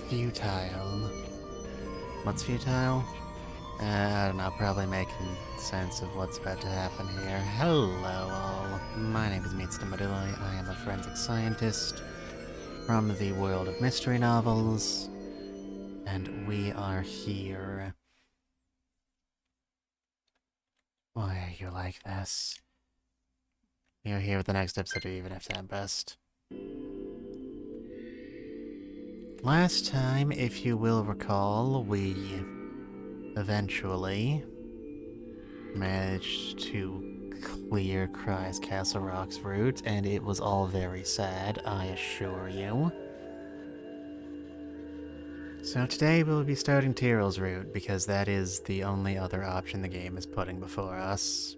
futile. What's futile? I don't know, probably making sense of what's about to happen here. Hello all, my name is Mr. Madilai. I am a forensic scientist from the world of mystery novels, and we are here. Why are you like this? You're here with the next episode of Even If Tempest. Last time, if you will recall, we eventually managed to clear Cry's Castle Rock's route, and it was all very sad, I assure you. So today we'll be starting Tyrell's route, because that is the only other option the game is putting before us.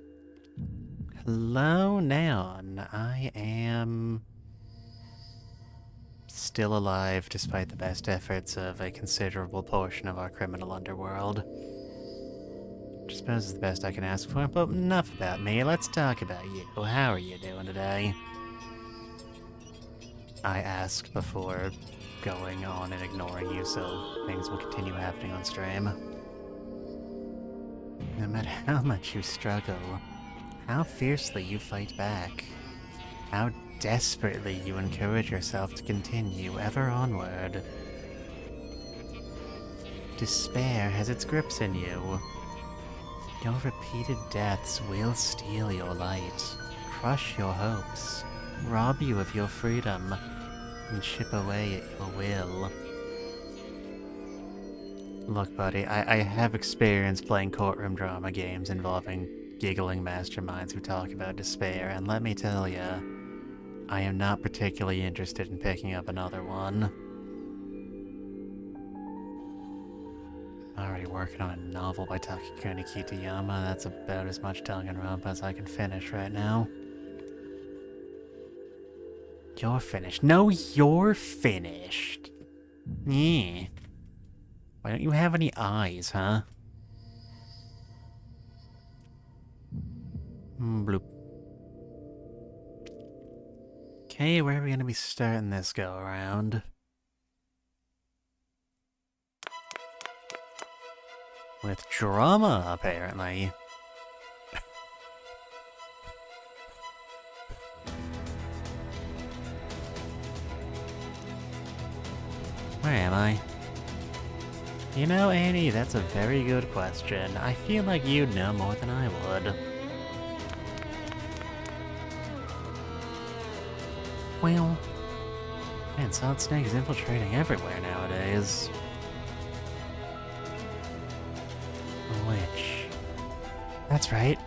Hello, Neon. I am still alive despite the best efforts of a considerable portion of our criminal underworld. Which I suppose is the best I can ask for, but enough about me. Let's talk about you. How are you doing today? I ask before going on and ignoring you so things will continue happening on stream. No matter how much you struggle, how fiercely you fight back, how desperately you encourage yourself to continue ever onward. Despair has its grips in you. Your repeated deaths will steal your light, crush your hopes, rob you of your freedom, and chip away at your will. Look, buddy, I have experience playing courtroom drama games involving giggling masterminds who talk about despair, and let me tell ya, I am not particularly interested in picking up another one. Already working on a novel by Takakuni Kitayama. That's about as much Danganronpa as I can finish right now. You're finished. No, you're finished. Yeah. Why don't you have any eyes, huh? Bloop. Okay, where are we gonna be starting this go around? With drama, apparently. Where am I? You know, Annie, that's a very good question. I feel like you'd know more than I would. Well, man, Solid Snake is infiltrating everywhere nowadays. A witch. That's right.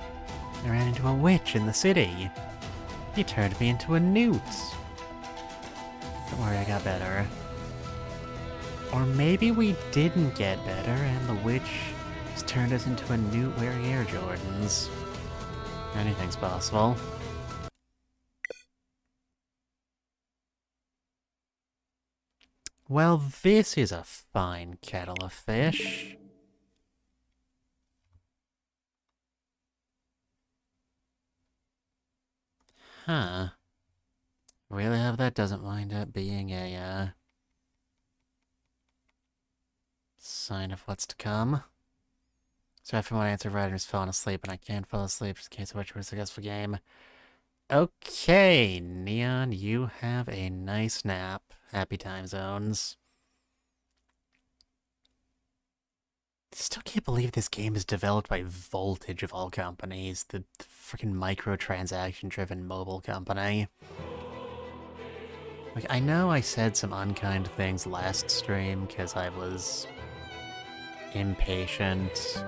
I ran into a witch in the city. He turned me into a newt. Don't worry, I got better. Or maybe we didn't get better and the witch just turned us into a newt wearing Air Jordans. Anything's possible. Well, this is a fine kettle of fish. Huh. Really hope that doesn't wind up being a, sign of what's to come. So if you want to answer Ryder's falling asleep and I can't fall asleep just in case of which was a successful game. Okay, Neon, you have a nice nap. Happy time zones. Still can't believe this game is developed by Voltage of all companies, the freaking microtransaction-driven mobile company. Like, I know I said some unkind things last stream because I was impatient,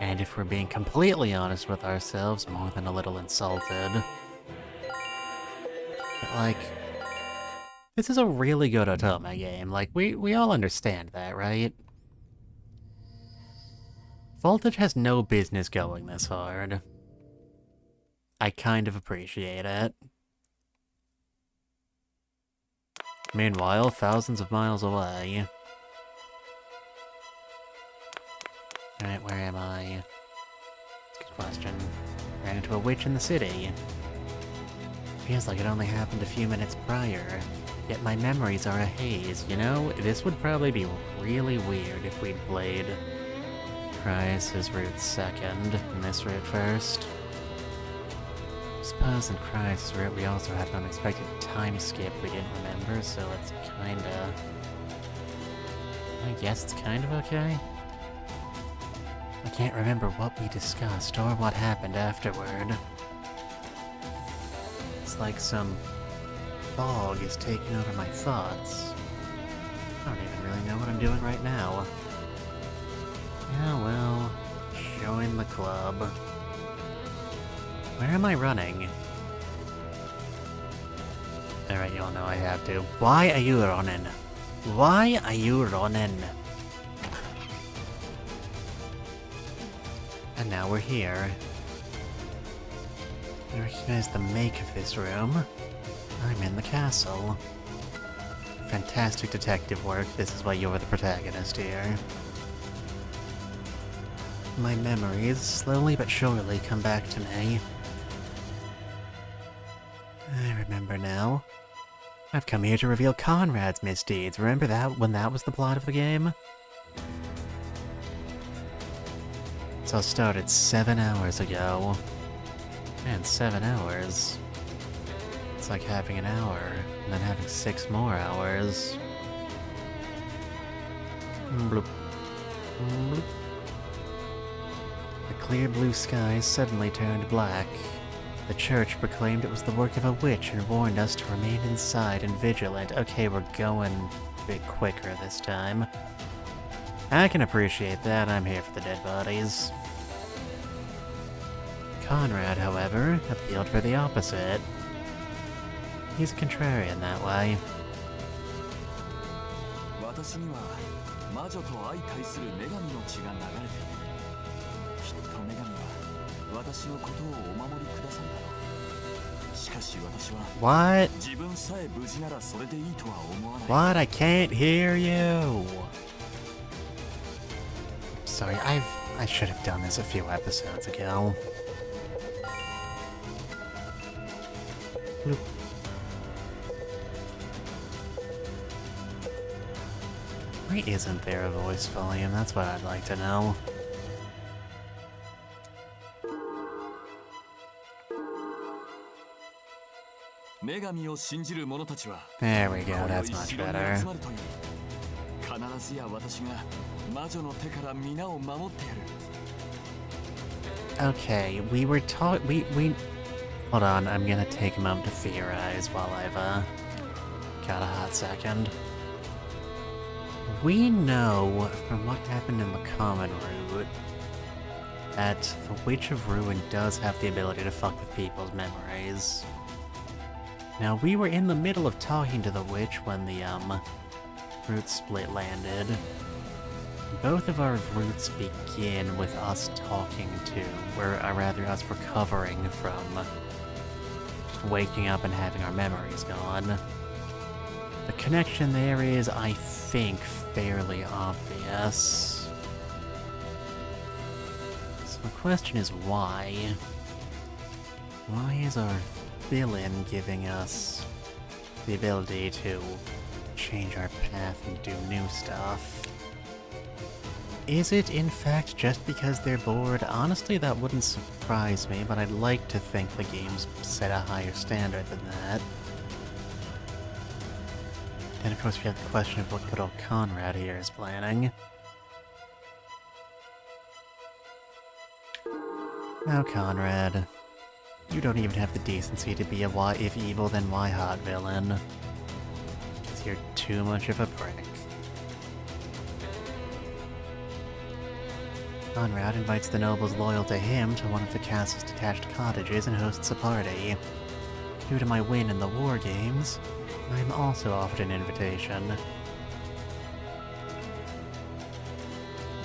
and if we're being completely honest with ourselves, more than a little insulted. But, like, this is a really good Otome game. Like, we all understand that, right? Voltage has no business going this hard. I kind of appreciate it. Meanwhile, thousands of miles away. Alright, where am I? Good question. Ran into a witch in the city. Feels like it only happened a few minutes prior. Yet my memories are a haze, you know? This would probably be really weird if we'd played Crysis route second and this route first. I suppose in Crysis route we also had an unexpected time skip we didn't remember, so it's kinda... I guess it's kind of okay. I can't remember what we discussed or what happened afterward. It's like some fog is taking over my thoughts. I don't even really know what I'm doing right now. Yeah, well, join the club. Where am I running? Alright, you all know I have to. Why are you running? Why are you running? And now we're here. I recognize the make of this room. I'm in the castle. Fantastic detective work. This is why you're the protagonist here. My memories, slowly but surely, come back to me. I remember now. I've come here to reveal Conrad's misdeeds. Remember that when that was the plot of the game? It all started 7 hours ago. Man, 7 hours. It's like having an hour, and then having 6 more hours. Bloop. Bloop. The clear blue sky suddenly turned black. The church proclaimed it was the work of a witch and warned us to remain inside and vigilant. Okay, we're going a bit quicker this time. I can appreciate that. I'm here for the dead bodies. Conrad, however, appealed for the opposite. He's a contrarian that way. What? What? I can't hear you. Sorry, I should have done this a few episodes ago. Bloop. Why isn't there a voice volume? That's what I'd like to know. There we go, that's much better. Okay, we were taught. We. Hold on, I'm gonna take a moment to theorize while I've, got a hot second. We know from what happened in the common route that the Witch of Ruin does have the ability to fuck with people's memories. Now, we were in the middle of talking to the witch when the, route split landed. Both of our routes begin with us talking to, or rather us recovering from just waking up and having our memories gone. The connection there is, I think, fairly obvious. So the question is why? Why is our villain giving us the ability to change our path and do new stuff? Is it, in fact, just because they're bored? Honestly, that wouldn't surprise me, but I'd like to think the game's set a higher standard than that. And of course we have the question of what good old Conrad here is planning. Now, Conrad, you don't even have the decency to be a why if evil then why hot villain. 'Cause you're too much of a prick. Conrad invites the nobles loyal to him to one of the castle's detached cottages and hosts a party. Due to my win in the war games, I am also offered an invitation.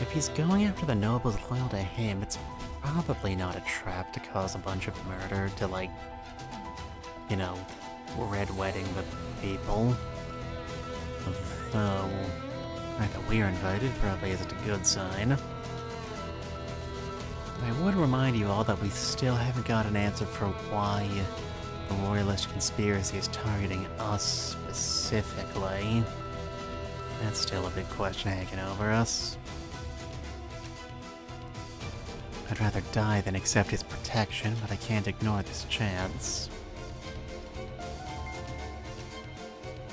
If he's going after the nobles loyal to him, it's probably not a trap to cause a bunch of murder to, like, you know, red wedding the people. Though, the fact that we're invited probably isn't a good sign. I would remind you all that we still haven't got an answer for why the royalist conspiracy is targeting us specifically. That's still a big question hanging over us. I'd rather die than accept his protection, but I can't ignore this chance.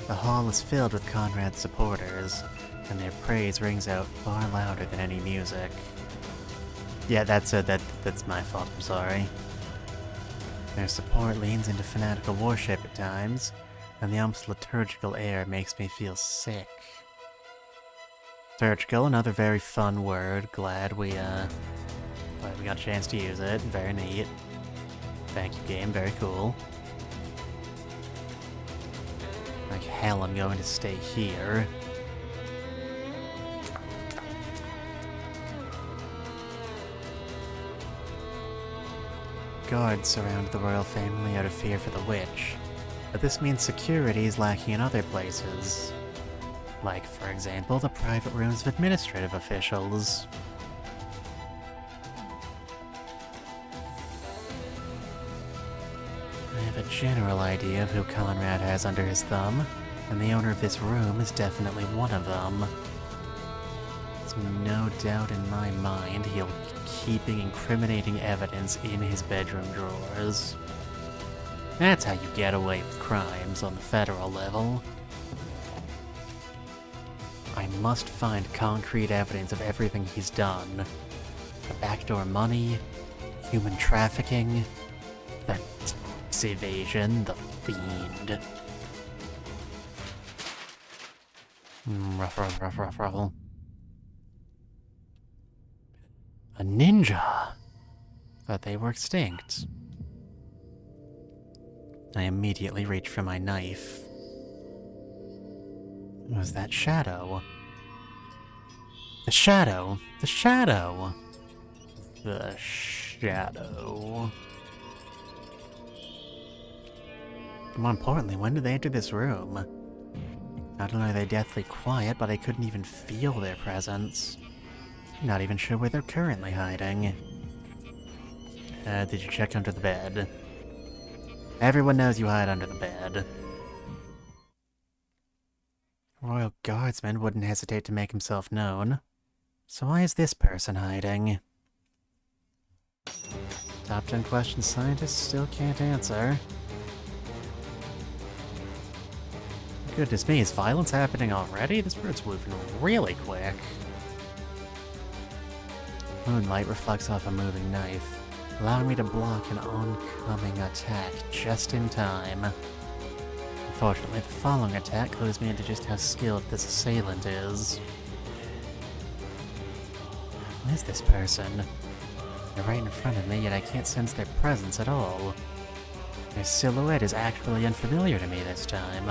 The hall is filled with Conrad's supporters, and their praise rings out far louder than any music. Yeah, that's my fault, I'm sorry. Their support leans into fanatical worship at times, and the almost liturgical air makes me feel sick. Liturgical, another very fun word. Glad we got a chance to use it. Very neat. Thank you, game. Very cool. Like hell, I'm going to stay here. Guards surround the royal family out of fear for the witch, but this means security is lacking in other places. Like, for example, the private rooms of administrative officials. I have a general idea of who Conrad has under his thumb, and the owner of this room is definitely one of them. There's no doubt in my mind he'll be keeping incriminating evidence in his bedroom drawers. That's how you get away with crimes on the federal level. I must find concrete evidence of everything he's done. The backdoor money, human trafficking, the tax evasion, the fiend. Ruffle. A ninja! Thought they were extinct. I immediately reached for my knife. It was that shadow. The shadow! The shadow! The shadow. More importantly, when did they enter this room? Not only are they deathly quiet, but I couldn't even feel their presence. Not even sure where they're currently hiding. Did you check under the bed? Everyone knows you hide under the bed. Royal Guardsman wouldn't hesitate to make himself known. So why is this person hiding? Top 10 questions scientists still can't answer. Goodness me, is violence happening already? This bird's moving really quick. Moonlight reflects off a moving knife, allowing me to block an oncoming attack just in time. Unfortunately, the following attack clues me into just how skilled this assailant is. Who is this person? They're right in front of me, yet I can't sense their presence at all. Their silhouette is actually unfamiliar to me this time.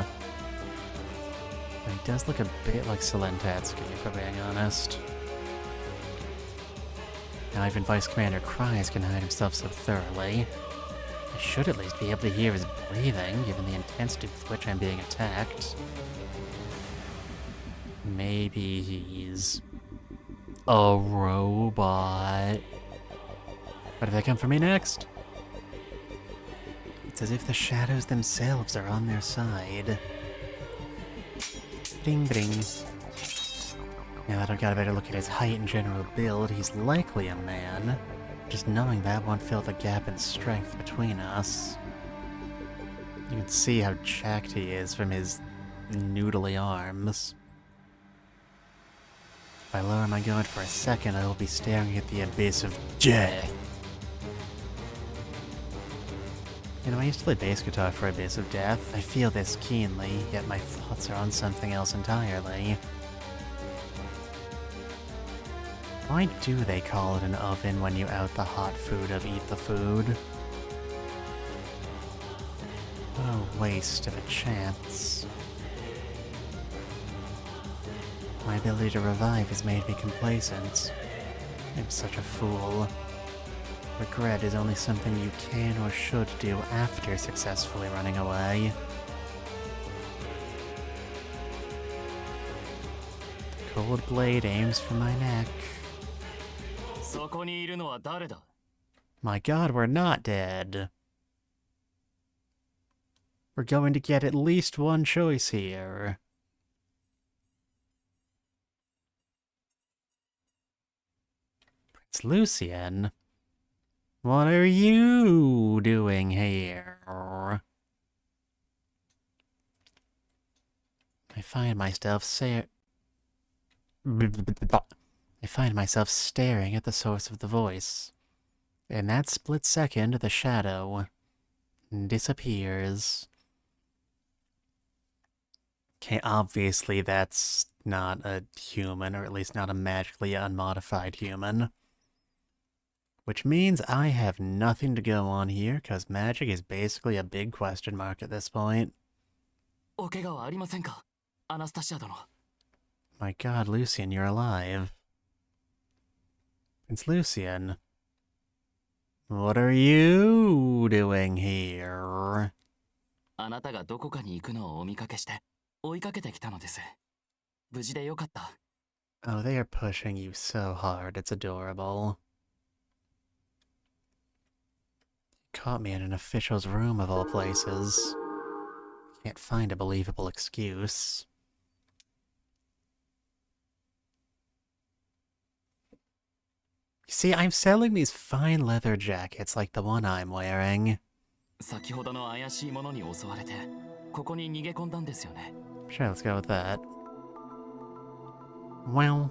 But he does look a bit like Selentatsky, if we're being honest. Now even Vice Commander Kryes can hide himself so thoroughly. I should at least be able to hear his breathing, given the intensity with which I'm being attacked. Maybe he's a robot. What if they come for me next? It's as if the shadows themselves are on their side. Bing bing. Now that I've got a better look at his height and general build, he's likely a man. Just knowing that won't fill the gap in strength between us. You can see how jacked he is from his noodly arms. If I lower my guard for a second, I will be staring at the abyss of death. You know, I used to play bass guitar for Abyss of Death. I feel this keenly, yet my thoughts are on something else entirely. Why do they call it an oven when you out the hot food of eat the food? What a waste of a chance. My ability to revive has made me complacent. I'm such a fool. Regret is only something you can or should do after successfully running away. The cold blade aims for my neck. My god, we're not dead. We're going to get at least one choice here. Prince Lucian? What are you doing here? I find myself staring at the source of the voice. In that split second, the shadow disappears. Okay, obviously that's not a human, or at least not a magically unmodified human. Which means I have nothing to go on here, because magic is basically a big question mark at this point. My god, Lucian, you're alive. Prince Lucian. What are you doing here? Oh, they are pushing you so hard, it's adorable. Caught me in an official's room of all places. Can't find a believable excuse. You see, I'm selling these fine leather jackets like the one I'm wearing. Sure, let's go with that. Well...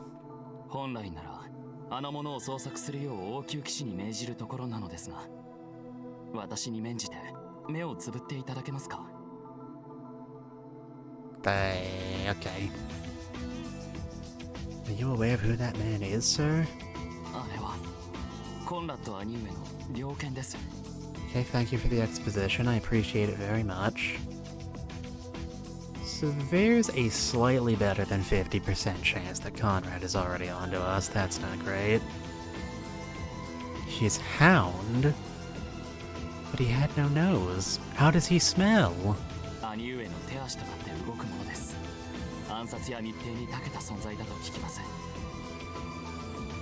okay. Are you aware of who that man is, sir? Okay, thank you for the exposition. I appreciate it very much. So there's a slightly better than 50% chance that Conrad is already onto us. That's not great. His hound? But he had no nose. How does he smell?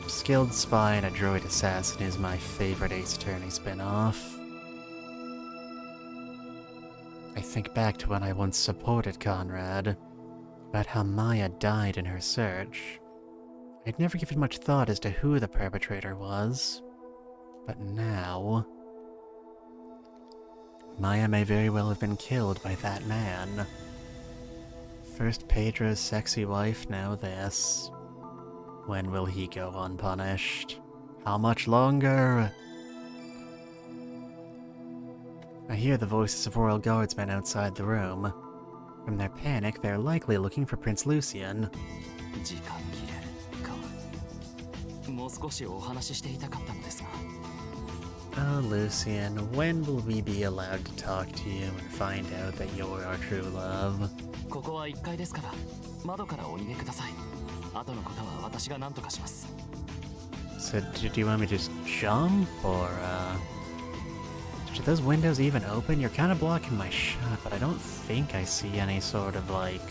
Skilled spy and a droid assassin is my favorite Ace Attorney spin-off. I think back to when I once supported Conrad, about how Maya died in her search. I'd never given much thought as to who the perpetrator was, but now... Maya may very well have been killed by that man. First Pedro's sexy wife, now this. When will he go unpunished? How much longer? I hear the voices of royal guardsmen outside the room. From their panic, they're likely looking for Prince Lucian. Oh, Lucian, when will we be allowed to talk to you and find out that you're our true love? So, do you want me to just jump, or, should those windows even open? You're kind of blocking my shot, but I don't think I see any sort of, like...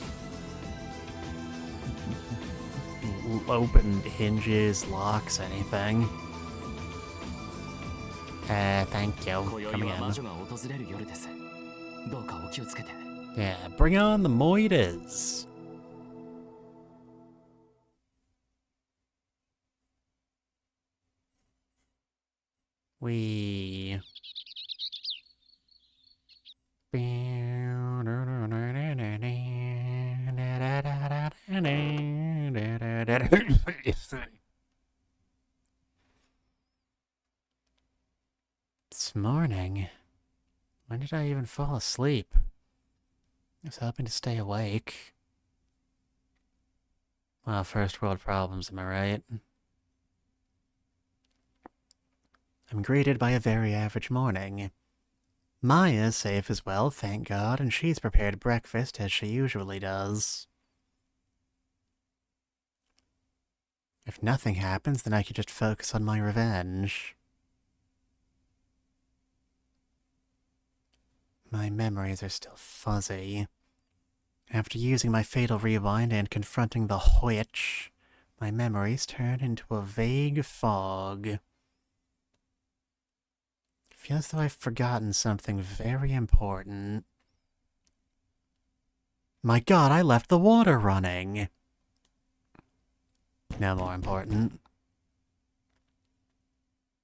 open hinges, locks, anything. Thank you. Coming in. Yeah, bring on the moitas! We... This morning? When did I even fall asleep? I was hoping to stay awake. Well, first world problems, am I right? I'm greeted by a very average morning. Maya's safe as well, thank God, and she's prepared breakfast as she usually does. If nothing happens, then I can just focus on my revenge. My memories are still fuzzy. After using my fatal rewind and confronting the witch, my memories turn into a vague fog. Feels as though I've forgotten something very important. My god, I left the water running! No more important.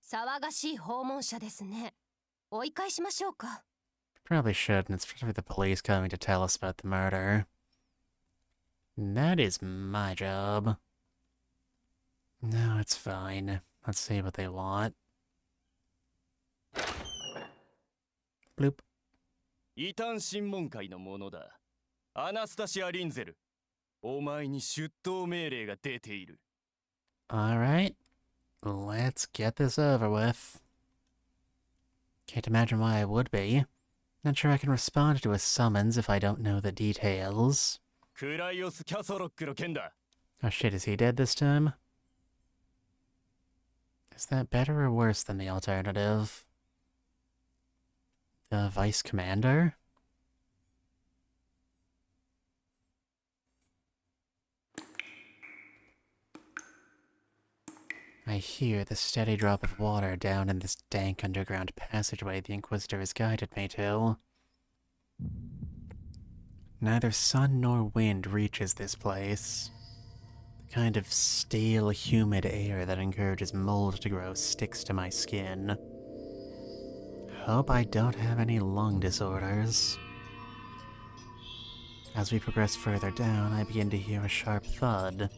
騒がしい訪問者ですね。追い返しましょうか。 Probably shouldn't. It's probably the police coming to tell us about the murder. That is my job. No, it's fine. Let's see what they want. Bloop. 異端審問会のものだ。アナスタシア・リンゼル。お前に出頭命令が出ている。Alright. Let's get this over with. Can't imagine why I would be. Not sure I can respond to a summons if I don't know the details. クライオス・キャソロックの件だ。 Oh shit, is he dead this time? Is that better or worse than the alternative? The Vice Commander? I hear the steady drop of water down in this dank underground passageway the Inquisitor has guided me to. Neither sun nor wind reaches this place. The kind of stale, humid air that encourages mold to grow sticks to my skin. Hope I don't have any lung disorders. As we progress further down, I begin to hear a sharp thud.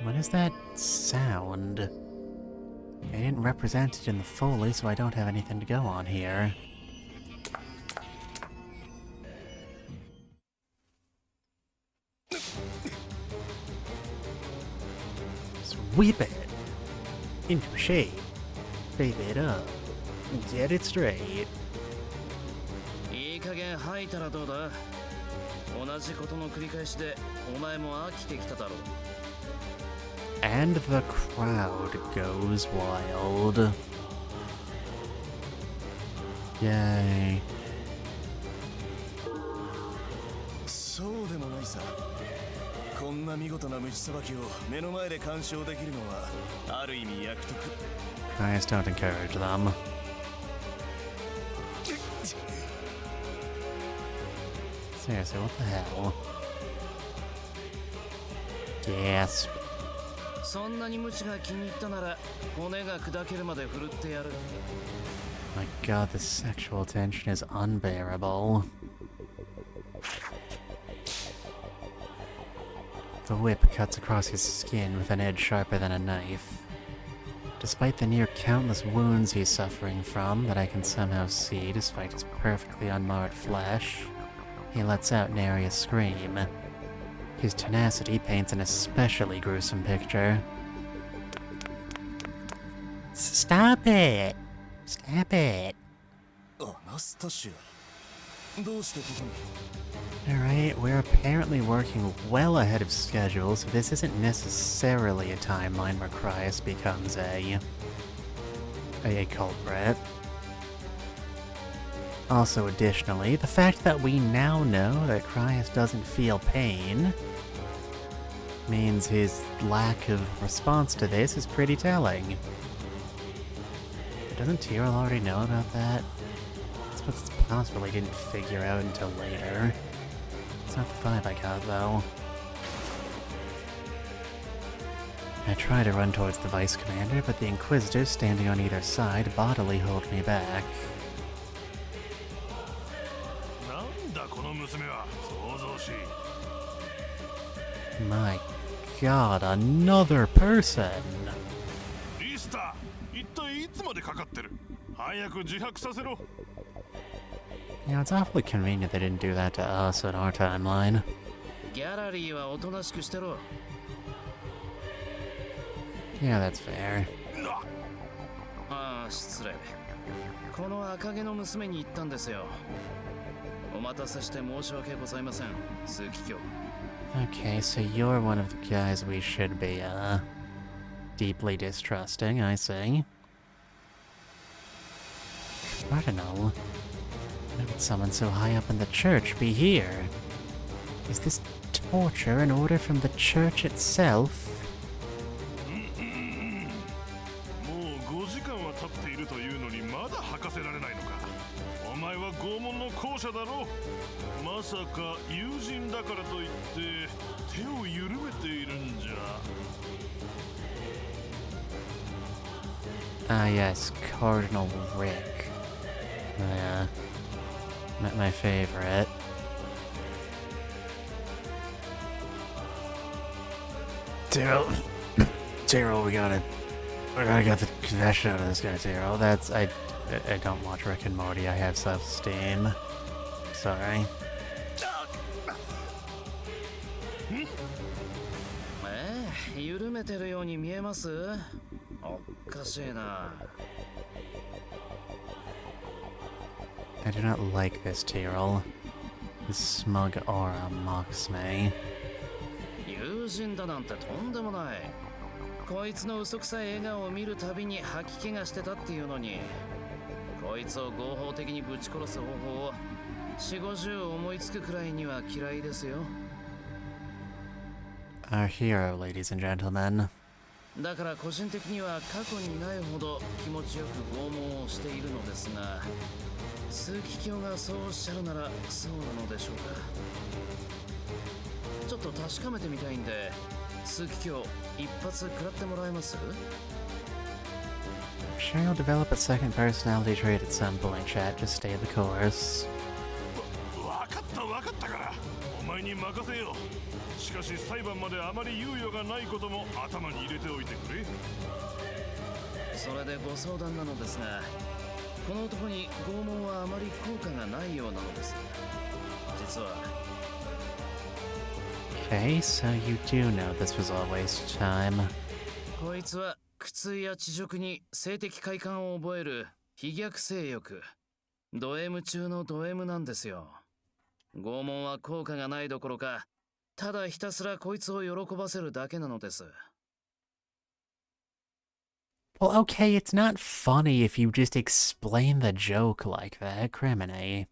What is that sound? They didn't represent it in the Foley, so I don't have anything to go on here. Sweep it into shape. Babe it up. Get it straight. いい加減吐いたらどうだ。同じことの繰り返しでお前も飽きてきただろう。 And the crowd goes wild. Yay. そうでもないさ。こんな見事な虫さばきを目の前で鑑賞できるのはある意味役得。Guys, don't encourage them. Seriously, what the hell? Gasp. そんなに無知が気に入ったなら骨が砕けるまで振るってやる。 My god, the sexual tension is unbearable. The whip cuts across his skin with an edge sharper than a knife. Despite the near countless wounds he's suffering from that I can somehow see despite his perfectly unmarred flesh, he lets out nary a scream. His tenacity paints an especially gruesome picture. Stop it! Stop it! アナスタシア、どうしてここに？ Alright, we're apparently working well ahead of schedule, so this isn't necessarily a timeline where Cryus becomes a culprit. Also, additionally, the fact that we now know that Cryus doesn't feel pain means his lack of response to this is pretty telling. Doesn't Tyrell already know about that? That's what possibly didn't figure out until later. It's not the vibe I got, though. I try to run towards the Vice Commander, but the Inquisitors standing on either side bodily hold me back. My god, another person! Yeah, it's awfully convenient they didn't do that to us in our timeline. Yeah, that's fair. ああ、失礼。この赤毛の娘に言ったんですよ。お待たせして申し訳ございません、枢機卿。 Okay, so you're one of the guys we should be, deeply distrusting, I see. Cardinal? Why would someone so high up in the church be here? Is this torture an order from the church itself? もう5時間は経っているというのにまだ吐かせられないのか。お前は拷問のさか友人だからといって手を緩めているんじゃ。Ah, yes, Cardinal Rick. Yeah, my favorite. Daryl, we gotta get the confession out of this guy, Daryl. I don't watch Rick and Morty. I have self-esteem. Sorry. 緩めてるように見えます？おかしいな。I do not like this Tyrell. His smug aura mocks me. 友人だなんてとんでもない。こいつの嘘くさい笑顔を見るたびに吐き気がしてたっていうのに、こいつを合法的にぶち殺す方法を4、50思いつくくらいには嫌いですよ。Our hero, ladies and gentlemen. だから個人的には過去にないほど気持ちよく拷問をしているのですが、枢機卿がそうおっしゃるならそうなのでしょうか。ちょっと確かめてみたいんで、枢機卿一発食らってもらえます？ Sure, you'll develop a second personality trait at some point, chat. Just stay the course. わかったから、お前に任せよう。しかし裁判まであまり猶予がないことも頭に入れておいてくれ。それでご相談なのですが、この男に拷問はあまり効果がないようなのです。実は。Okay, so you do know this was all a waste of time. こいつは苦痛や恥辱に性的快感を覚える非逆性欲、ド M 中のド M なんですよ。拷問は効果がないどころか、ただひたすらこいつを喜ばせるだけなのです。Well, okay, it's not funny if you just explain the joke like that, Criminy.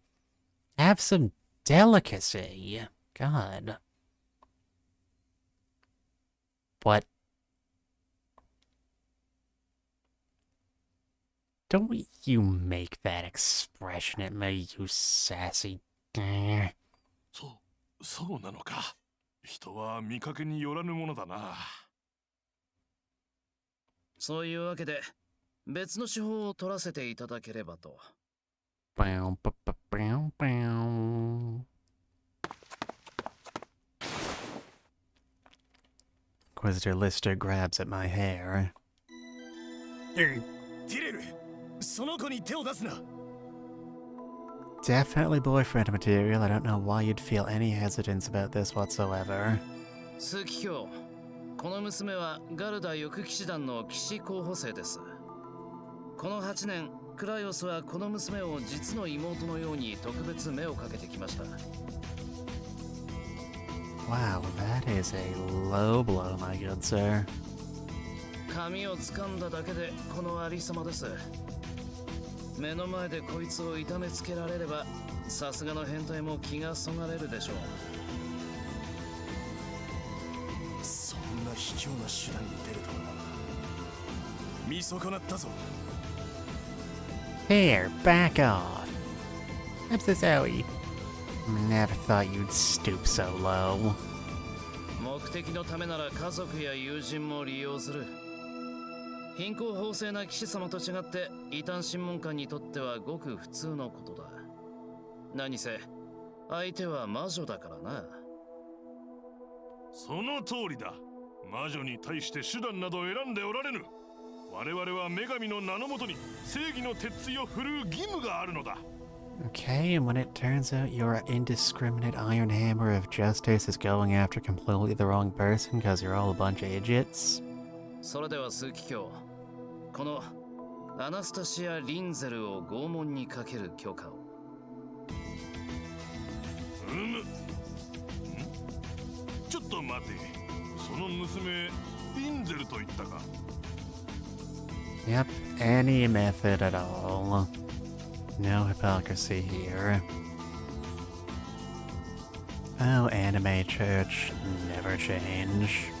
Have some delicacy. God. What? Don't you make that expression at me, you sassy... そうなのか。人は見かけによらぬものだな。そういうわけで、別の手法を取らせていただければと。Inquisitor Lister grabs at my hair. ディレル、その子に手を出すな。 Definitely boyfriend material. I don't know why you'd feel any hesitance about this whatsoever. 枢機卿、この娘はガルダ翼騎士団の騎士候補生です。この8年、クライオスはこの娘を実の妹のように特別目をかけてきました。Wow, that is a low blow, my good sir. 髪を掴んだだけでこのありさまです。目の前でこいつを痛めつけられれば、さすがの変態も気がそがれるでしょう。そんな卑怯な手段に出るとは見損なったぞ。 Here, back off. I'm so sorry. Never thought you'd stoop so low. 目的のためなら家族や友人も利用する。貧困法制な騎士様と違って異端審問官にとってはごく普通のことだ。何せ相手は魔女だからな。その通りだ。魔女に対して手段など選んでおられぬ。我々は女神の名のもとに正義の鉄槌を振るう義務があるのだ。 Okay, and when it turns out your indiscriminate iron hammer of justice is going after completely the wrong person because you're all a bunch of idiots. それでは枢機卿、このアナスタシア・リンゼルを拷問にかける許可を。ちょっと待て。その娘、リンゼルと言ったか。 Yep, any method at all. No hypocrisy here. Oh, anime church, never change.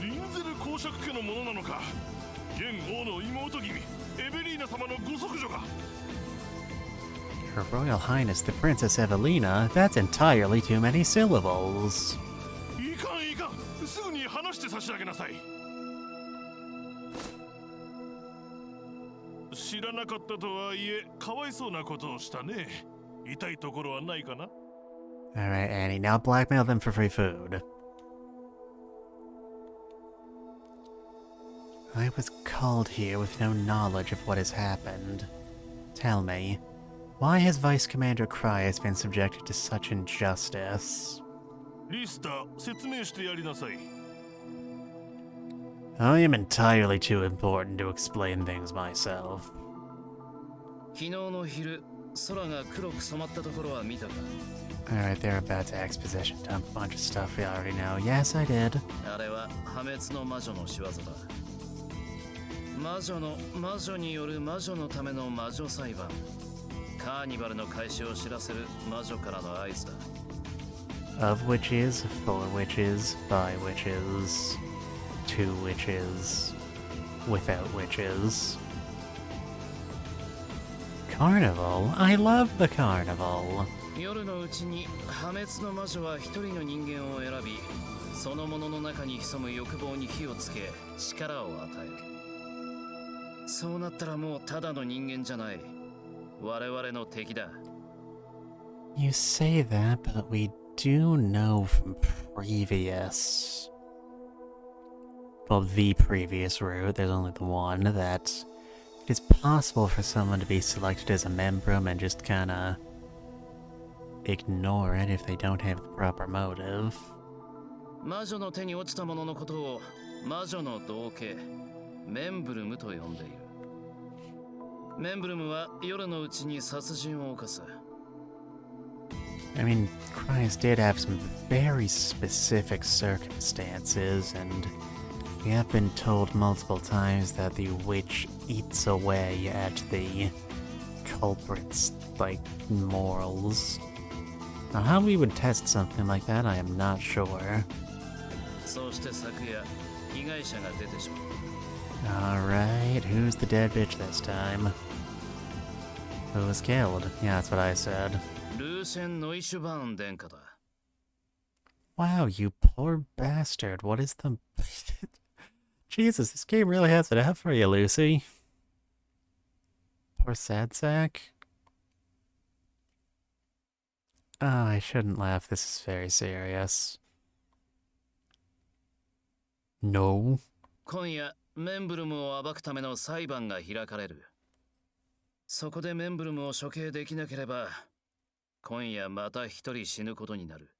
リンゼル公爵家のものなのか。現王の妹君エベリーナ様のご息女が。Her Royal Highness the Princess Evelina, that's entirely too many syllables. いかんいかん、すぐに話して差し上げなさい。知らなかったとはいえ、かわいそうなことをしたね。痛いところはないかな？ Alright, Annie, now blackmail them for free food. I was called here with no knowledge of what has happened. Tell me, why has Vice Commander Cryas been subjected to such injustice? リスター、説明してやりなさい。I am entirely too important to explain things myself. 昨日の昼、空が黒く染まったところは見たか？ Alright, they're about to exposition dump a bunch of stuff we already know. Yes, I did. あれは破滅の魔女の仕業だ。魔女による魔女のための魔女裁判。カーニバルの開始を知らせる魔女からの合図だ。Of witches, for witches, by witches, to witches, without witches. Carnival? I love the carnival. 夜のうちに破滅の魔女は一人の人間を選び、そのものの中に潜む欲望に火をつけ、力を与える。そうなったらもうただの人間じゃない。我々の敵だ。You say that, but we do know from previous... Well, the previous route, there's only the one, that it is possible for someone to be selected as a membrum and just kinda ignore it if they don't have the proper motive. 魔女の手に落ちたもののことを魔女の道化、メンブルムと呼んでいる。メンブルムは夜のうちに殺人を犯す。I mean, Cryas did have some very specific circumstances, and we have been told multiple times that the witch eats away at the culprit's, like, morals. Now, how we would test something like that, I am not sure. そうして昨夜、被害者が出てしまった。Alright, who's the dead bitch this time? Who was killed? Yeah, that's what I said. ルーシェン・ノイシュバーン殿下だ。Wow, you poor bastard. What is the... Jesus, this game really has it out for you, Lucy. Poor sad sack. Oh, I shouldn't laugh. This is very serious. No. 今夜、メンブルムを暴くための裁判が開かれる。そこでメンブルムを処刑できなければ、今夜また一人死ぬことになる。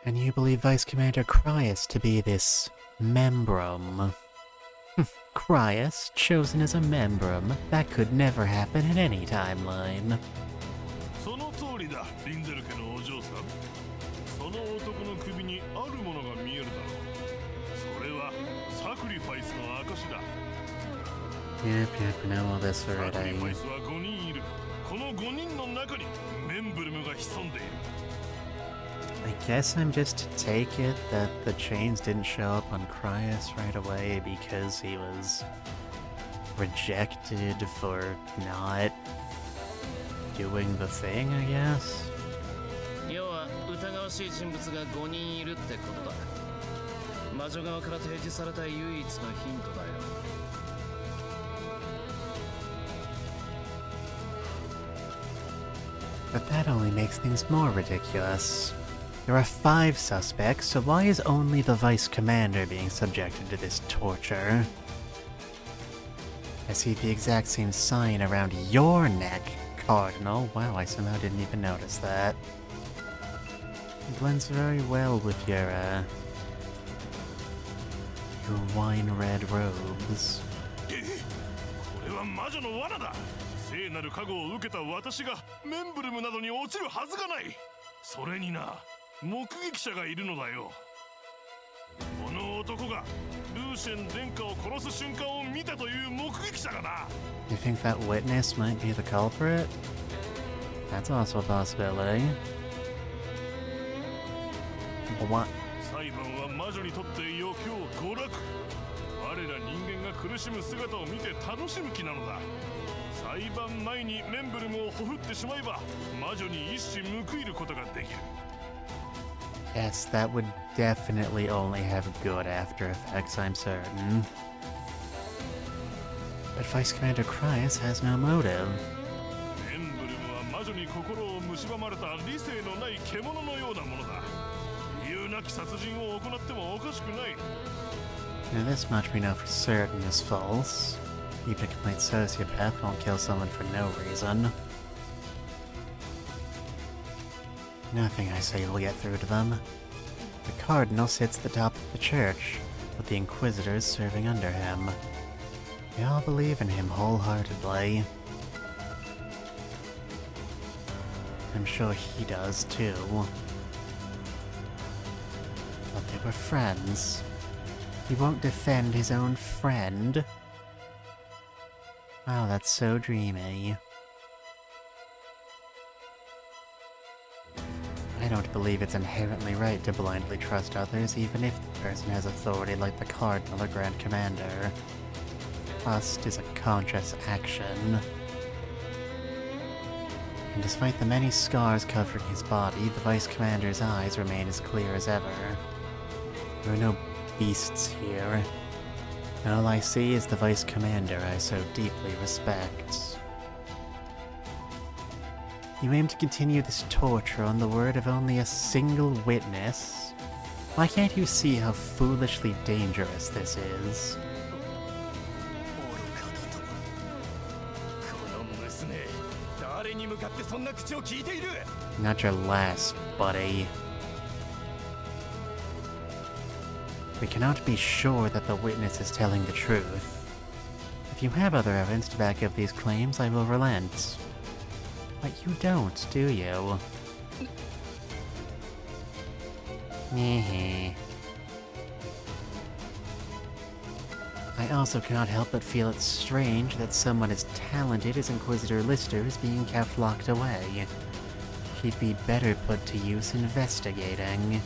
And you believe Vice Commander Cryas to be this membrum? Cryas, chosen as a membrum? That could never happen in any timeline. その通りだ、リンゼル家のお嬢さん。その男の首にあるものが見えるだろう。それはサクリファイスの証だ。Yep, know all this サクリ already. ファイスは5人いる。この5人の中にメンブルムが潜んでいる。I guess I'm just to take it that the chains didn't show up on Cryas right away because he was rejected for not doing the thing, I guess? 要は疑わしい人物が5人いるってことだ。魔女側から提示された唯一のヒントだよ。But that only makes things more ridiculous. There are 5 suspects, so why is only the Vice Commander being subjected to this torture? I see the exact same sign around your neck, Cardinal. Wow, I somehow didn't even notice that. It blends very well with your wine red robes. これは魔女の罠だ。聖なる加護を受けた私がメンブルムなどに落ちるはずがない。それにな、目撃者がいるのだよ。この男がルーシェン殿下を殺す瞬間を見たという目撃者がな。You think that witness might be the culprit? That's also a possibility. But what? 裁判は魔女にとって余興娯楽。我ら人間が苦しむ姿を見て楽しむ気なのだ。裁判前にメンブルムをほふってしまえば魔女に一矢報いることができる。 Yes, that would definitely only have good after effects, I'm certain. But Vice Commander Cryas has no motive. メンブルムは魔女に心を蝕まれた理性のない獣のようなものだ。理由なき殺人を行ってもおかしくない。 Now this much we know for certain is false. Even a complete sociopath won't kill someone for no reason. Nothing I say will get through to them. The Cardinal sits at the top of the church, with the Inquisitors serving under him. They all believe in him wholeheartedly. I'm sure he does too. But they were friends. He won't defend his own friend. Wow, that's so dreamy. I don't believe it's inherently right to blindly trust others, even if the person has authority like the Cardinal or Grand Commander. Trust is a conscious action. And despite the many scars covering his body, the Vice Commander's eyes remain as clear as ever. There are no beasts here. All I see is the Vice Commander I so deeply respect. You aim to continue this torture on the word of only a single witness? Why can't you see how foolishly dangerous this is? Not your last, buddy. We cannot be sure that the witness is telling the truth. If you have other evidence to back up these claims, I will relent. But you don't, do you? Meh. I also cannot help but feel it strange that someone as talented as Inquisitor Lister is being kept locked away. He'd be better put to use investigating.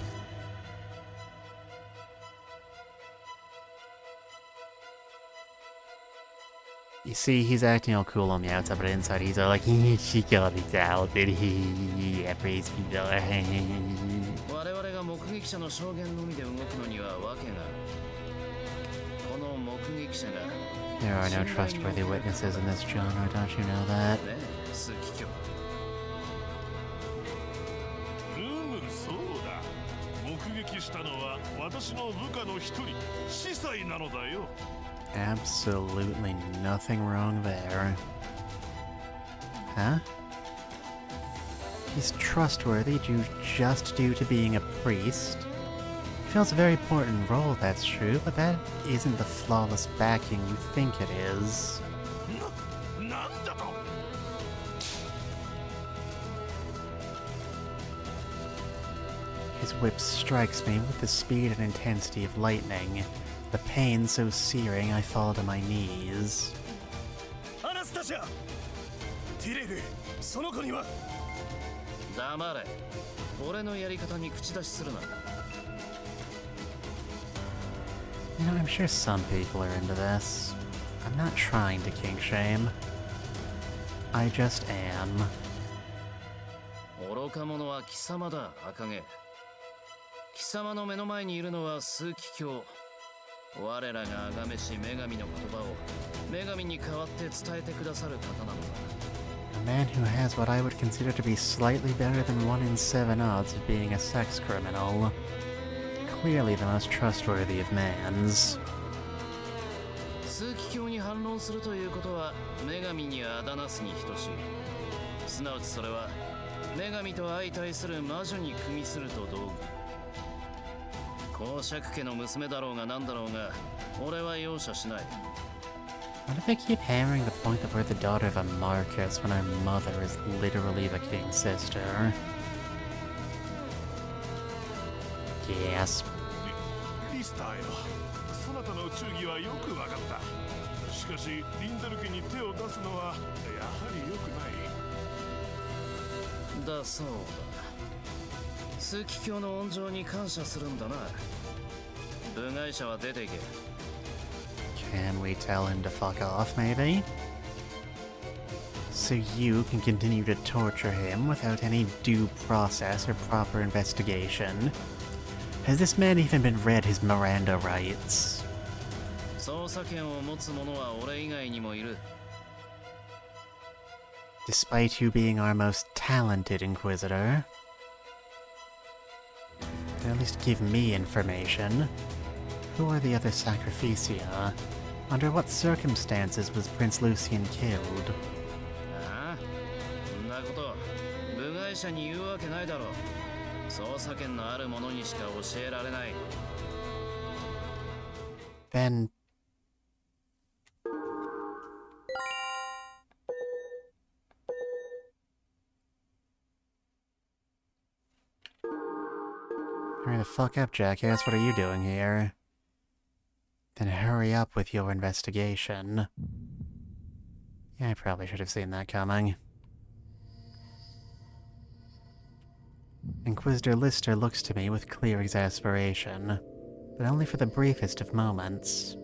You see, he's acting all cool on the outside, but inside he's all like, she got it out, did he? Yeah, praise be the Lord. There are no trustworthy witnesses in this genre, don't you know that? そうだ。目撃したのは私の部下の一人、司祭なのだよ。 Absolutely nothing wrong there. Huh? He's trustworthy just due to being a priest. He fills a very important role, that's true, but that isn't the flawless backing you think it is. His whip strikes me with the speed and intensity of lightning. The pain so searing I fall to my knees. Anastasia! Tirelu, その子には黙れ。俺のやり方に口出しするな。You know, I'm sure some people are into this. I'm not trying to kink shame. I just am. 愚か者は貴様だ、赤毛。貴様の目の前にいるのは枢機卿。我らが崇めし女神の言葉を女神に代わって伝えてくださる方なのだ。A man who has what I would consider to be slightly better than 1 in 7 odds of being a sex criminal. Clearly the most trustworthy of mans. 枢機卿に反論するということは女神にあだなすに等しい。すなわちそれは女神と相対する魔女に組みすると同義。公爵家の娘だろうが何だろうが、俺は容赦しない。Why do they keep hammering the point that we're the daughter of a Marcus when our mother is literally the king's sister? Yes. リスターよ、そなたの忠義はよくわかった。しかし、リンデル家に手を出すのはやはり良くない。だそうだ。枢機卿の恩情に感謝するんだな。部外者は出ていけ。Can we tell him to fuck off, maybe? So you can continue to torture him without any due process or proper investigation. Has this man even been read his Miranda rights? 捜査権を持つ者は俺以外にもいる。 Despite you being our most talented Inquisitor, at least give me information. Who are the other Sacrificia? Under what circumstances was Prince Lucian killed? ああ、そんなこと部外者に言うわけないだろう。捜査権のある者にしか教えられない。 Then... Hurry the fuck up, jackass. What are you doing here? Then hurry up with your investigation. Yeah, I probably should have seen that coming. Inquisitor Lister looks to me with clear exasperation, but only for the briefest of moments.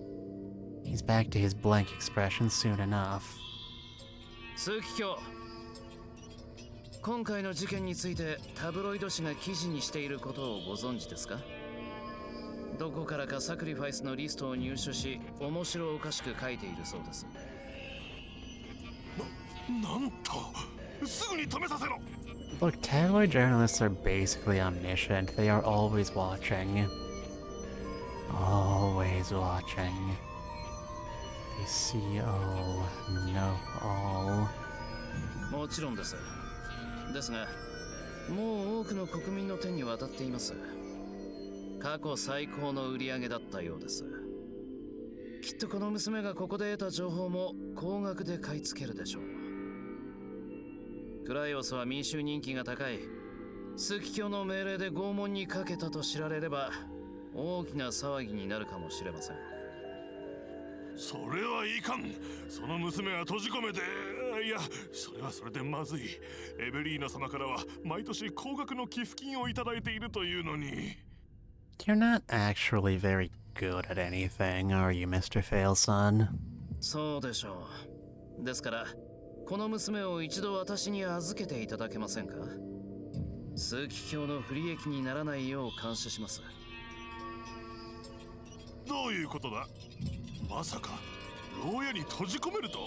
He's back to his blank expression soon enough. 枢機卿、今回の事件についてタブロイド紙が記事にしていることをご存知ですか？どこからかサクリファイスのリストを入手し、面白おかしく書いているそうです。なんと、すぐに止めさせろ。 Look, tabloid journalists are basically omniscient. They are always watching. Always watching. They see all, know all. もちろんです。ですが、もう多くの国民の手に渡っています。過去最高の売り上げだったようです。きっとこの娘がここで得た情報も高額で買い付けるでしょう。クライオスは民衆人気が高い。枢機卿の命令で拷問にかけたと知られれば大きな騒ぎになるかもしれません。それはいかん。その娘は閉じ込めて、いや、それはそれでまずい。エベリーナ様からは毎年高額の寄付金をいただいているというのに。You're not actually very good at anything, are you, Mr. Failson? そうでしょう。ですから、この娘を一度私に預けていただけませんか？枢機卿の不利益にならないよう監視します。どういうことだ？まさか牢屋に閉じ込めると？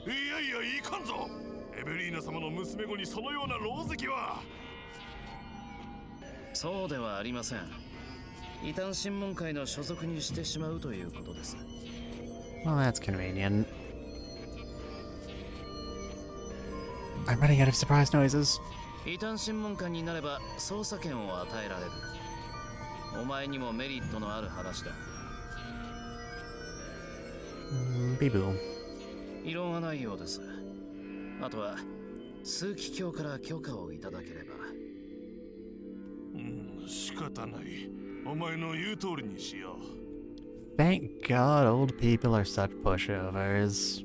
いやいや、いかんぞ。エベリーナ様の娘子にそのような牢石は。そうではありません。異端審問会の所属にしてしまうということです。 Well, that's convenient. I'm running out of surprise noises. 異端審問官になれば捜査権を与えられる。お前にもメリットのある話だ。ビブー。異論はないようです。あとは枢機卿から許可をいただければ。仕方ない。お前の言う通りにしよう。Thank God old people are such pushovers.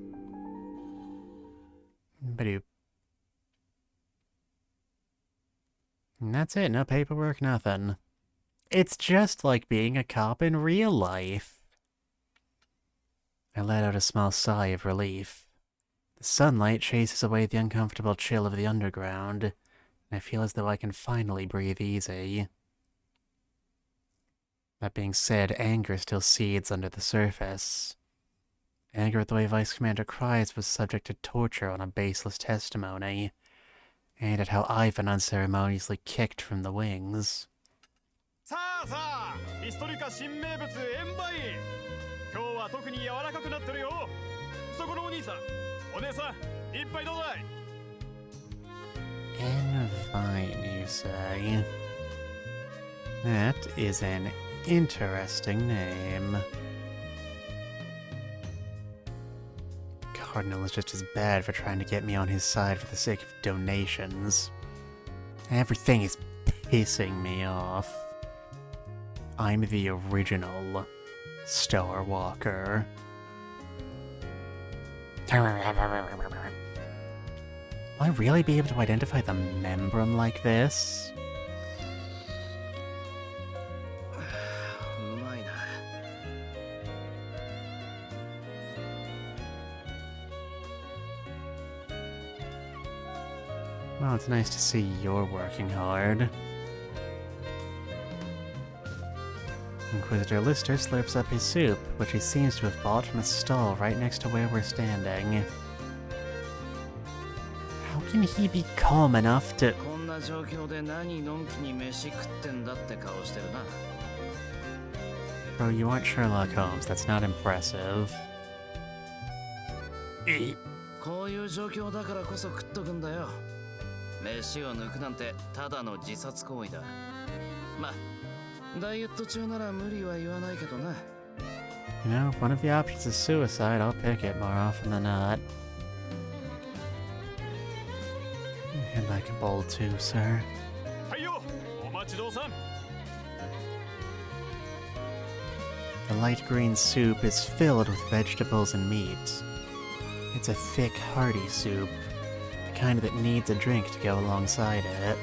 Badoop. And that's it, no paperwork, nothing. It's just like being a cop in real life. I let out a small sigh of relief. The sunlight chases away the uncomfortable chill of the underground, and I feel as though I can finally breathe easy. That being said, anger still seethes under the surface. Anger at the way Vice Commander Cries was subject to torture on a baseless testimony, and at how Ivan unceremoniously kicked from the wings. さあさあ、ヒストリカ新名物円売。今日は特に柔らかくなってるよ。そこのお兄さん、お姉さん、一杯どうだい。Envine, you say? That is an interesting name. Cardinal is just as bad for trying to get me on his side for the sake of donations. Everything is pissing me off. I'm the original Star Walker. Will I really be able to identify the membrum like this? うまいな。Well, it's nice to see you're working hard. Inquisitor Lister slurps up his soup, which he seems to have bought from a stall right next to where we're standing. How can he be calm enough to... こんな状況で何のんきに飯食ってんだって顔してるな。 Bro, you aren't Sherlock Holmes. That's not impressive. こういう状況だからこそ食っとくんだよ。飯を抜くなんてただの自殺行為だ。ま、ダイエット中なら無理は言わないけどな。You know, if one of the options is suicide, I'll pick it more often than not. I'd like a bowl too, sir. はいよ、お待ちどうさん。 The light green soup is filled with vegetables and meat. It's a thick, hearty soup, the kind that needs a drink to go alongside it.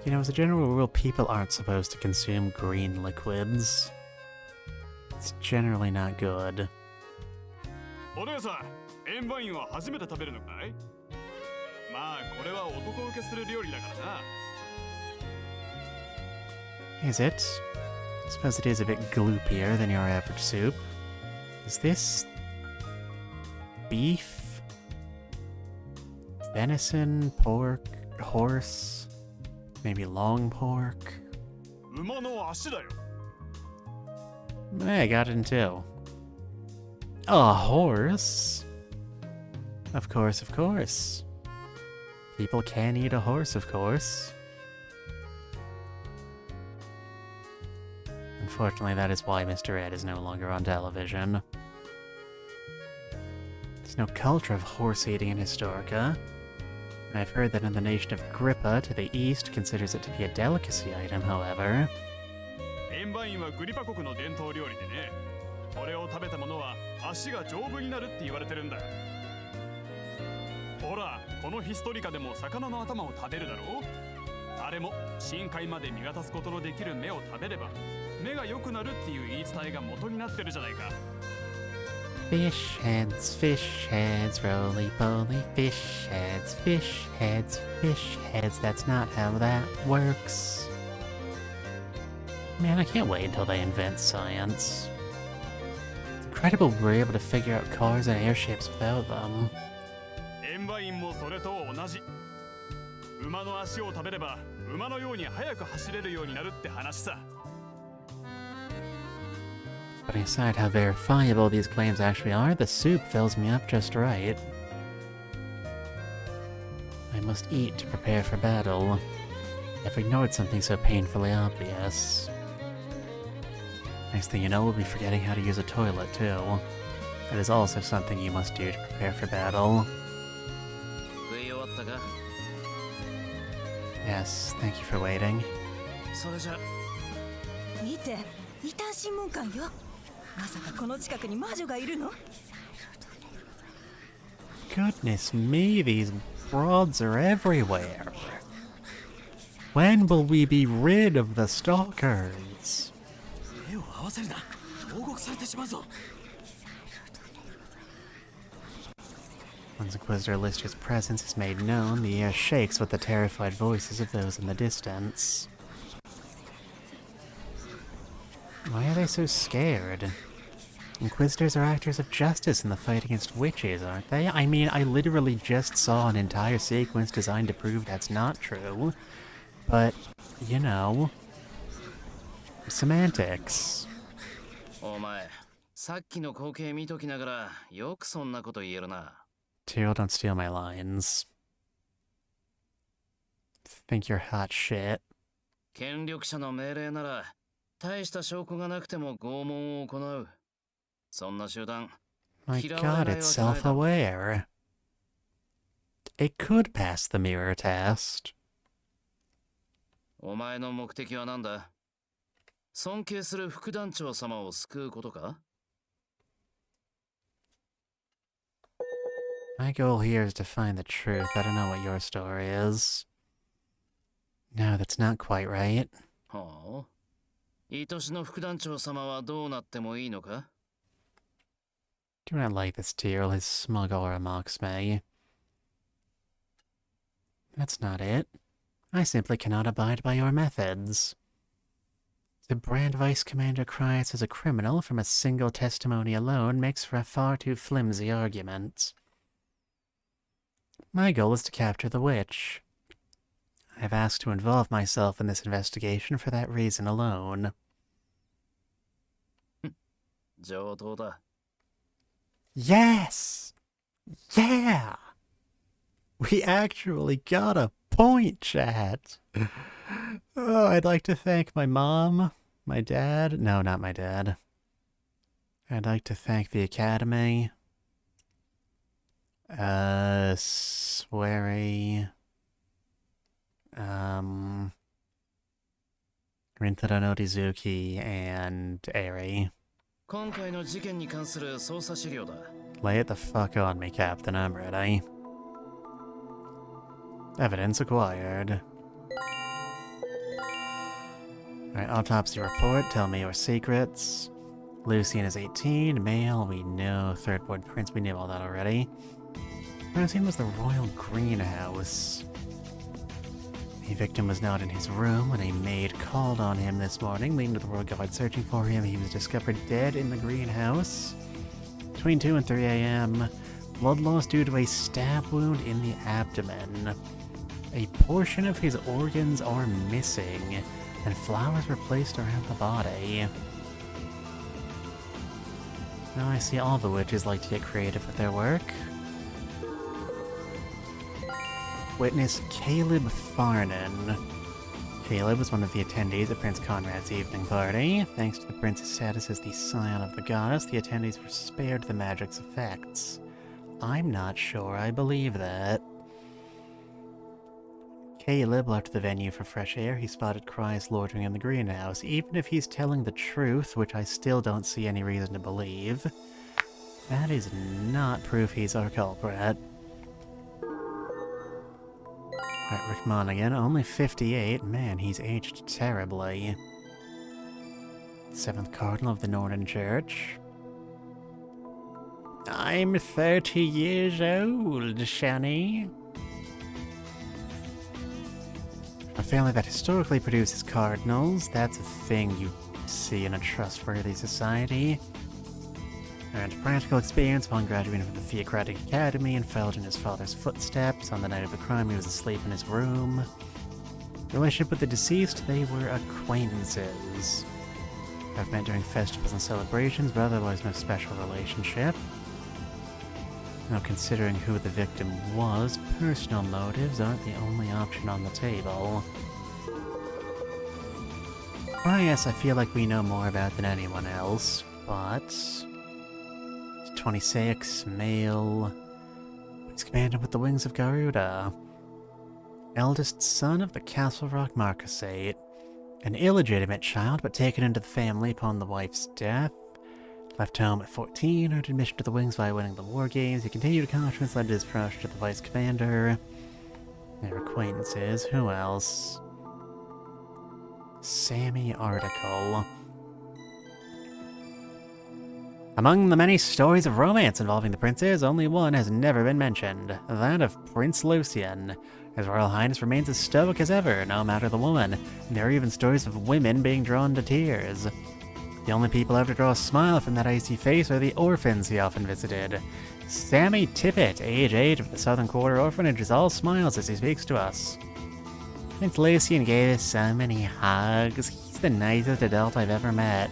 You know, as a general rule, people aren't supposed to consume green liquids. It's generally not good. お姉さん、塩バインは初めて食べるのかい？まあ、これは男受けする料理だからな。 Is it? I suppose it is a bit gloopier than your average soup. Is this... beef? Venison? Pork? Horse? Maybe long pork? 馬の足だよ。 I got it in two. A horse? Of course, of course. People can eat a horse, of course. Unfortunately, that is why Mr. Ed is no longer on television. There's no culture of horse eating in Historica. And I've heard that in the nation of Grippa to the east considers it to be a delicacy item, however. 塩バインはグリパ国の伝統料理でね。これを食べた者は足が丈夫になるって言われてるんだ。ほら、このヒストリカでも魚の頭を食べるだろう。あれも深海まで見渡すことのできる目を食べれば目が良くなるっていう言い伝えが元になってるじゃないか。 Fish heads, roly-poly, fish heads, fish heads, fish heads. That's not how that works. Man, I can't wait until they invent science. It's incredible we're able to figure out cars and airships without them. 塩バインもそれと同じ。馬の足を食べれば馬のように速く走れるようになるって話さ。 Putting aside how verifiable these claims actually are, the soup fills me up just right. I must eat to prepare for battle. I've ignored something so painfully obvious. Next thing you know, we'll be forgetting how to use a toilet, too. That is also something you must do to prepare for battle. Yes, thank you for waiting. それじゃ。見て、異端審問官よ。まさかこの近くに魔女がいるの？ Goodness me, these broads are everywhere. When will we be rid of the stalkers? 目を合わせるな。報告されてしまうぞ。 Once Inquisitor Lister's presence is made known, the air shakes with the terrified voices of those in the distance. Why are they so scared? Inquisitors are actors of justice in the fight against witches, aren't they? I mean, I literally just saw an entire sequence designed to prove that's not true. But, you know... semantics. お前、さっきの光景見ときながら、よくそんなこと言えるな。Tyrael, don't steal my lines. Think you're hot shit. 権力者の命令なら、大した証拠がなくても拷問を行う。そんな集団。 My god, it's self-aware. It could pass the mirror test. お前の目的は何だ？尊敬する副団長様を救うことか？ My goal here is to find the truth. I don't know what your story is. No, that's not quite right. はあ。愛しの副団長様はどうなってもいいのか？ Do not like this Tyrael. His smug aura mocks me. That's not it. I simply cannot abide by your methods. To brand Vice Commander Kreis as a criminal from a single testimony alone makes for a far too flimsy argument. My goal is to capture the witch. I have asked to involve myself in this investigation for that reason alone. 上等だ。 Yes! Yeah! We actually got a point, chat! Oh, I'd like to thank my mom, my dad. No, not my dad. I'd like to thank the Academy. Swery. Rintaro no Dizuki and Eri. 今回の事件に関する捜査資料だ。 Lay it the fuck on me, Captain. I'm ready. Evidence acquired. Alright, autopsy report. Tell me your secrets. Lucian is 18. Male, we know. Third Ward Prince, we knew all that already. Lucian was the Royal Greenhouse. The victim was not in his room when a maid called on him this morning, leading to the Royal Guard searching for him. He was discovered dead in the greenhouse between 2 and 3 a.m. Blood loss due to a stab wound in the abdomen. A portion of his organs are missing, and flowers were placed around the body. Now I see all the witches like to get creative with their work. Witness Caleb Farnan. Caleb was one of the attendees at Prince Conrad's evening party. Thanks to the prince's status as the scion of the goddess, the attendees were spared the magic's effects. I'm not sure I believe that. Caleb left the venue for fresh air. He spotted Kreis loitering in the greenhouse. Even if he's telling the truth, which I still don't see any reason to believe, that is not proof he's our culprit. Alright, Rick Monaghan, only 58. Man, he's aged terribly. 7th Cardinal of the Northern Church. I'm 30 years old, Shani. A family that historically produces cardinals, that's a thing you see in a trustworthy society. Earned practical experience upon graduating from the Theocratic Academy and followed in his father's footsteps. On the night of the crime, he was asleep in his room. Relationship with the deceased, they were acquaintances. I've met during festivals and celebrations, but otherwise no special relationship. Now, considering who the victim was, personal motives aren't the only option on the table. Well, yes, I feel like we know more about than anyone else, but... 26, male... He's commanded with the wings of Garuda. Eldest son of the Castle Rock Marquisate. An illegitimate child, but taken into the family upon the wife's death. Left home at 14, earned admission to the Wings by winning the War Games. He continued conference, led to his promotion to the Vice Commander. Their acquaintances. Who else? Sammy Article. Among the many stories of romance involving the princes, only one has never been mentioned. That of Prince Lucian. His Royal Highness remains as stoic as ever, no matter the woman. And there are even stories of women being drawn to tears. The only people ever to draw a smile from that icy face are the orphans he often visited. Sammy Tippett, age 8 of the Southern Quarter Orphanage, is all smiles as he speaks to us. Prince Lucian gave us so many hugs. He's the nicest adult I've ever met.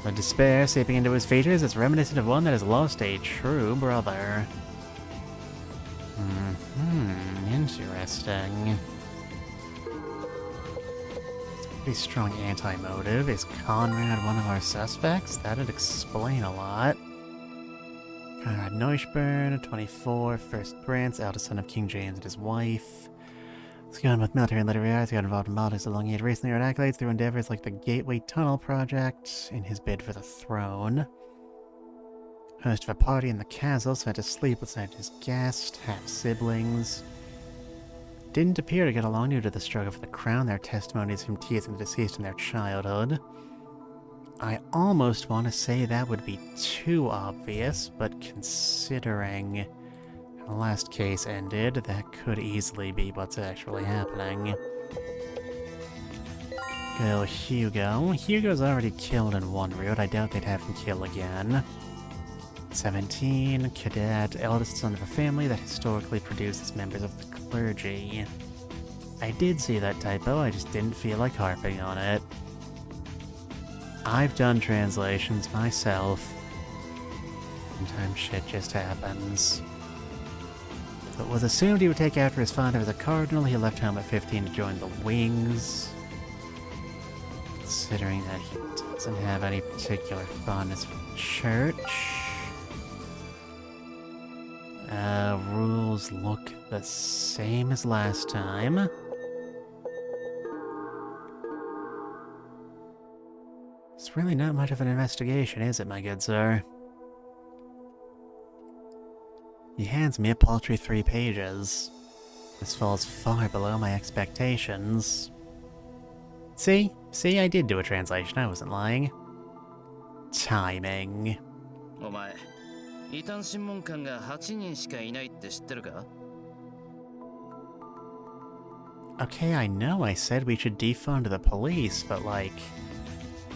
The despair seeping into his features is reminiscent of one that has lost a true brother. Interesting. Pretty strong anti-motive. Is Conrad one of our suspects? That'd explain a lot. Conrad Neuschburn, 24, first prince, eldest son of King James and his wife. He's gone with military and literary arts, got involved in politics along he had recently earned accolades through endeavors like the Gateway Tunnel Project in his bid for the throne. Host of a party in the castle, spent his sleep with his guest, half-siblings. Didn't appear to get along due to the struggle for the crown, their testimonies from teasing the deceased in their childhood. I almost want to say that would be too obvious, but considering how the last case ended, that could easily be what's actually happening. Go Hugo. Hugo's already killed in one route. I doubt they'd have him kill again. 17, cadet, eldest son of a family that historically produces members of the clergy. I did see that typo, I just didn't feel like harping on it. I've done translations myself. Sometimes shit just happens. So it was assumed he would take after his father as a cardinal. He left home at 15 to join the Wings. Considering that he doesn't have any particular fondness for the church. Rules look the same as last time. It's really not much of an investigation, is it, my good sir? He hands me a paltry 3 pages. This falls far below my expectations. See? See, I did do a translation, I wasn't lying. Timing. お前、異端審問官が8人しかいないって知ってるか? Okay, I know I said we should defund the police, but like...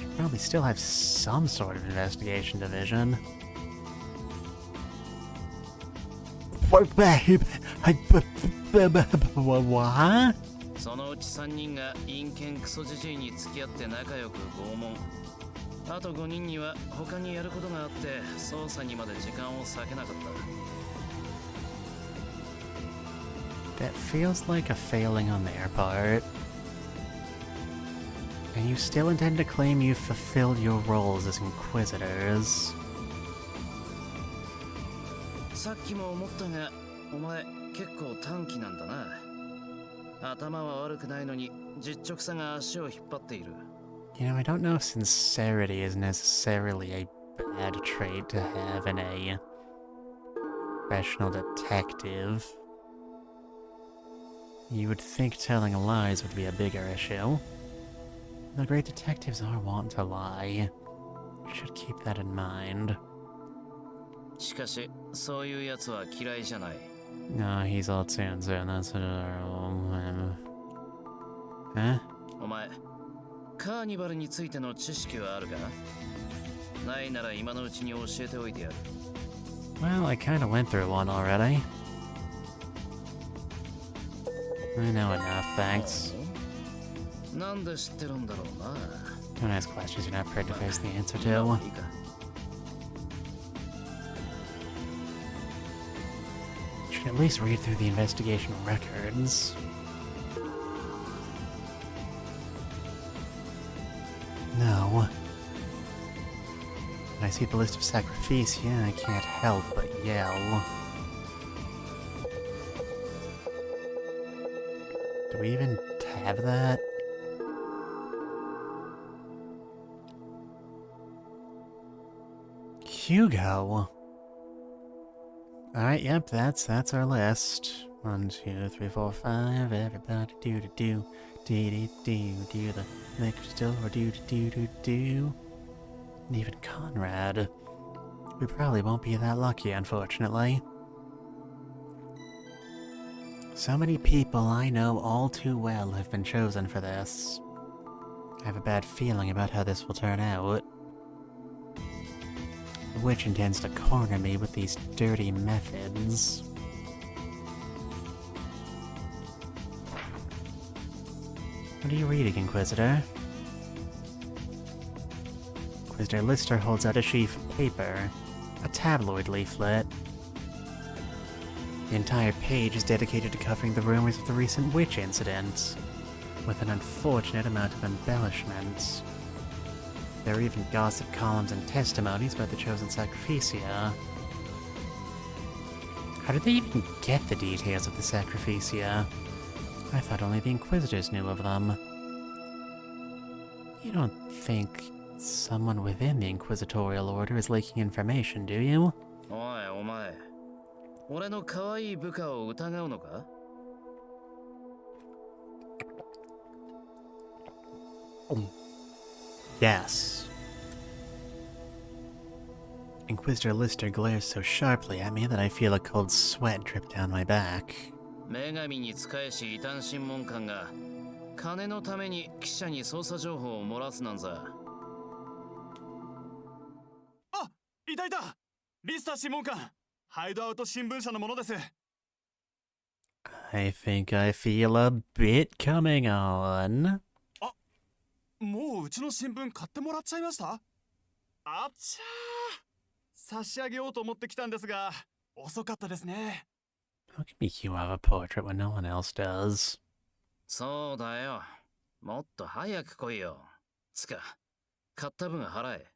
you probably still have some sort of investigation division. What? そのうち3人が陰険クソジジイに付き合って仲良く拷問。あと5人には他にやることがあって捜査にまで時間を割けなかった。That feels like a failing on their part. And you still intend to claim you've fulfilled your roles as inquisitors. さっきも思ったが、お前結構短気なんだな。頭は悪くないのに実直さが足を引っ張っている。You know, I don't know if sincerity is necessarily a bad trait to have in a professional detective. You would think telling lies would be a bigger issue. The great detectives are wont to lie. You should keep that in mind. しかし、そういうやつは嫌いじゃない。No, he's all tunes in, that's what Huh? お前、カーニバルについての知識はあるか? ないなら今のうちに教えておいてやる。Well, I kinda went through one already. I know enough, thanks. なんで知ってるんだろうな。 Don't ask questions you're not prepared to face the answer to. You should at least read through the investigation records. No. When I see the list of sacrificia, I can't help but yell. Do we even have that? Hugo! Alright, yep, that's our list. 1, 2, 3, 4, 5, everybody do-do-do. Do-do-do, the liquor store, do-do-do-do-do. And even Conrad. We probably won't be that lucky, unfortunately. So many people I know all too well have been chosen for this. I have a bad feeling about how this will turn out. The witch intends to corner me with these dirty methods. What are you reading, Inquisitor? Inquisitor Lister holds out a sheaf of paper, a tabloid leaflet. The entire page is dedicated to covering the rumors of the recent witch incident, with an unfortunate amount of embellishment. There are even gossip columns and testimonies about the chosen sacrificia. How did they even get the details of the sacrificia? I thought only the Inquisitors knew of them. You don't think someone within the Inquisitorial Order is leaking information, do you? おいお前、俺の可愛い部下を疑うのか? Yes. Inquisitor Lister glares so sharply at me that I feel a cold sweat drip down my back. 女神に仕えし異端審問官が金のために記者に捜査情報を漏らすなんざ。あ、いたいた。リスター審問官。ハイドアウト新聞社のものです。I think I feel a bit coming on. もううちの新聞買ってもらっちゃいました？あっちゃー。差し上げようと思ってきたんですが、遅かったですね。How can you have a portrait when no one else does? そうだよ。もっと早く来いよ。つか、買った分払え。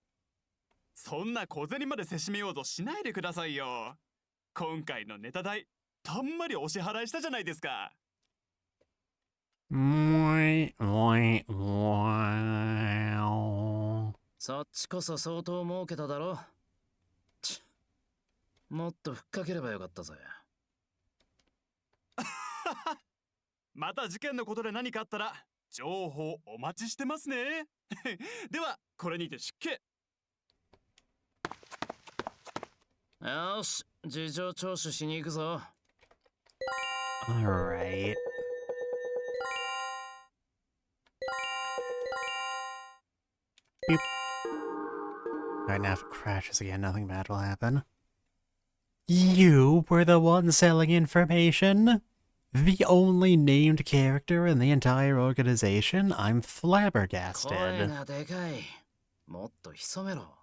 そんな小銭までせしめようとしないでくださいよ。今回のネタ代、たんまりお支払いしたじゃないですか。そっちこそ相当儲けただろ。もっとふっかければよかったぜ。また事件のことで何かあったら情報お待ちしてますね。ではこれにて出家。よし、事情聴取しに行くぞ。Alright. Beep. Alright, now if it crashes again, nothing bad will happen. You were the one selling information? The only named character in the entire organization? I'm 声 flabbergasted. がでかい。もっと潜めろ。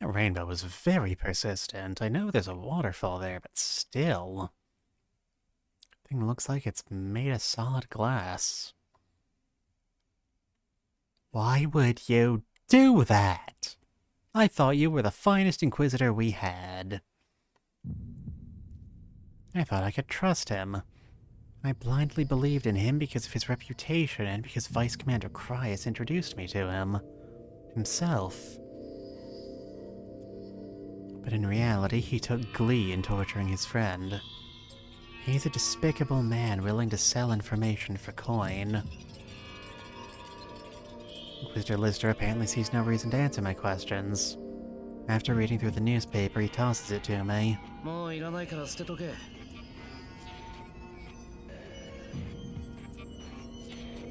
That rainbow was very persistent. I know there's a waterfall there, but still. Thing looks like it's made of solid glass. Why would you do that? I thought you were the finest Inquisitor we had. I thought I could trust him. I blindly believed in him because of his reputation and because Vice Commander Cryus introduced me to him. Himself. But in reality, he took glee in torturing his friend. He's a despicable man willing to sell information for coin. Inquisitor Lister apparently sees no reason to answer my questions. After reading through the newspaper, he tosses it to me. もういらないから捨てとけ。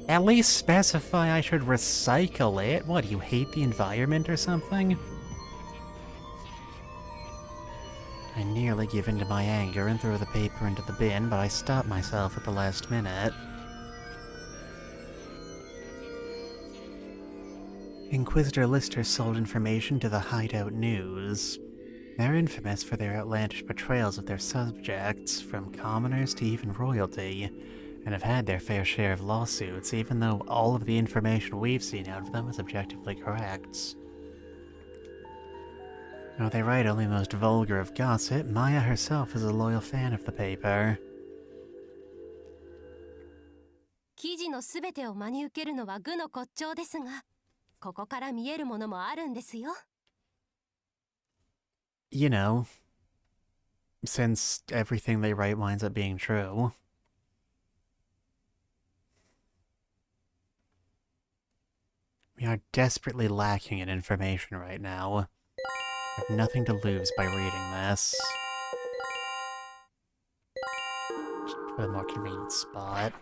At least specify I should recycle it. What, do you hate the environment or something? I nearly give in to my anger and throw the paper into the bin, but I stop myself at the last minute. Inquisitor Lister sold information to the Hideout News. They're infamous for their outlandish portrayals of their subjects, from commoners to even royalty, and have had their fair share of lawsuits, even though all of the information we've seen out of them is objectively correct. Though they write only the most vulgar of gossip, Maya herself is a loyal fan of the paper. 記事のすべてを真に受けるのは愚の骨頂ですが、ここから見えるものもあるんですよ。You know, since everything they write winds up being true. We are desperately lacking in information right now. I have nothing to lose by reading this. Just put a more convenient spot.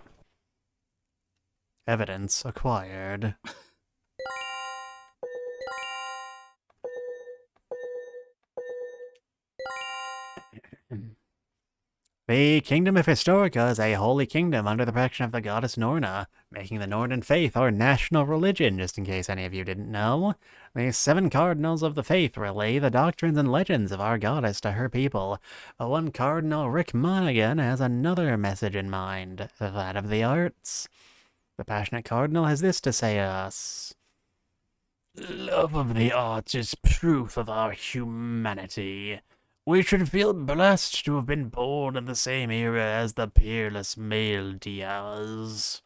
Evidence acquired. The Kingdom of Historica is a holy kingdom under the protection of the goddess Norna, making the Nornan faith our national religion, just in case any of you didn't know. The 7 cardinals of the faith relay the doctrines and legends of our goddess to her people, but one Cardinal Rick Monaghan has another message in mind, that of the arts. The passionate cardinal has this to say to us. Love of the arts is proof of our humanity. We should feel blessed to have been born in the same era as the peerless male Diaz.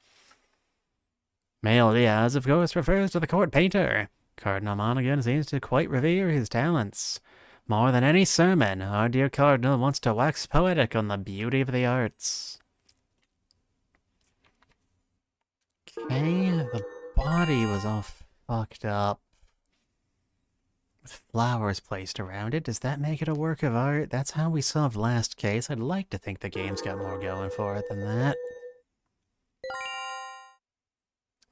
Male Diaz, of course, refers to the court painter. Cardinal Monaghan seems to quite revere his talents. More than any sermon, our dear Cardinal wants to wax poetic on the beauty of the arts. Okay, the body was all fucked up. with flowers placed around it. Does that make it a work of art? That's how we solved last case. I'd like to think the game's got more going for it than that.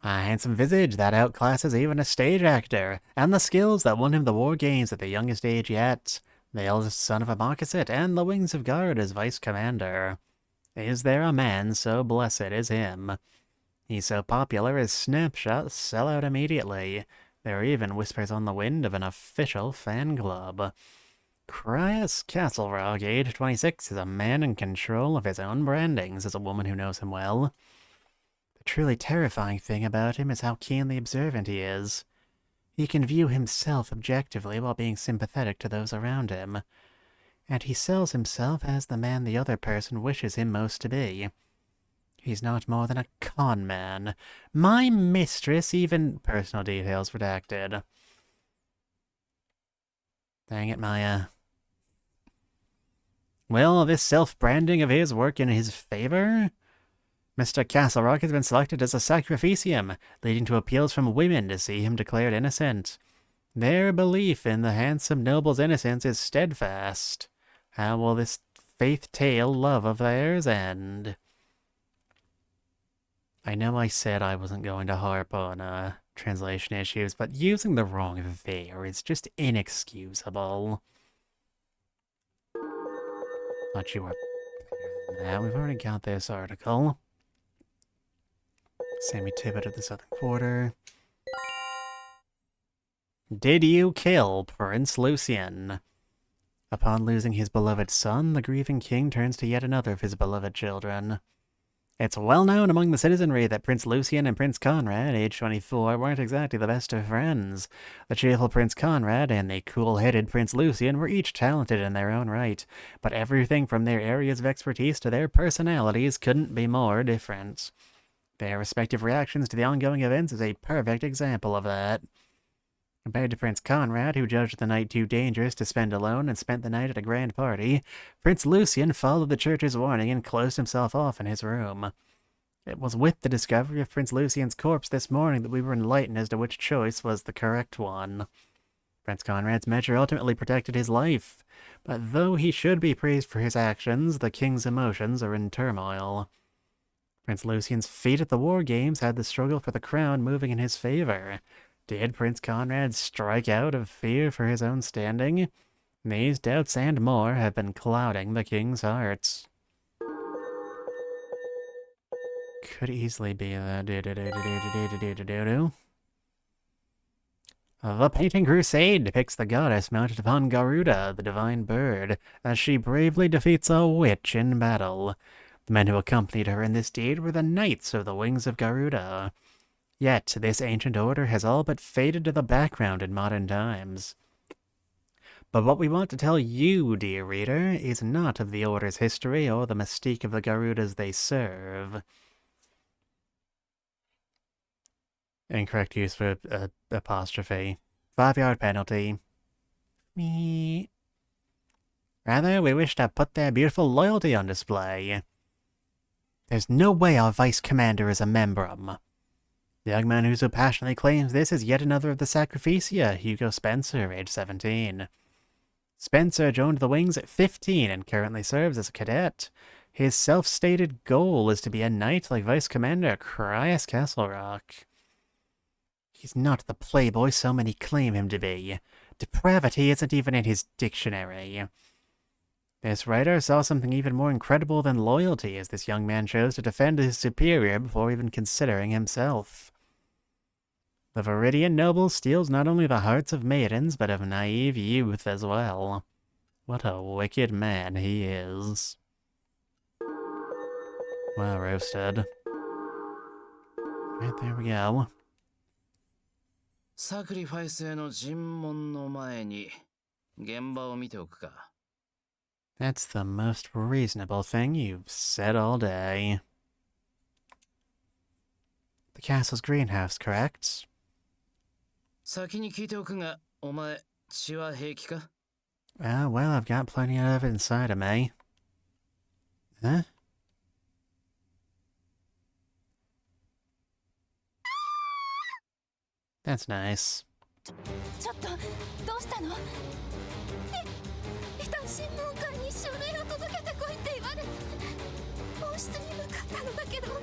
A handsome visage that outclasses even a stage actor, and the skills that won him the war games at the youngest age yet. The eldest son of a Marquisate and the Wings of Guard as vice commander. Is there a man so blessed as him? He's so popular his snapshots sell out immediately. There are even whispers on the wind of an official fan club. Cryas Castlerock, age 26, is a man in control of his own branding, says a woman who knows him well. The truly terrifying thing about him is how keenly observant he is. He can view himself objectively while being sympathetic to those around him. And he sells himself as the man the other person wishes him most to be. He's not more than a con man. My mistress, even personal details redacted. Dang it, Maya. Will this self-branding of his work in his favor? Mr. Castlerock has been selected as a sacrificium, leading to appeals from women to see him declared innocent. Their belief in the handsome noble's innocence is steadfast. How will this faith-tale love of theirs end? I know I said I wasn't going to harp on translation issues, but using the wrong there is just inexcusable. Thought you were better than that. We've already got this article. Sammy Tibbet of the Southern Quarter. Did you kill Prince Lucian? Upon losing his beloved son, the grieving king turns to yet another of his beloved children. It's well known among the citizenry that Prince Lucian and Prince Conrad, age 24, weren't exactly the best of friends. The cheerful Prince Conrad and the cool-headed Prince Lucian were each talented in their own right, but everything from their areas of expertise to their personalities couldn't be more different. Their respective reactions to the ongoing events is a perfect example of that. Compared to Prince Conrad, who judged the night too dangerous to spend alone and spent the night at a grand party, Prince Lucian followed the church's warning and closed himself off in his room. It was with the discovery of Prince Lucian's corpse this morning that we were enlightened as to which choice was the correct one. Prince Conrad's measure ultimately protected his life, but though he should be praised for his actions, the king's emotions are in turmoil. Prince Lucian's feat at the war games had the struggle for the crown moving in his favor. Did Prince Conrad strike out of fear for his own standing? These doubts and more have been clouding the king's hearts. Could easily be the The Painting Crusade depicts the goddess mounted upon Garuda, the divine bird, as she bravely defeats a witch in battle. The men who accompanied her in this deed were the Knights of the Wings of Garuda. Yet, this ancient order has all but faded to the background in modern times. But what we want to tell you, dear reader, is not of the order's history or the mystique of the Garudas they serve. Incorrect use for apostrophe. 5-yard penalty. Me. Rather, we wish to put their beautiful loyalty on display. There's no way our vice commander is a membrum. The young man who so passionately claims this is yet another of the Sacrificia, Hugo Spencer, age 17. Spencer joined the Wings at 15 and currently serves as a cadet. His self-stated goal is to be a knight like Vice Commander Cryas Castlerock. He's not the playboy so many claim him to be. Depravity isn't even in his dictionary. This writer saw something even more incredible than loyalty as this young man chose to defend his superior before even considering himself. The Viridian noble steals not only the hearts of maidens, but of naive youth as well. What a wicked man he is. Well roasted. Right, there we go. サクリファイスへの尋問の前に現場を見ておくか。That's the most reasonable thing you've said all day. The castle's greenhouse, correct? 先に聞いておくが、お前、血は平気か? Well, I've got plenty of it inside of me. Huh? That's nice. ちょっとどうしたの？異端審問会に書類を届けてこいって言われ教室に向かったのだけど違う。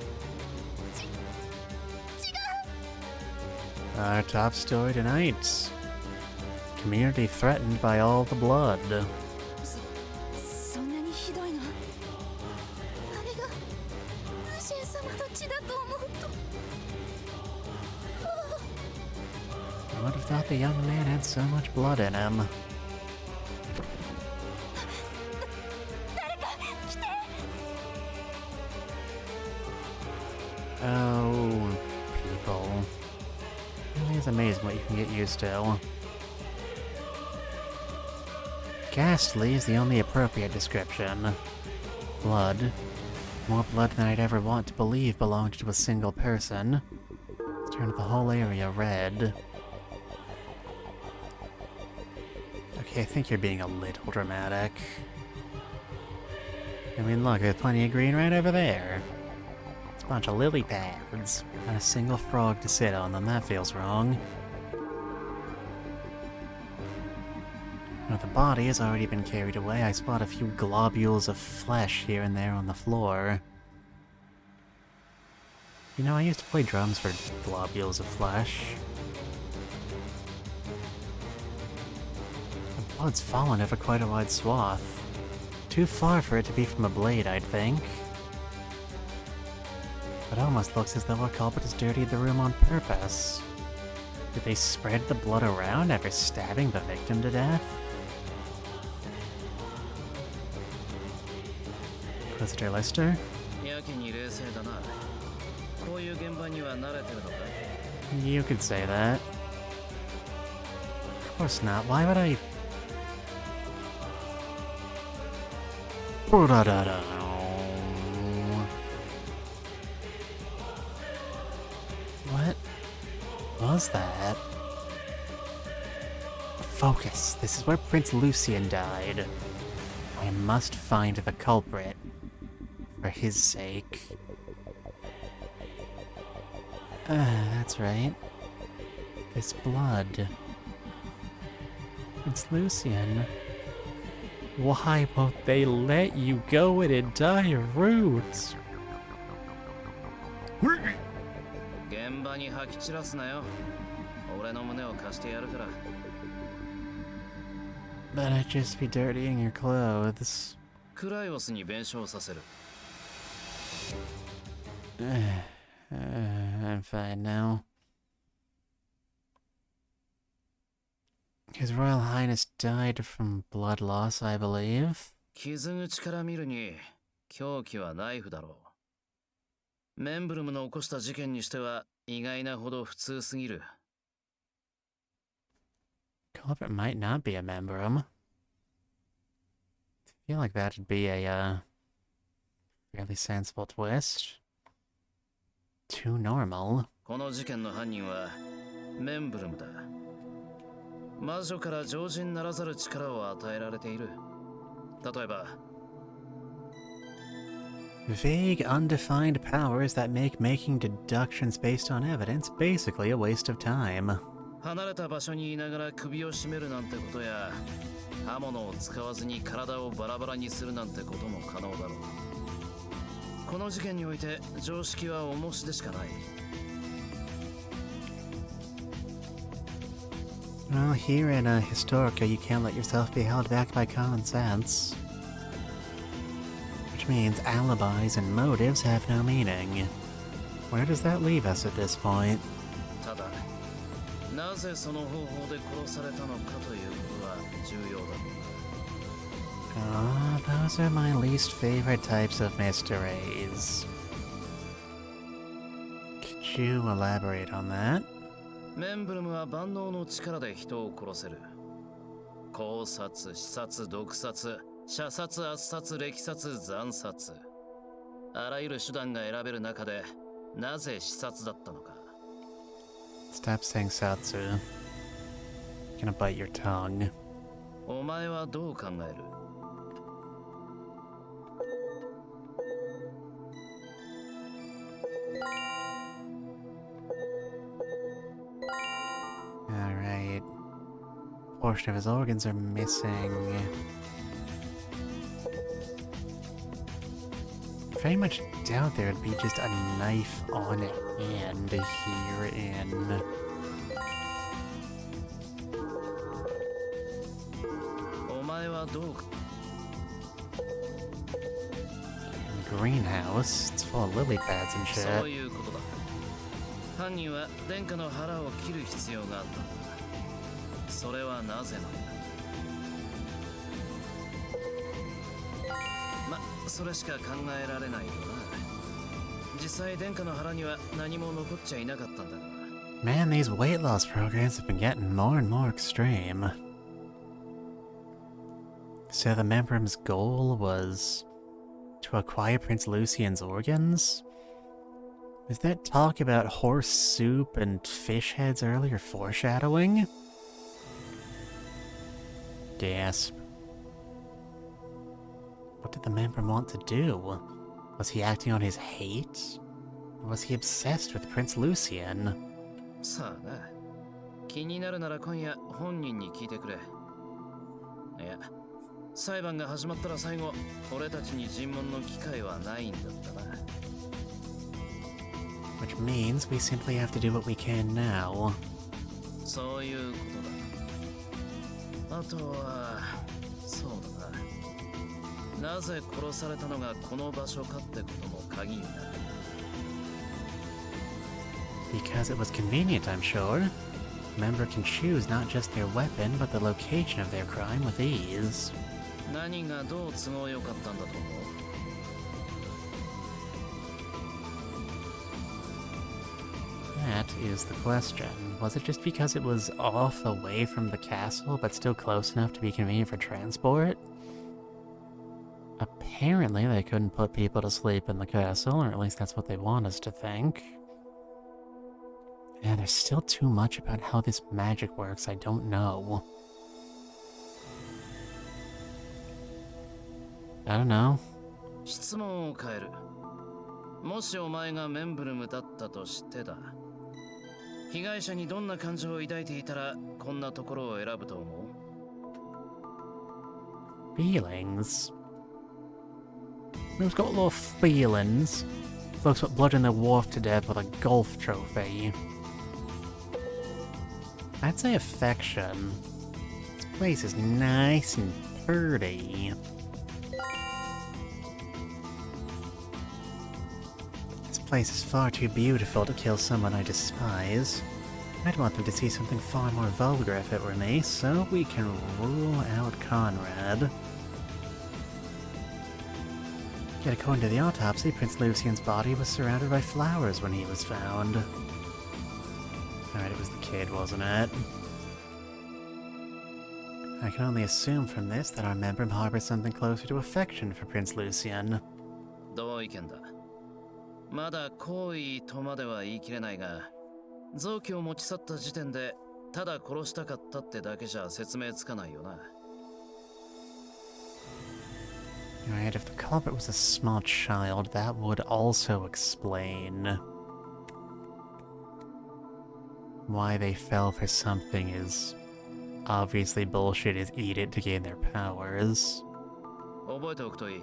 Our top story tonight. Community threatened by all the blood. そんなにひどいの？あれがルシエン様の血だと思うと。 I would have thought the young man had so much blood in him. 誰か来て。 Oh, people. It is amazing what you can get used to. Ghastly is the only appropriate description. Blood. More blood than I'd ever want to believe belonged to a single person. It's turned the whole area red. Okay, I think you're being a little dramatic. I mean, look, there's plenty of green right over there. It's a bunch of lily pads. Not a single frog to sit on them, that feels wrong. Now the body has already been carried away. I spot a few globules of flesh here and there on the floor. You know, I used to play drums for globules of flesh. The blood's fallen over quite a wide swath. Too far for it to be from a blade, I'd think. It almost looks as though our culprit has dirtied the room on purpose. Did they spread the blood around after stabbing the victim to death? Inquisitor Lister? やけに冷静だな。こういう現場には慣れてるのか？ You could say that. Of course not. Why would I... What was that? Focus. This is where Prince Lucian died. I must find the culprit. For his sake. That's right. This blood. It's Lucian. Why won't they let you go at entire routes? 現場に吐き散らすなよ。俺の胸を貸してやるから。 But I'd just be dirtying your clothes. クライオスに弁償させる。I'm fine now. His Royal Highness died from blood loss, I believe. 傷口から見るに凶器はナイフだろう。メンブルムの起こした事件にしては意外なほど普通すぎる。 Culprit might not be a Membrum. I feel like that'd be a, fairly sensible twist. Too normal. この事件の犯人はメンブルムだ。魔女から常人ならざる力を与えられている。例えば Vague, undefined powers that make making deductions based on evidence basically a waste of time. 離れた場所にいながら首を絞めるなんてことや、刃物を使わずに体をバラバラにするなんてことも可能だろう。この事件において常識は重しでしかない。 Well, here in Historica, you can't let yourself be held back by common sense. Which means alibis and motives have no meaning. Where does that leave us at this point? ただ、なぜその方法で殺されたのかということは重要だろう。 Oh, those are my least favorite types of mysteries. Could you elaborate on that? メンブルムは万能の力で人を殺せる。考察、視察、毒殺、射殺、圧殺、歴殺、惨殺。あらゆる手段が選べる中で、なぜ視察だったのか。 Stop saying satsu. Gonna bite your tongue. お前はどう考える？ Alright. portion of his organs are missing. Very much doubt there would be just a knife on hand here in... greenhouse. It's full of lily pads and shit. そういうことだ。犯人は殿下の腹を切る必要があったんだ。それはなぜなんだ。ま、それしか考えられないよな。実際殿下の腹には何も残っちゃいなかったんだが。Man, these weight loss programs have been getting more and more extreme. So the Membrum's goal was to acquire Prince Lucian's organs? Was that talk about horse soup and fish heads earlier foreshadowing? Gasp. What did the Membrum want to do? Was he acting on his hate? Or was he obsessed with Prince Lucian? さあな。気になるなら今夜本人に聞いてくれ。いや、裁判が始まったら最後、俺たちに尋問の機会はないんだったな。Which means we simply have to do what we can now. そういうことだ。あとは、そうだな。なぜ殺されたのがこの場所かってことも鍵になる。Because it was convenient, I'm sure. A member can choose not just their weapon, but the location of their crime with ease. 何がどう都合良かったんだと思う？ That is the question. Was it just because it was off away from the castle, but still close enough to be convenient for transport? Apparently they couldn't put people to sleep in the castle, or at least that's what they want us to think. Yeah, there's still too much about how this magic works I don't know. I don't know. 質問を変える。もしお前がメンブルムだったとしてだ。被害者にどんな感情を抱いていたらこんなところを選ぶと思う？ Feelings? Who's got a lot of feelings? Folks got bludgeoned their wolf to death with a golf trophy. I'd say affection. This place is nice and pretty. This place is far too beautiful to kill someone I despise. I'd want them to see something far more vulgar if it were me, so we can rule out Conrad. Yet according to the autopsy, Prince Lucian's body was surrounded by flowers when he was found. Alright, it was the kid, wasn't it? I can only assume from this that our member harbors something closer to affection for Prince Lucian. 同意見だ。まだ行為とまでは言い切れないが、臓器を持ち去った時点でただ殺したかったってだけじゃ説明つかないよな。Alright, if the culprit was a small child, that would also explain why they fell for something as obviously bullshit as eat it to gain their powers. 覚えておくといい。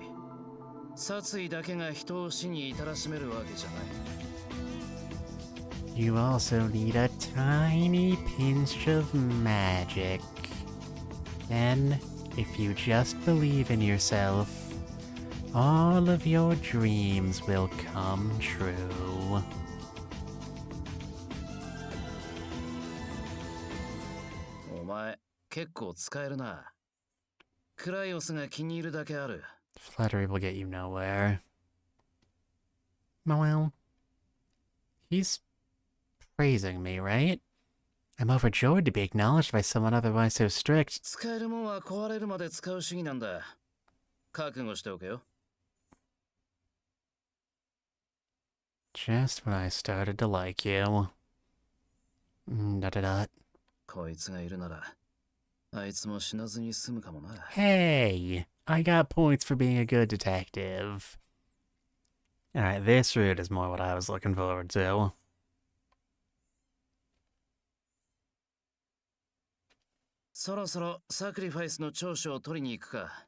殺意だけが人を死に至らしめるわけじゃない。You also need a tiny pinch of magic. Then, if you just believe in yourself, all of your dreams will come true. お前、結構使えるな。クライオスが気に入るだけある。Flattery will get you nowhere. Well, he's praising me, right? I'm overjoyed to be acknowledged by someone otherwise so strict. 使えるもんは壊れるまで使う主義なんだ。覚悟しておけよ。Just when I started to like you. Dot. こいつがいるなら、あいつも死なずに済むかもな。Hey, I got points for being a good detective. Alright, this route is more what I was looking forward to. そろそろサクリファイスの調書を取りに行くか。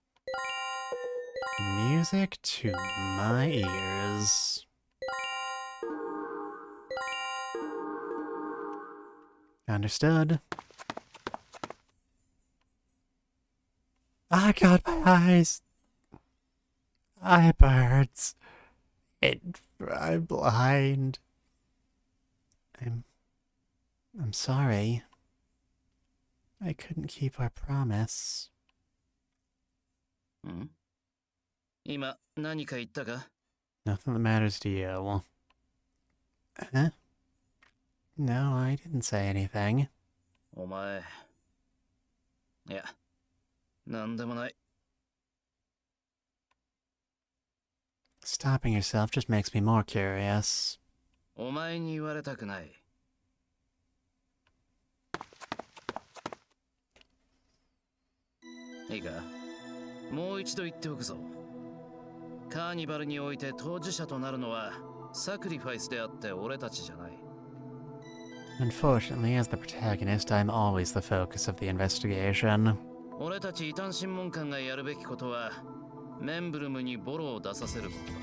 Music to my ears. Understood. I got my eyes. Eye burns. I'm blind. I'm sorry. I couldn't keep our promise. ん？今何か言ったか？ Nothing that matters to you. Huh? No, I didn't say anything. お前。いや、なんでもない。Stopping yourself just makes me more curious. お前に言われたくない。いいか、もう一度言っておくぞ。カーニバルにおいて当事者となるのはサクリファイスであって俺たちじゃない。Unfortunately, as the protagonist, I'm always the focus of the investigation. 俺たち異端審問官がやるべきことはメンブルムにボロを出させることだ。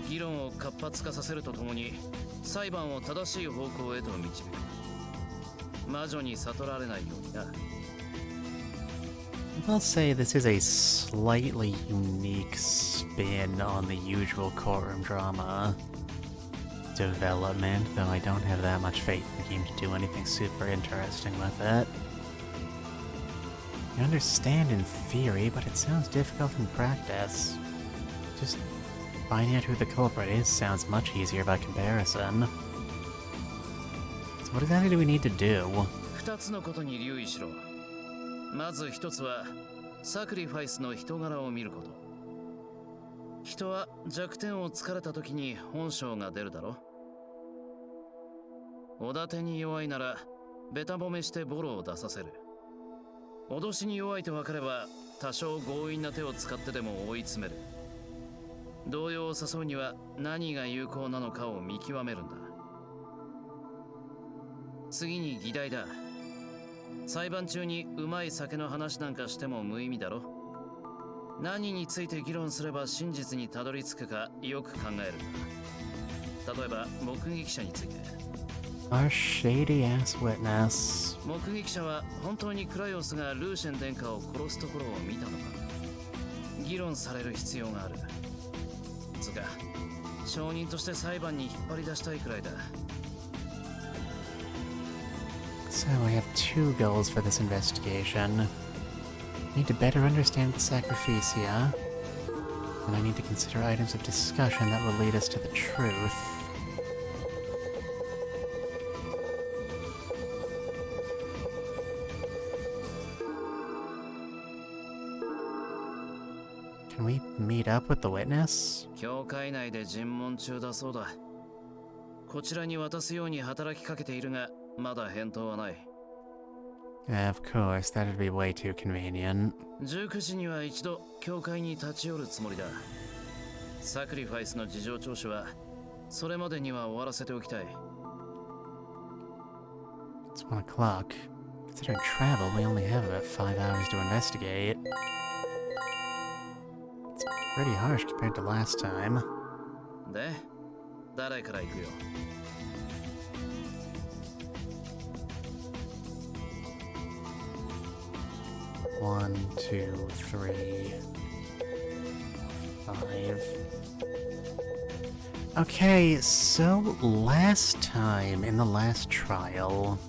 議論を活発化させるとともに裁判を正しい方向へと導く。魔女に悟られないようにな。I'll say this is a slightly unique spin on the usual courtroom drama development, though I don't have that much faith in the game to do anything super interesting with it. I understand in theory, but it sounds difficult in practice. Just finding out who the culprit is sounds much easier by comparison. So what exactly do we need to do? 二つのことに留意しろ。まず一つはサクリファイスの人柄を見ること。人は弱点を突かれた時に本性が出るだろ。おだてに弱いならベタ褒めしてボロを出させる。脅しに弱いと分かれば多少強引な手を使ってでも追い詰める。動揺を誘うには何が有効なのかを見極めるんだ。次に議題だ。裁判中にうまい酒の話なんかしても無意味だろ。何について議論すれば真実にたどり着くかよく考えるんだ。例えば目撃者について。Our shady-ass witness. 目撃者は本当にクライオスがルーシェン殿下を殺すところを見たのか。議論される必要がある。つか、証人として裁判に引っ張り出したいくらいだ。So I have two goals for this investigation. I need to better understand the sacrificia, and I need to consider items of discussion that will lead us to the truth. Can we meet up with the witness? 教会内で尋問中だそうだ。こちらに渡すように働きかけているが、まだ返答はない。Of course, that'd be way too convenient. 19時には一度教会に立ち寄るつもりだ。サクリファイスの事情聴取はそれまでには終わらせておきたい。It's 1 o'clock. Considering travel, we only have about 5 hours to investigate. It's pretty harsh compared to last time. で、誰から行くよ。1, 2, 3, 5. Okay, so last time in the last trial,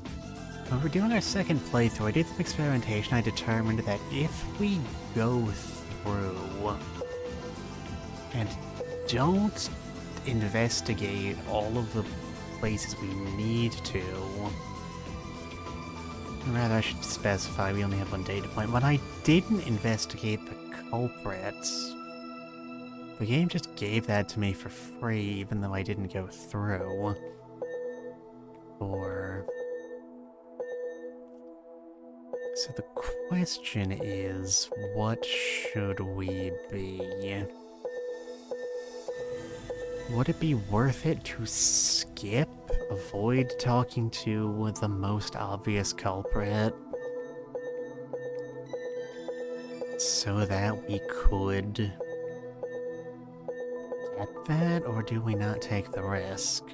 when we're doing our second playthrough, I did some experimentation. I determined that if we go through and don't investigate all of the places we need to, rather, I should specify we only have one data point. When I didn't investigate the culprits, the game just gave that to me for free, even though I didn't go through. So the question is, what should we be? Would it be worth it to skip, avoid talking to the most obvious culprit, so that we could get that, or do we not take the risk?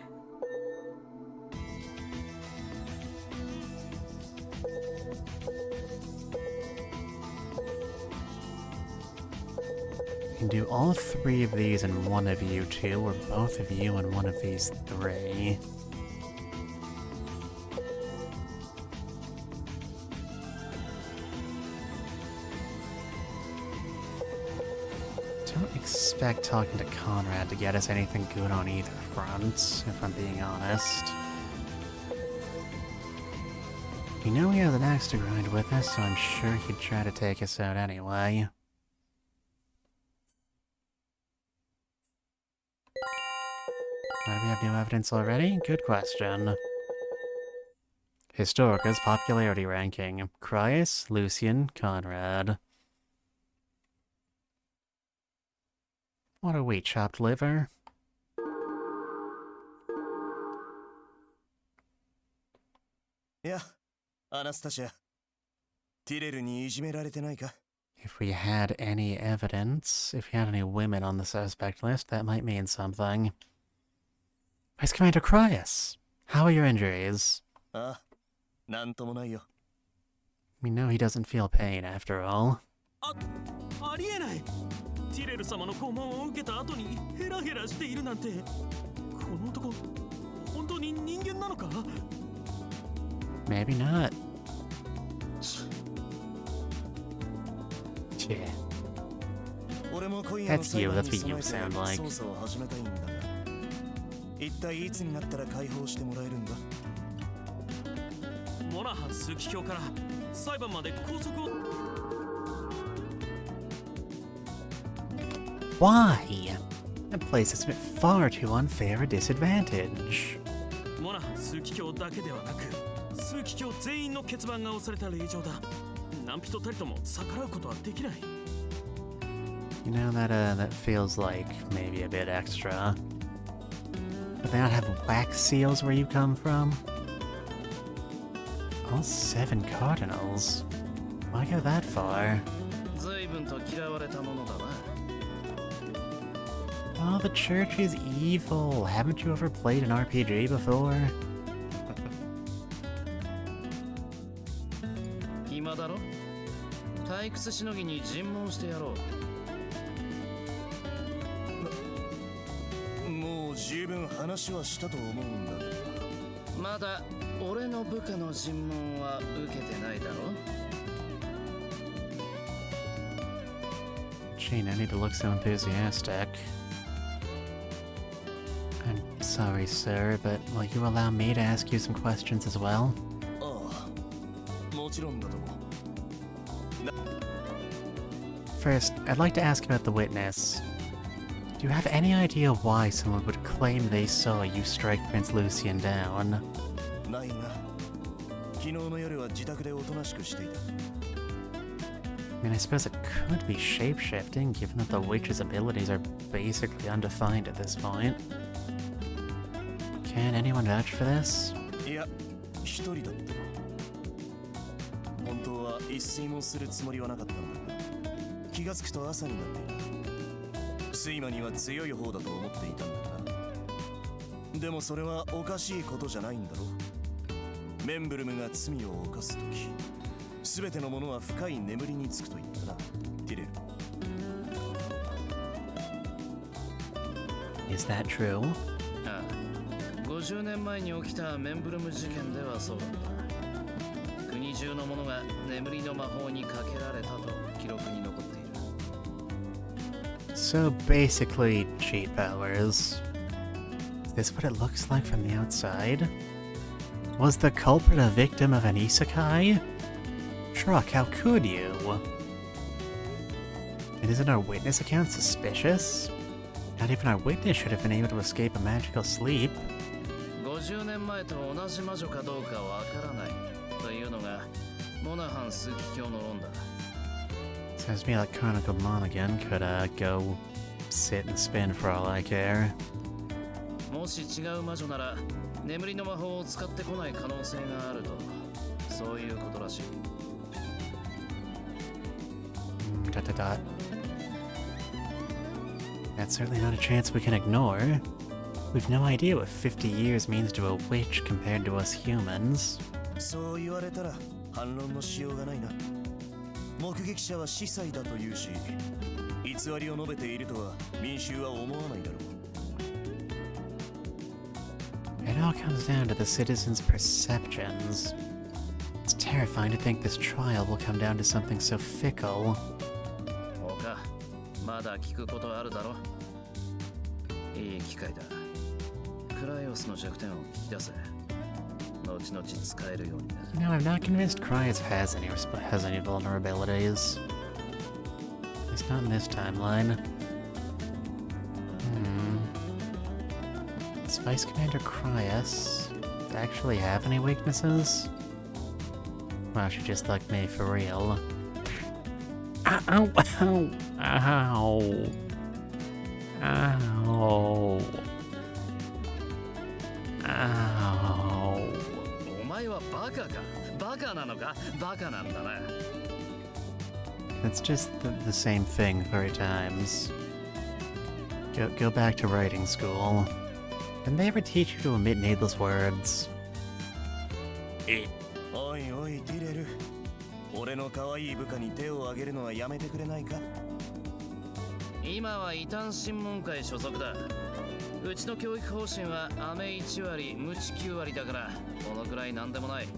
We can do all three of these and one of you two, or both of you and one of these three. Don't expect talking to Conrad to get us anything good on either front, if I'm being honest. We know he has an axe to grind with us, so I'm sure he'd try to take us out anyway. Why do we have new evidence already? Good question. Historica's popularity ranking. Cryas, Lucian, Conrad. What are we, chopped liver? Yeah, Anastasia. Tirelにいじめられてないか? If we had any evidence, if we had any women on the suspect list, that might mean something. Vice Commander Cryas, how are your injuries? Ah, なんともないよ. We know he doesn't feel pain after all. ありえない。ティレル様の拷問を受けた後にヘラヘラしているなんて。この男、本当に人間なのか? Maybe not. Yeah. 俺も今夜の That's you, 裁判 that's に what 備 you えて sound like. 捜査を始めたいんだが、一体いつになったら解放してもらえるんだ? モナハン枢機卿から裁判まで拘束を。Why? That place has been far too unfair a disadvantage. モナハン枢機卿だけではなく、枢機卿全員の欠番が押された令状だ。何人たりとも逆らうことはできない。You know, that feels like maybe a bit extra. But they not have wax seals where you come from? All 7 cardinals? Why go that far? 随分と嫌われたものだな。Oh, the church is evil. Haven't you ever played an RPG before? 暇だろ？退屈しのぎに尋問してやろう。もう十分話はしたと思うんだけど。まだ俺の部下の尋問は受けてないだろ？ Gee, no need to look so enthusiastic. I'm sorry, sir, but will you allow me to ask you some questions as well? ああ、もちろんだとも。First, I'd like to ask about the witness. Do you have any idea why someone would claim they saw you strike Prince Lucian down? ないな。昨日の夜は自宅でおとなしくしていた。I mean, I suppose it could be shape-shifting, given that the witch's abilities are basically undefined at this point. Can anyone vouch for this? いや、一人だった。本当は一睡もするつもりはなかったんだが、気がつくと朝になっていた。睡魔には強い方だと思っていたんだが、でもそれはおかしいことじゃないんだろう。メンブルムが罪を犯すとき、すべてのものは深い眠りにつくと言ったな、ティレル。Is that true? ああ、50年前に起きたメンブルム事件ではそうだった。国中の者が眠りの魔法にかけられたと記録に残っている。So basically, cheat powers. Is this what it looks like from the outside? Was the culprit a victim of an isekai? Truck, how could you? And isn't our witness account suspicious? Not even our witness should have been able to escape a magical sleep. 50年前と同じ魔女かどうかわからないというのがモナハン枢機卿の論だ。Sounds to me like Chronicle Monaghan could go sit and spin for all I care. もし違う魔女なら眠りの魔法を使ってこない可能性があると、そういうことらしい。dot dot dot. That's certainly not a chance we can ignore. We've no idea what 50 years means to a witch compared to us humans. そう言われたら反論のしようがないな。目撃者は司祭だというし、偽りを述べているとは民衆は思わないだろう。 It all comes down to the citizens' perceptions. It's terrifying to think this trial will come down to something so fickle. ほか、まだ聞くことあるだろ。いい機会だ。クライオスの弱点を聞き出せ。後々使えるようにな。You know, I'm not convinced Cryos has any vulnerabilities. At least not in this timeline. Does Vice Commander Cryos actually have any weaknesses? Wow, she just like me for real. Ow! Ow! Ow! Ow! Ow! お前はバカか？バカなのか？バカなんだな。It's just the same thing 3 times. Go back to writing school. Didn't they ever teach you to omit needless words? おいおいティレル、俺の可愛い部下に手を挙げるのはやめてくれないか？今は異端審問会所属だ。うちの教育方針は飴1割、ムチ9割だから、このくらいなんでもない。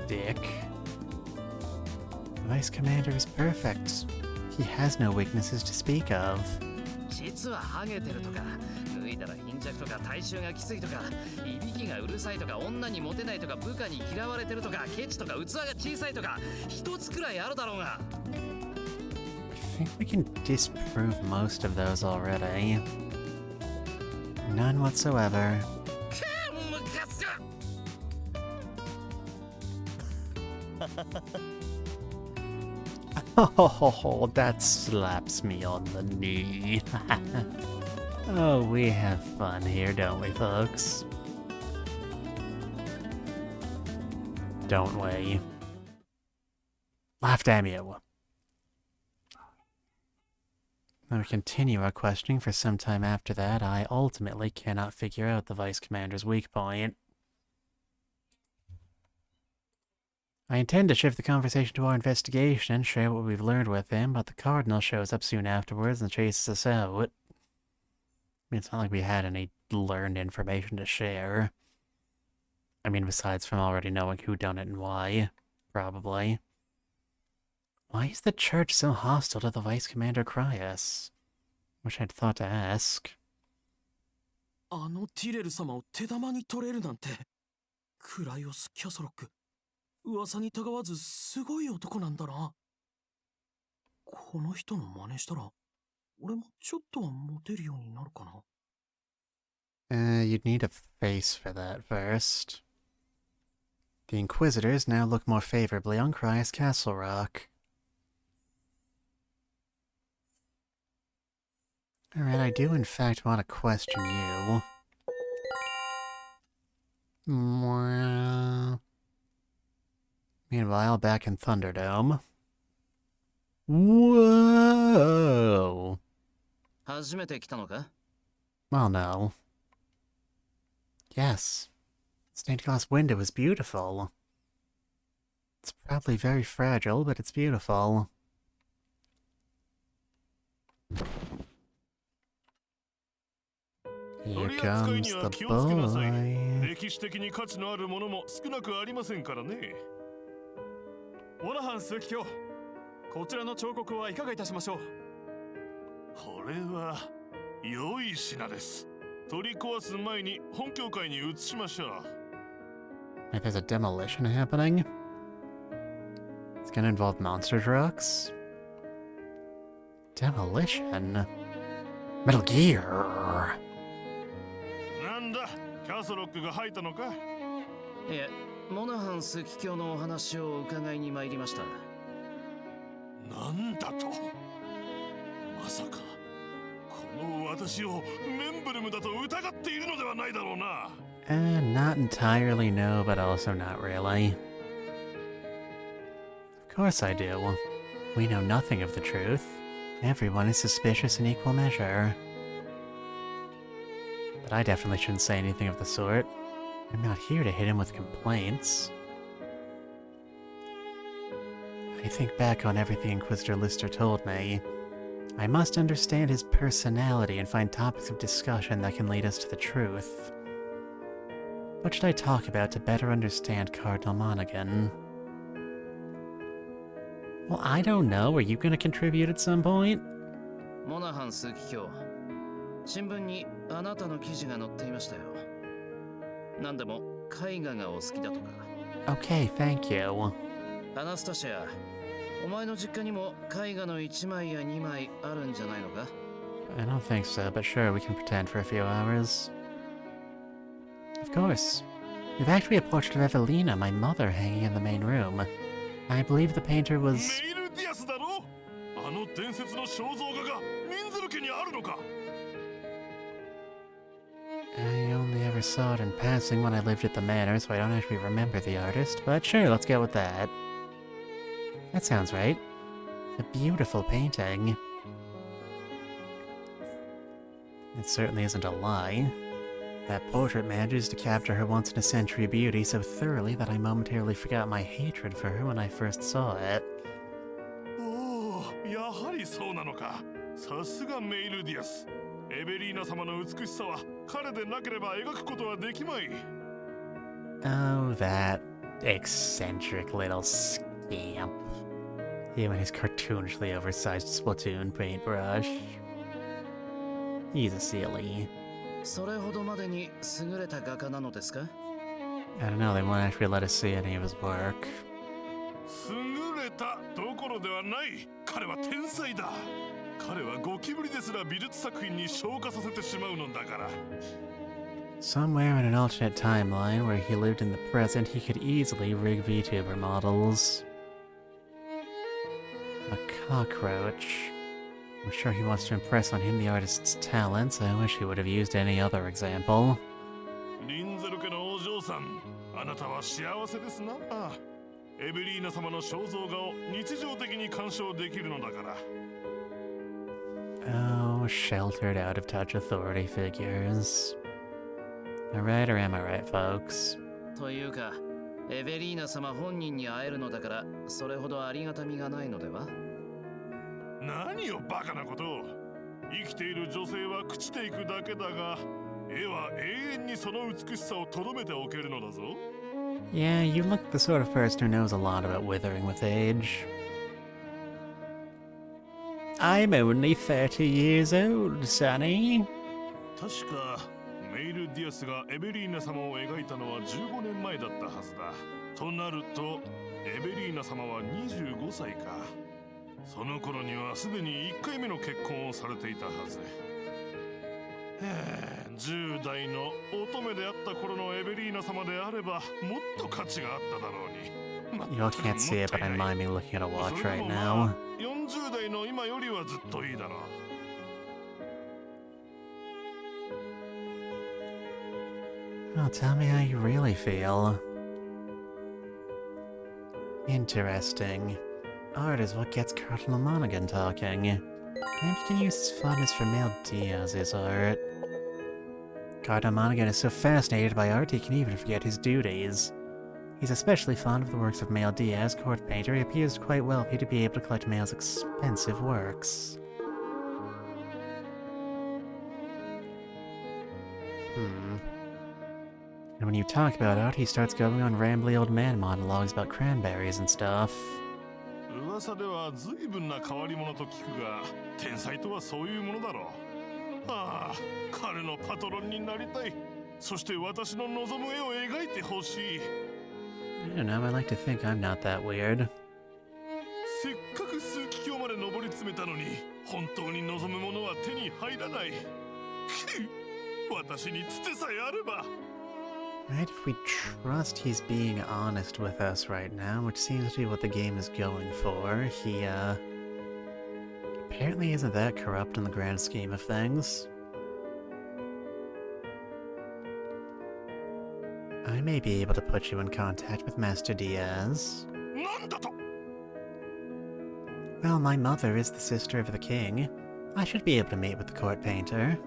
Dick. The Vice Commander is perfect. He has no weaknesses to speak of. 実はハゲてるとか、脱いだら貧弱とか、体臭がきついとか、いびきがうるさいとか、女にモテないとか、部下に嫌われてるとか、ケチとか、器が小さいとか、一つくらいあるだろうが。I think we can disprove most of those already. None whatsoever. ムカつく。Oh, that slaps me on the knee. Oh, we have fun here, don't we, folks? Don't we? Laugh, damn you. Then we continue our questioning for some time after that. I ultimately cannot figure out the Vice Commander's weak point. I intend to shift the conversation to our investigation and share what we've learned with him, but the Cardinal shows up soon afterwards and chases us out. I mean, it's not like we had any learned information to share. I mean, besides from already knowing who done it and why. Probably. Why is the church so hostile to the Vice Commander Cryos? Wish I'd thought to ask. あのティレル様を手玉に取れるなんて。クライオス・キャソロック。噂にたがわずすごい男なんだな。この人の真似したら、俺もちょっとはモテるようになるかな。You'd need a face for that first. The Inquisitors now look more favorably on Cryos Castle Rock. Alright, I do in fact want to question you. Meanwhile, back in Thunderdome. Whoa! 初めて来たのか? Well, no. Yes. Stained glass window is beautiful. It's probably very fragile, but it's beautiful. Here comes the boy. 歴史的に価値のあるものも少なくありませんからね。モナハン枢機卿、こちらの彫刻はいかがいたしましょう。これは良い品です。取り壊す前に本教会に移しましょう。Wait, there's a demolition happening? It's gonna involve monster trucks? Demolition? Metal Gear! なんだ、キャソロックが入ったのか？いえ、モナハン枢機卿のお話を伺いに参りました。なんだと？まさかこの私をメンブルムだと疑っているのではないだろうな。Not entirely no, but also not really. course I do. We know nothing of the truth. Everyone is suspicious in equal measure. But I definitely shouldn't say anything of the sort. I'm not here to hit him with complaints. I think back on everything Inquisitor Lister told me. I must understand his personality and find topics of discussion that can lead us to the truth. What should I talk about to better understand Cardinal Monaghan? Well, I don't know. Are you going to contribute at some point? モナハン枢機卿、新聞にあなたの記事が載っていましたよ。何でも絵画がお好きだとか。Okay, thank you. アナスタシア、お前の実家にも絵画の1枚や2枚あるんじゃないのか？ I don't think so, but sure, we can pretend for a few hours. Of course. We've actually a portrait of Evelina, my mother, hanging in the main room. I believe the painter was... メイルディアスだろ？あの伝説の肖像画がミンズル家にあるのか？ I only ever saw it in passing when I lived at the manor, so I don't actually remember the artist, but sure, let's go with that. That sounds right. A beautiful painting. It certainly isn't a lie. That portrait manages to capture her once-in-a-century beauty so thoroughly that I momentarily forgot my hatred for her when I first saw it. おお、やはりそうなのか。さすがメイルディアス。エベリーナ様の美しさは彼でなければ描くことはできまい。Oh, that eccentric little scamp. Him and his cartoonishly oversized Splatoon paintbrush. He's a silly. それほどまでに優れた画家なのですか？ I don't know, they won't actually let us see any of his work. 優れたどころではない。彼は天才だ。彼はゴキブリですら美術作品に昇華させてしまうのだから。Somewhere in an alternate timeline where he lived in the present, he could easily rig VTuber models. A cockroach. I'm sure he wants to impress on him the artist's talents. I wish he would have used any other example. リンゼル家のお嬢さん、あなたは幸せですな。エベリーナ様の肖像画を日常的に鑑賞できるのだから。Oh, sheltered out of touch authority figures. Am I right or am I right, folks? というか、エベリーナ様本人に会えるのだから、それほどありがたみがないのでは？何をバカなことを。生きている女性は朽ちていくだけだが、絵は永遠にその美しさをとどめておけるのだぞ。Yeah, you look the sort of person who knows a lot about withering with age. I'm only 30 years old, Sonny. 確かメイルディアスがエベリーナ様を描いたのは15年前だったはずだ。となるとエベリーナ様は25歳か。その頃にはすでに1回目の結婚をされていたはず。10代の乙女であった頃のエベリーナ様であればもっと価値があっただろうに。 You all can't see it, but I'm miming looking at a watch right now. 40代の今よりはずっといいだろう。 Well, tell me how you really feel. Interesting. Art is what gets Cardinal Monaghan talking. Maybe you can use his fondness for male Diaz's art. Cardinal Monaghan is so fascinated by art he can even forget his duties. He's especially fond of the works of Male Diaz, court painter. He appears quite wealthy to be able to collect Male's expensive works. And when you talk about art, he starts going on rambly old man monologues about cranberries and stuff. 噂では随分な変わり者と聞くが、天才とはそういうものだろう。ああ、彼のパトロンになりたい。そして私の望む絵を描いてほしい。 I don't know, I like to think I'm not that weird. せっかく数奇境まで上り詰めたのに、本当に望むものは手に入らない。私につてさえあれば。 Right, if we trust he's being honest with us right now, which seems to be what the game is going for, he, apparently isn't that corrupt in the grand scheme of things. I may be able to put you in contact with Master Diaz. なんだと Well, my mother is the sister of the king. I should be able to meet with the court painter.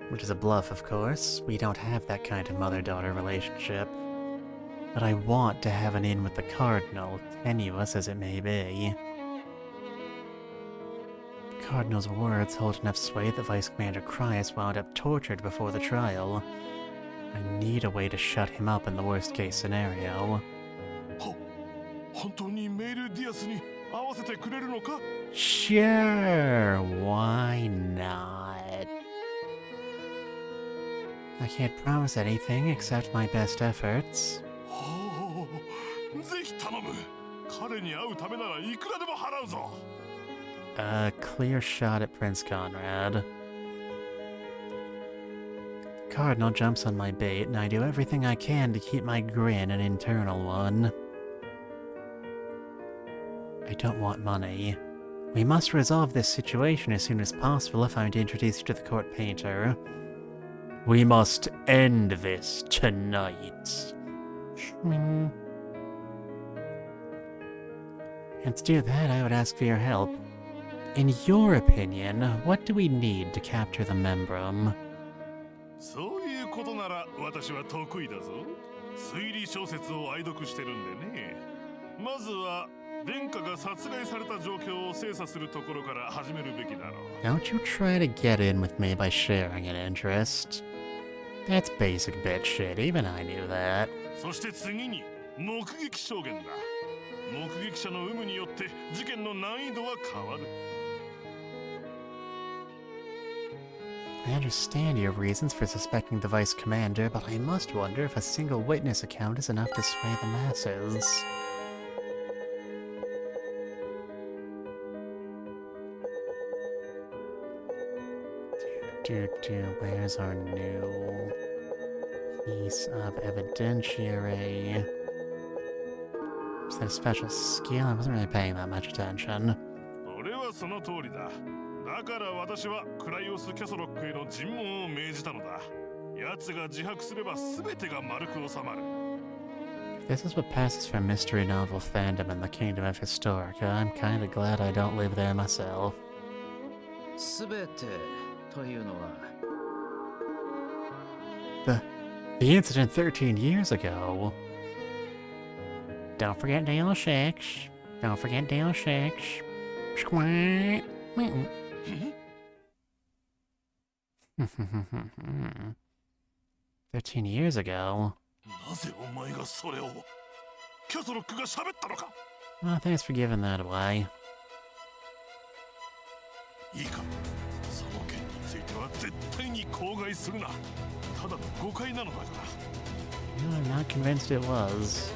Which is a bluff, of course. We don't have that kind of mother-daughter relationship. But I want to have an in with the cardinal, tenuous as it may be. The cardinal's words hold enough sway that Vice Commander Cryas wound up tortured before the trial. I need a way to shut him up in the worst-case scenario. Sure, why not? I can't promise anything except my best efforts. A clear shot at Prince Conrad. The Cardinal jumps on my bait, and I do everything I can to keep my grin an internal one. I don't want money. We must resolve this situation as soon as possible if I'm to introduce you to the court painter. We must end this tonight. And to do that, I would ask for your help. In your opinion, what do we need to capture the Membrum? そういうことなら私は得意だぞ。推理小説を愛読してるんでね。まずは殿下が殺害された状況を精査するところから始めるべきだろう。Don't you try to get in with me by sharing an interest. That's basic bitch shit, even I knew that. そして次に目撃証言だ。目撃者の有無によって事件の難易度は変わる。I understand your reasons for suspecting the Vice Commander, but I must wonder if a single witness account is enough to sway the masses. Where's our new piece of evidentiary? Is that a special skill? I wasn't really paying that much attention. 俺はその通りだ。だから私はクライオス・キャソロックへの尋問を命じたのだ。奴が自白すれば全てが丸く収まる。If this is what passes for mystery novel fandom in the Kingdom of Historica, I'm kinda glad I don't live there myself. 全てというのは The incident 13 years ago. Don't forget Dale 6. Don't forget Dale 6. Squat. 13 years ago. なぜお前がそれをキャソロックが喋ったのか。 Well, thanks for giving that away. いいか、その件については絶対に口外するな。ただの誤解なのだから。 No, I'm not convinced it was.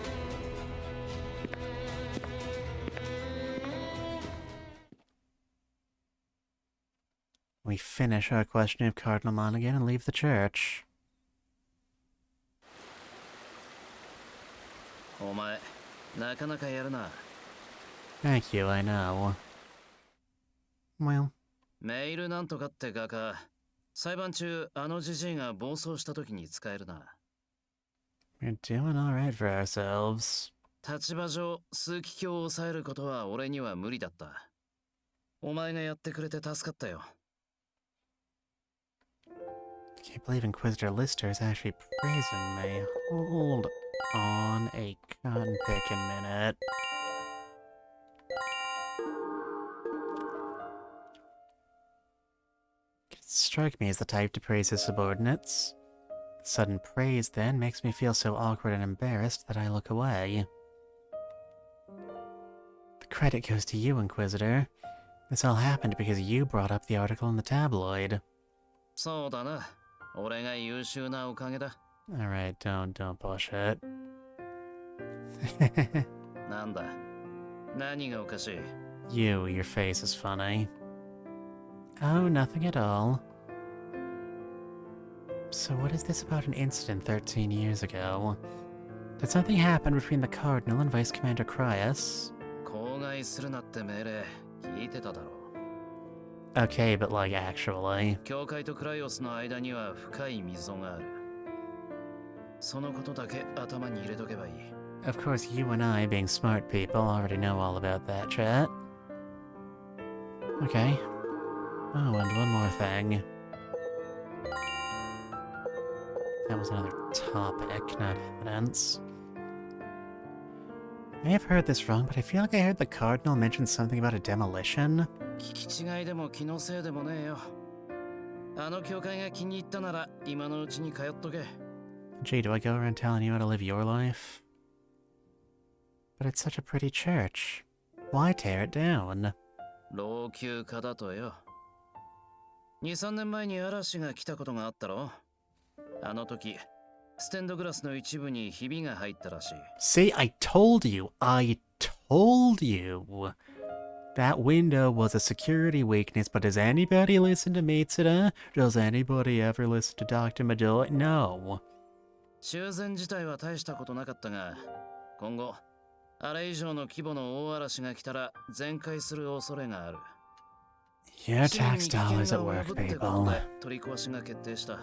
We finish our question of Cardinal Monaghan and leave the church. お前なかなかやるな。 Thank you, I know. Well, メールなんとかって画家、裁判中あのジジイが暴走した時に使えるな。 we're doing alright for ourselves. 立場上数奇境を抑えることは俺には無理だった。お前がやってくれて助かったよ。 Can't believe Inquisitor Lister is actually praising me. Hold on a cotton picking minute. Could strike me as the type to praise his subordinates. Sudden praise, then, makes me feel so awkward and embarrassed that I look away. The credit goes to you, Inquisitor. This all happened because you brought up the article in the tabloid. そうだな。俺が優秀なおかげだ。 Alright, don't push it. なんだ。何がおかしい。 Your face is funny. Oh, nothing at all. So what is this about an incident 13 years ago? Did something happen between the Cardinal and Vice Commander Cryas? 口外するなって命令聞いてただろう。 Okay, but like actually. 教会とクライオスの間には深い溝がある。そのことだけ頭に入れとけばいい。Of course, you and I, being smart people, already know all about that chat. Okay. Oh, and one more thing. That was another topic, not evidence. I may have heard this wrong, but I feel like I heard the Cardinal mention something about a demolition. 聞き違いでも気のせいでもねえよ。あの教会が気に入ったなら今のうちに通っとけ。Gee, do I go around telling you how to live your life? But it's such a pretty church. Why tear it down? 老朽化だとよ。2、3年前に嵐が来たことがあったろ。あの時、ステンドグラスの一部にひびが入ったらしい。See, I told you! I told you! That window was a security weakness, but does anybody listen to Mitsuda? Does anybody ever listen to Dr. Midori? No. 修繕自体は大したことなかったが、今後、あれ以上の規模の大嵐が来たら全壊する恐れがある。Your tax dollars at work, people. 取り壊しが決定した。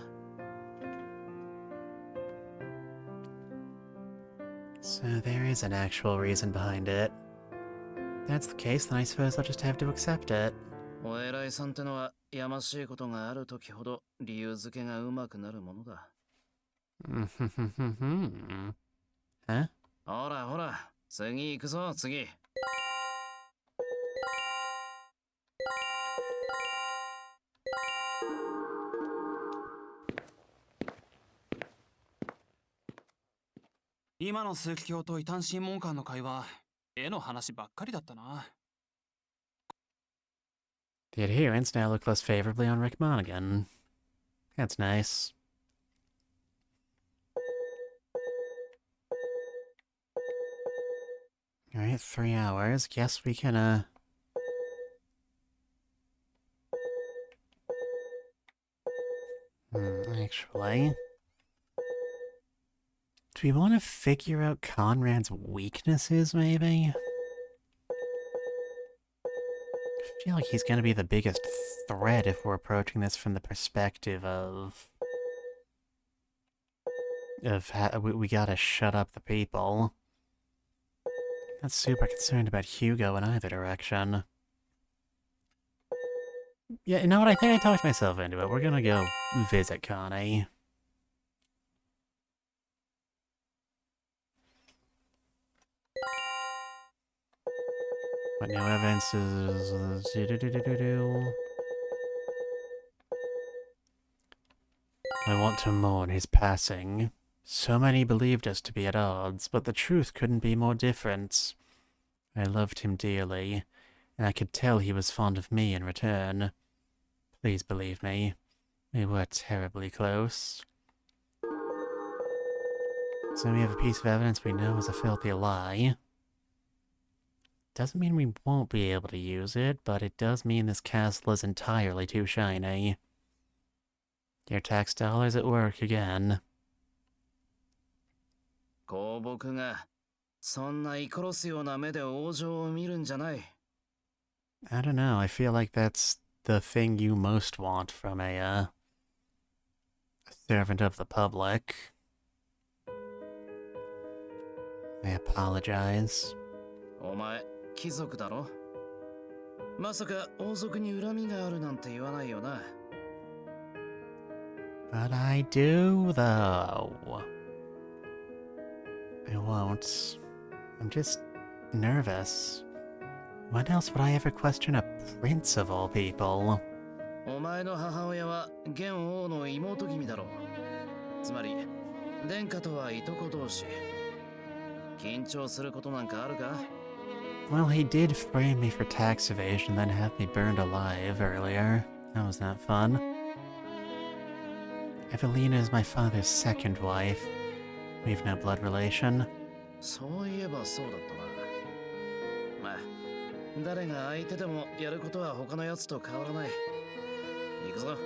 So there is an actual reason behind it. If that's the case, then I suppose I'll just have to accept it. お偉いさんってのはやましいことがあるときほど理由付けがうまくなるものだ。Huh? ほらほら、次行くぞ、次。今の枢機卿と異端審問官の会話、絵の話ばっかりだったな。The adherents now look less favorably on Rick Monaghan. That's nice. Alright, 3 hours. Guess we can, actually... Do we want to figure out Conrad's weaknesses, maybe? I feel like he's gonna be the biggest threat if we're approaching this from the perspective of... we gotta shut up the people. Not super concerned about Hugo in either direction. Yeah, you know what? I think I talked myself into it. We're gonna go visit Connie. But no evidence is... I want to mourn his passing. So many believed us to be at odds, but the truth couldn't be more different. I loved him dearly, and I could tell he was fond of me in return. Please believe me, we were terribly close. So we have a piece of evidence we know is a filthy lie. Doesn't mean we won't be able to use it, but it does mean this castle is entirely too shiny. Your tax dollars at work again. 公僕がそんな怒殺すような目で王女を見るんじゃない。I don't know, I feel like that's the thing you most want from a servant of the public. I apologize. お前、貴族だろ？まさか王族に恨みがあるなんて言わないよな。But I do, though. I won't. I'm just nervous. When else would I ever question a prince of all people? お前の母親は現王の妹君だろう。つまり、殿下とはいとこ同士。緊張することなんかあるか？ Well, he did frame me for tax evasion, then have me burned alive earlier. That was not fun. Evelina is my father's second wife. We've no blood relation. そういえばそうだったな。まあ、誰が相手でもやることは他のやつと変わらない。行くぞ。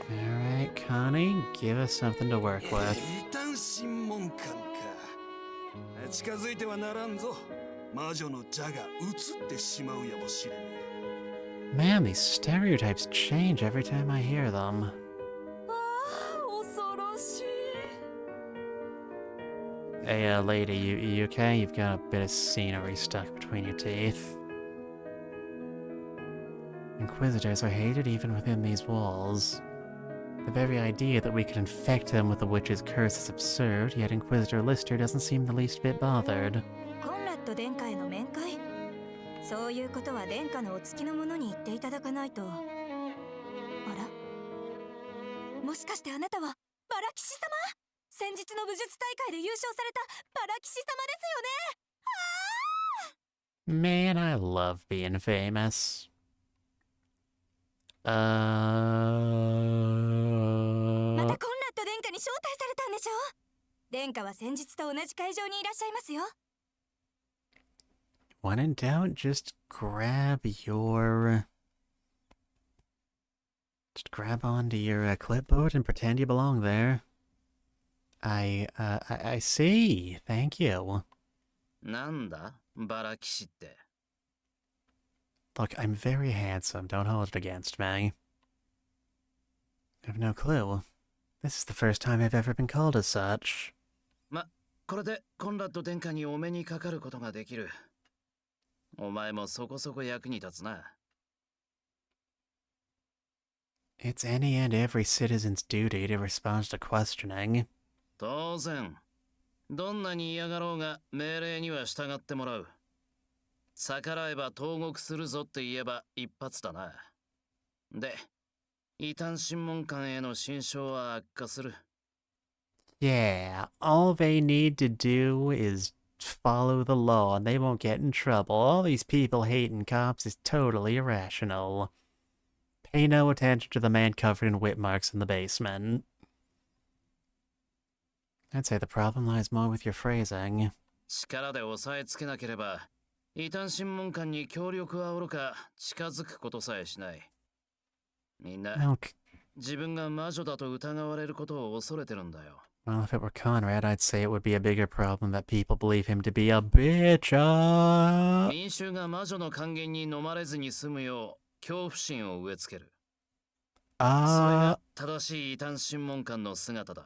Alright, Connie, give us something to work with. 異端審問官か。近づいてはならんぞ。魔女の蛇が移ってしまうやもしれん。Man, these stereotypes change every time I hear them. Hey, lady, you okay? You've got a bit of scenery stuck between your teeth. Inquisitors are hated even within these walls. The very idea that we could infect them with the witch's curse is absurd, yet Inquisitor Lister doesn't seem the least bit bothered. コンラッド殿下への面会。そういうことは殿下のお付きの者に言っていただかないと。あら、もしかしてあなたはバラ騎士様？先日の武術大会で優勝されたバラ騎士様ですよね。Man, I love being famous. またコンラッド殿下に招待されたんでしょ？殿下は先日と同じ会場にいらっしゃいますよ。When in doubt, just grab onto your clipboard and pretend you belong there. I see. Thank you. なんだバラ騎士って。Look, I'm very handsome. Don't hold it against me. I have no clue. This is the first time I've ever been called as such. これでコンラッド殿下にお目にかかることができる。お前もそこそこ役に立つな。It's any and every citizen's duty to respond to questioning. 当然。どんなに嫌がろうが命令には従ってもらう。逆らえば投獄するぞって言えば一発だな。で、異端審問官への心証は悪化する。Yeah, all they need to do is follow the law and they won't get in trouble. All these people hating cops is totally irrational. Pay no attention to the man covered in whip marks in the basement. I'd say the problem lies more with your phrasing. 力で押さえつけなければ、異端審問官に協力はおろか近づくことさえしない。みんな、自分が魔女だと疑われることを恐れてるんだよ。Well, if it were Conrad, I'd say it would be a bigger problem that people believe him to be a bitch. 民衆が魔女の還元に飲まれずに済むよう恐怖心を植え付ける。それが正しい異端審問官の姿だ。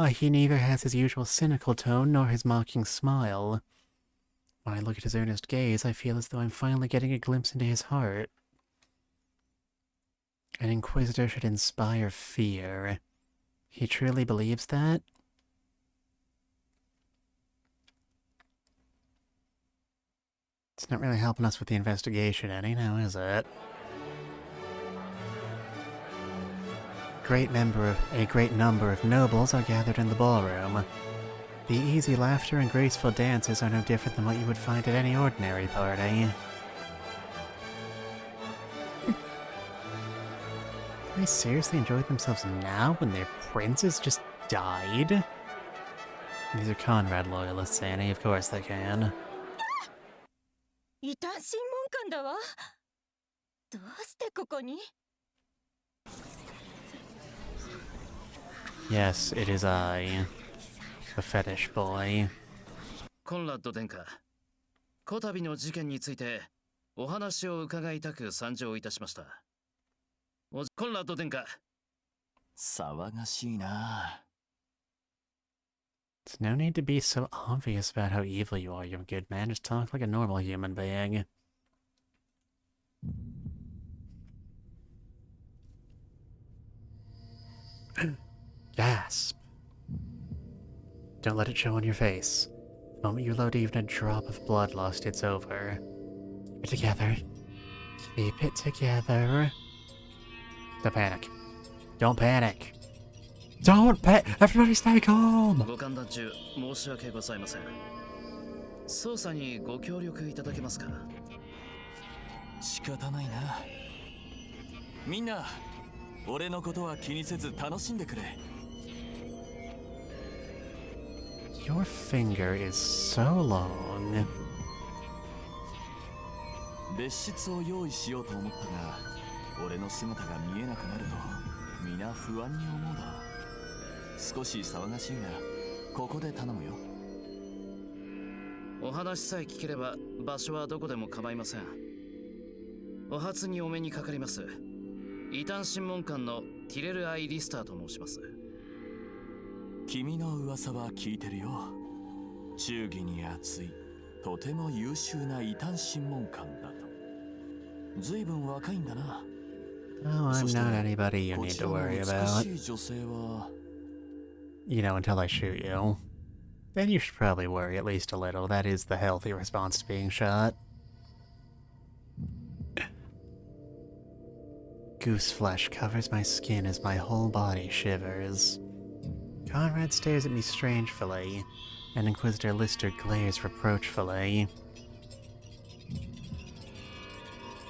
He neither has his usual cynical tone nor his mocking smile. When I look at his earnest gaze, I feel as though I'm finally getting a glimpse into his heart. An Inquisitor should inspire fear. He truly believes that? It's not really helping us with the investigation any now, is it? A great number of nobles are gathered in the ballroom. The easy laughter and graceful dances are no different than what you would find at any ordinary party. They seriously enjoyed themselves now when their princes just died? These are Conrad loyalists, Annie. Of course they can. 異端審問官だわ。どうしてここに？ Yes, it is I, the fetish boy. コンラッド殿下、こたびの事件についてお話を伺いたく参上いたしました。コンラッド殿下。騒がしいな。There's no need to be so obvious about how evil you are, young good man. Just talk like a normal human being. Gasp. Don't let it show on your face. The moment you load even a drop of bloodlust, it's over. Keep it together. Keep it together. Don't panic. Don't panic. Don't panic! Everybody stay calm! ご歓談中、申し訳ございません。捜査にご協力いただけますか？仕方ないな。みんな、俺のことは気にせず楽しんでくれ。Your finger is so long. 別室を用意しようと思ったが、俺の姿が見えなくなると皆不安に思うだろう。少し騒がしいがここで頼むよ。お話さえ聞ければ場所はどこでも構いません。お初にお目にかかります。異端審問官のティレル・アイ・リスターと申します。君の噂は聞いてるよ。忠義に熱い、とても優秀な異端審問官だと。ずいぶん若いんだな。Oh, I'm not anybody you こ need ち to らの worry 美 about. しい女性は You know, until I shoot you. Then you should probably worry at least a little. That is the healthy response to being shot. Goose flesh covers my skin as my whole body shivers. Conrad stares at me strangely, and Inquisitor Lister glares reproachfully.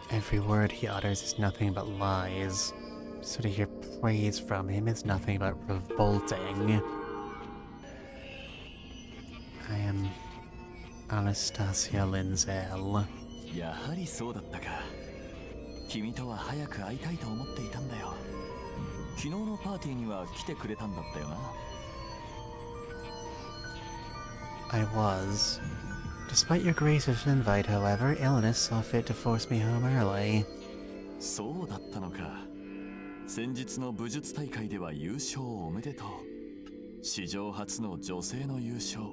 Every word he utters is nothing but lies, so to hear praise from him is nothing but revolting. I am Anastasia Linzel. やはりそうだったか。君とは早く会いたいと思っていたんだよ。昨日のパーティーには来てくれたんだったよな。I was. Despite your gracious invite, however, illness saw fit to force me home early. そうだったのか。先日の武術大会では優勝おめでとう。史上初の女性の優勝。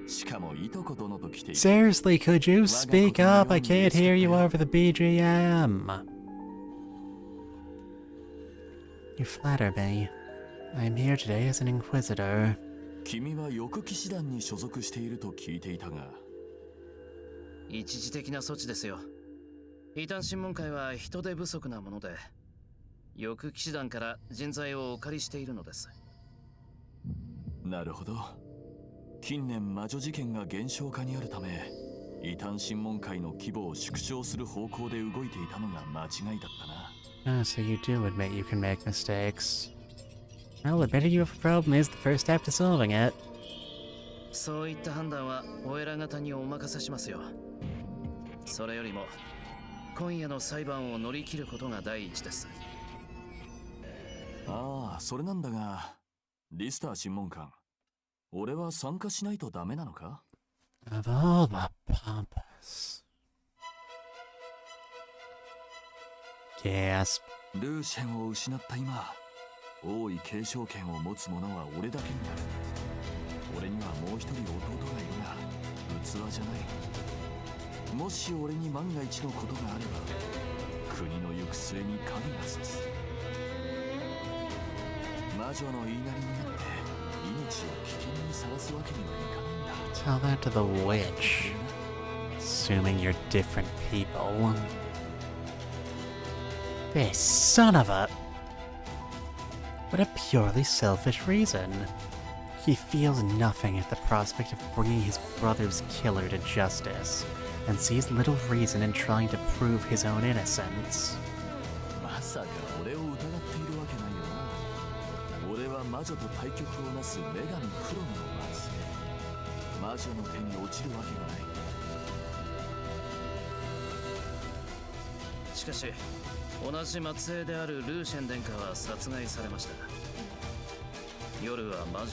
しかもいとこ殿と来ている。 Seriously, could you speak up? I can't hear you over the BGM. You flatter me. I'm here today as an Inquisitor. 君は翼騎士団に所属していると聞いていたが。一時的な措置ですよ。異端審問会は人手不足なもので、翼騎士団から人材をお借りしているのです。なるほど。近年魔女事件が減少化にあるため、異端審問会の規模を縮小する方向で動いていたのが間違いだったな。Oh, so you do admit you can make mistakes. Well, admitting you have a problem is the first step to solving it. そういった判断はお偉方にお任せしますよ。それよりも今夜の裁判を乗り切ることが第一です。ああ、それなんだが、リスター審問官、俺は参加しないとダメなのか？ Of all the pompous. Gasp. ルーシェンを失った今、王位継承権を持つ者は俺だけになる。俺にはもう一人弟がいるが、器じゃない。もし俺に万が一のことがあれば、国の行く末に影が差す。魔女の言いなりになって命を危険にさらすわけにはいかないんだ。 Tell that to the witch. Assuming you're different people. This son of a... What a purely selfish reason. He feels nothing at the prospect of bringing his brother's killer to justice, and sees little reason in trying to prove his own innocence. まさか俺を疑っているわけないよな。俺は魔女と対局をなす女神クロムの末裔。魔女の手に落ちるわけがない。しかし同じ末裔であるルーシェン殿下は殺害されました。夜は魔女の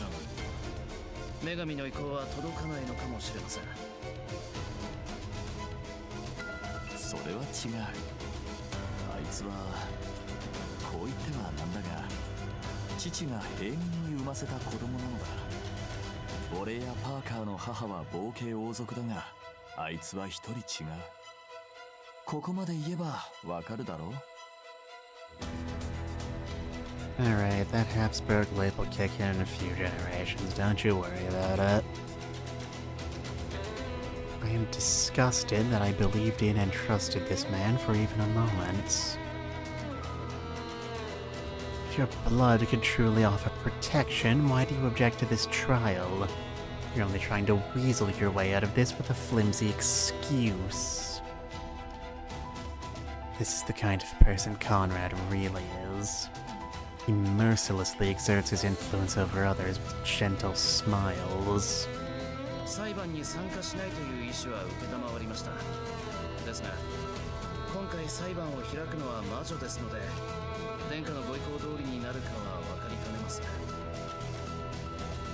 女神の意向は届かないのかもしれません。それは違う。あいつはこう言ってはなんだが、父が平民に産ませた子供なのだ。俺やパーカーの母は冒険王族だが、あいつは一人違う。ここまで言えばわかるだろう。Alright, that Habsburg lip will kick in a few generations, don't you worry about it. I am disgusted that I believed in and trusted this man for even a moment. If your blood could truly offer protection, why do you object to this trial? You're only trying to weasel your way out of this with a flimsy excuse. This is the kind of person Conrad really is. He mercilessly exerts his influence over others with gentle smiles. 裁判に参加しないという意思は承りました。ですが、今回裁判を開くのは魔女ですので、殿下のご意向通りになるかは分かりかねます。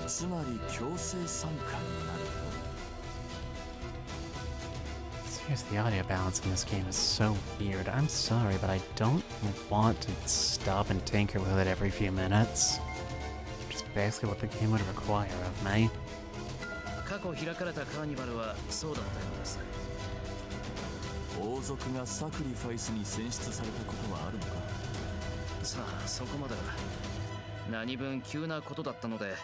つまり強制参加になる。 Seriously, the audio balance in this game is so weird. I'm sorry, but I don't want to stop and tinker with it every few minutes. Just basically what the game would require of me. 過去開かれたカーニバルはそうだったようです。王族がサクリファイスに選出されたことはあるのか。さあ、そこまでは何分急なことだったので、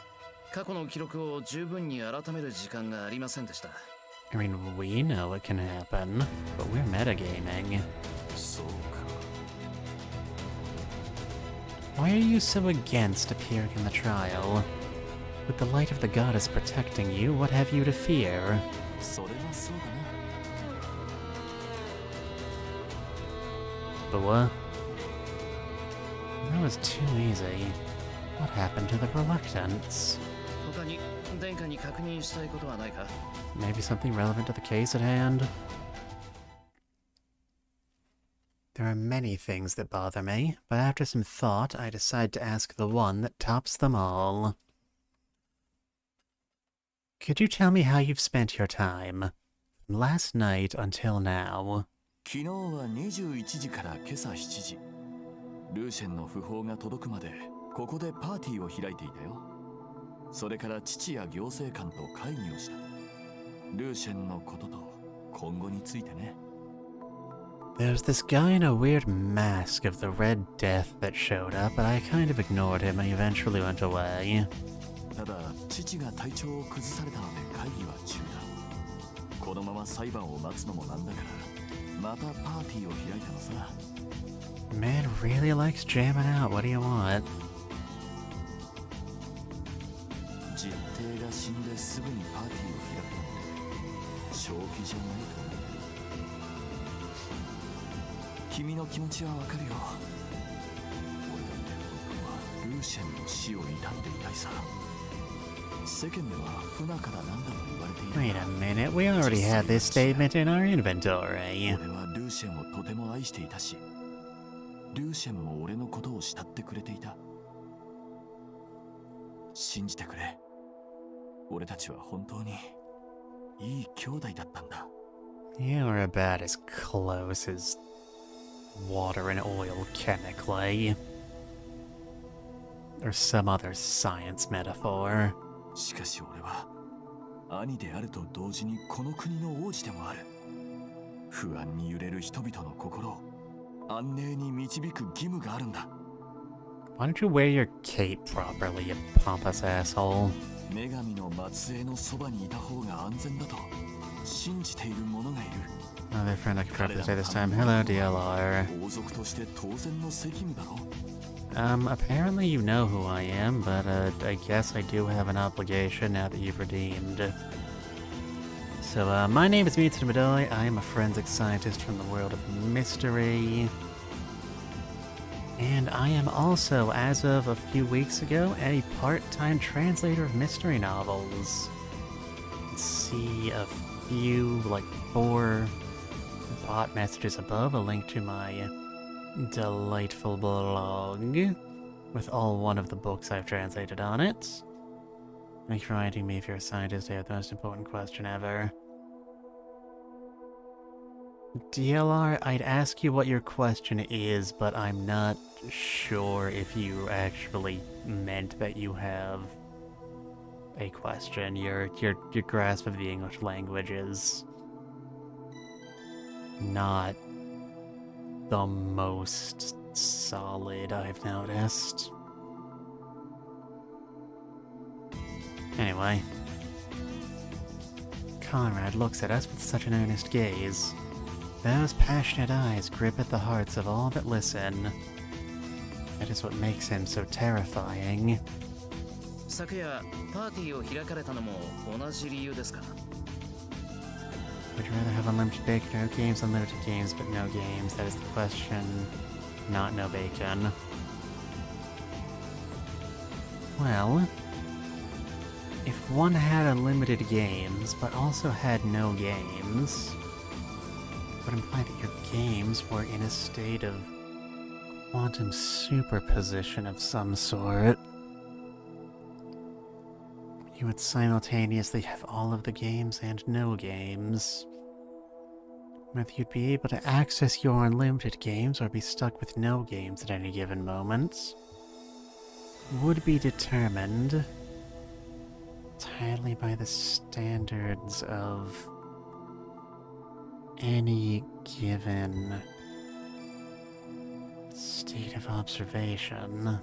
過去の記録を十分に改める時間がありませんでした。I mean, we know it can happen, but we're metagaming. そうか。Why are you so against appearing in the trial? With the light of the goddess protecting you, what have you to fear? それはそうだな。Bua? That was too easy. What happened to the reluctance? 他に殿下に確認したいことはないか？ Maybe something relevant to the case at hand? There are many things that bother me, but after some thought, I decide to ask the one that tops them all. Could you tell me how you've spent your time? From last night until now. 昨日は21時から今朝7時。ルーシェンの訃報が届くまでここでパーティーを開いていたよ。それから父や行政官と会議をした。ルーシェンのことと今後についてね。There's this guy in a weird mask of the Red Death that showed up, but I kind of ignored him and he eventually went away. ただ父が体調を崩されたので会議は中断。このまま裁判を待つのもなんだからまたパーティーを開いたのさ。Man really likes jamming out. What do you want? 実弟が死んですぐにパーティーを開くなんて正気じゃないと思う。君の気持ちはわかるよ。俺だって本当はルーシェンの死を悼んでいたいさ。世間では不仲だなんだと言われている。 Wait a minute, we already had this statement in our inventory. 俺はルーシェンをとても愛していたし、ルーシェンも俺のことを慕ってくれていた。信じてくれ。俺たちは本当にいい兄弟だったんだ。 You are about as close as water and oil chemically. Or some other science metaphor. しかし俺は兄であると同時にこの国の王子でもある。不安に揺れる人々の心を安寧に導く義務があるんだ。 Why don't you wear your cape properly, you pompous asshole? 女神の末裔のそばにいた方が安全だと信じている者がいる。 Another friend I could probably say this time. Hello, DLR. 王族として当然の責務だろ。 Apparently you know who I am, but, I guess I do have an obligation now that you've redeemed. So, my name is Withered. I am a forensic scientist from the world of mystery. And I am also, as of a few weeks ago, a part-time translator of mystery novels. See a few, like 4 bot messages above, a link to my delightful blog with all one of the books I've translated on it. Thank you for reminding me if you're a scientist, I have the most important question ever. DLR, I'd ask you what your question is, but I'm not sure if you actually meant that you have a question. Your grasp of the English language is not the most solid, I've noticed. Anyway, Conrad looks at us with such an earnest gaze. Those passionate eyes grip at the hearts of all that listen. That is what makes him so terrifying. 昨夜パーティーを開かれたのも同じ理由ですか？ Would you rather have unlimited bacon or games? Unlimited games, but no games. That is the question. Not no bacon. Well, if one had unlimited games, but also had no games, it would imply that your games were in a state of quantum superposition of some sort. You would simultaneously have all of the games and no games. Whether you'd be able to access your unlimited games or be stuck with no games at any given moment. would be determined entirely by the standards of any given state of observation.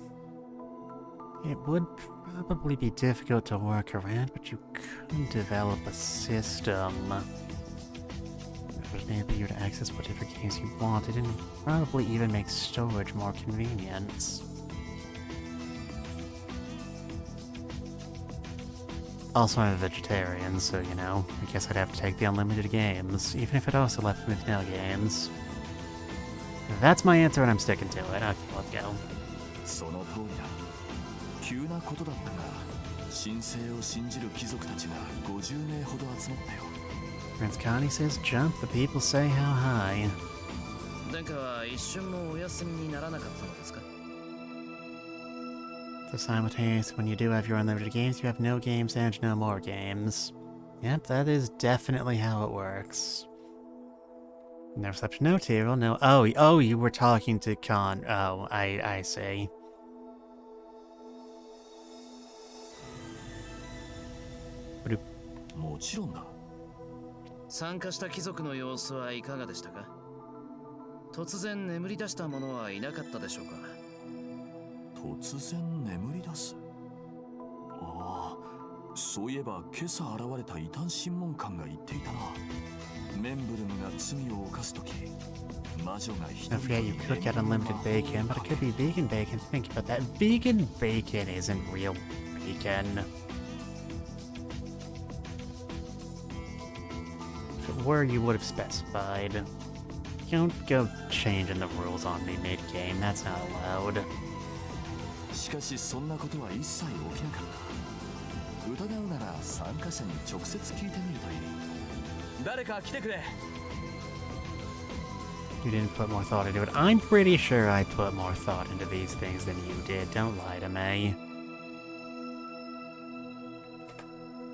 It would probably be difficult to work around, but you could develop a system that would enable you to access whatever games you wanted, and probably even make storage more convenient. Also, I'm a vegetarian, so, you know, I guess I'd have to take the unlimited games, even if it also left me with no games. That's my answer, and I'm sticking to it. Okay, let's go. その通りだ。急なことだったが、神聖を信じる貴族たちが50名ほど集まったよ。Prince Connie says jump, the people say how high. 殿下は一瞬もお休みにならなかったのですか? So simultaneous, when you do have your unlimited games, you have no games and no more games. Yep, that is definitely how it works. No reception, no Tyrrell, no... Oh, you were talking to Con... Oh, I see. What do... もちろんだ。参加した貴族の様子はいかがでしたか? 突然眠り出した者はいなかったでしょうか? 突然眠り出す。ああ、そういえば今朝現れた異端審問官が言っていたな。メンブルムが罪を犯すとき、魔女が一人 Don't forget you could get unlimited bacon, but it could be vegan bacon. Think about that. Vegan bacon isn't real bacon. If it were, you would have specified. Don't go changing the rules on me mid-game, that's not allowed. しかしそんなことは一切起きなかった。疑うなら参加者に直接聞いてみるといい。誰か来てくれ。You didn't put more thought into it. I'm pretty sure I put more thought into these things than you did. Don't lie to me.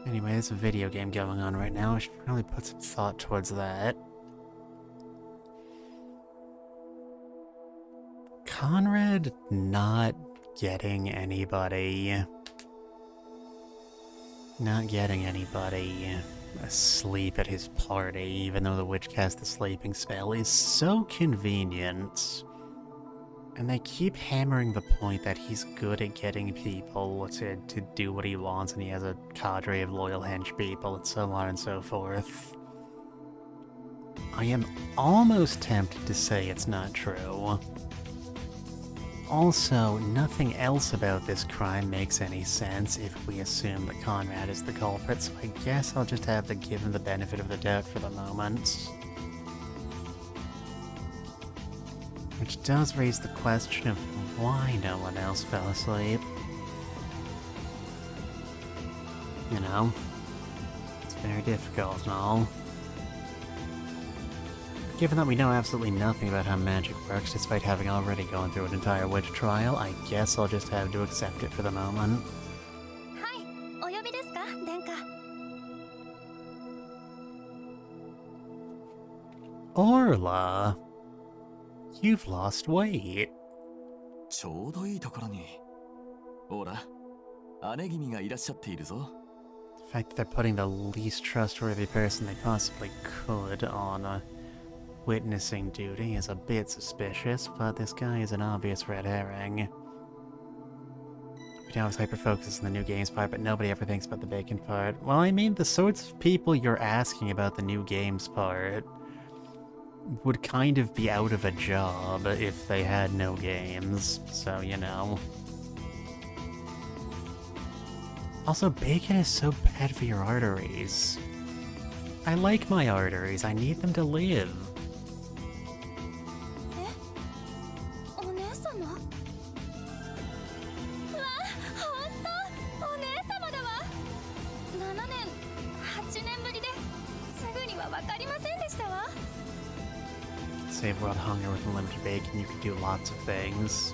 Anyway, there's a video game going on right now. I should probably put some thought towards that. Conrad not getting anybody. Not getting anybody asleep at his party, even though the witch cast the sleeping spell, is so convenient. And they keep hammering the point that he's good at getting people to do what he wants, and he has a cadre of loyal hench people, and so on and so forth. I am almost tempted to say it's not true. Also, nothing else about this crime makes any sense if we assume that Conrad is the culprit, so I guess I'll just have to give him the benefit of the doubt for the moment. Which does raise the question of why no one else fell asleep. You know, it's very difficult and all. Given that we know absolutely nothing about how magic works, despite having already gone through an entire witch trial, I guess I'll just have to accept it for the moment. はい、お呼びですか、殿下。Orla, you've lost weight. ちょうどいいところに。ほら、姉君がいらっしゃっているぞ。The fact that they're putting the least trustworthy person they possibly could on witnessing duty is a bit suspicious, but this guy is an obvious red herring. We always hyper-focus on the new games part, but nobody ever thinks about the bacon part. Well, I mean, the sorts of people you're asking about the new games part would kind of be out of a job if they had no games, so, you know. Also, bacon is so bad for your arteries. I like my arteries, I need them to live. お姉様？わあ、ほんと、お姉様だわ。7年、8年ぶりですぐにはわかりませんでしたわ。Save world hunger with unlimited bacon, you could do lots of things.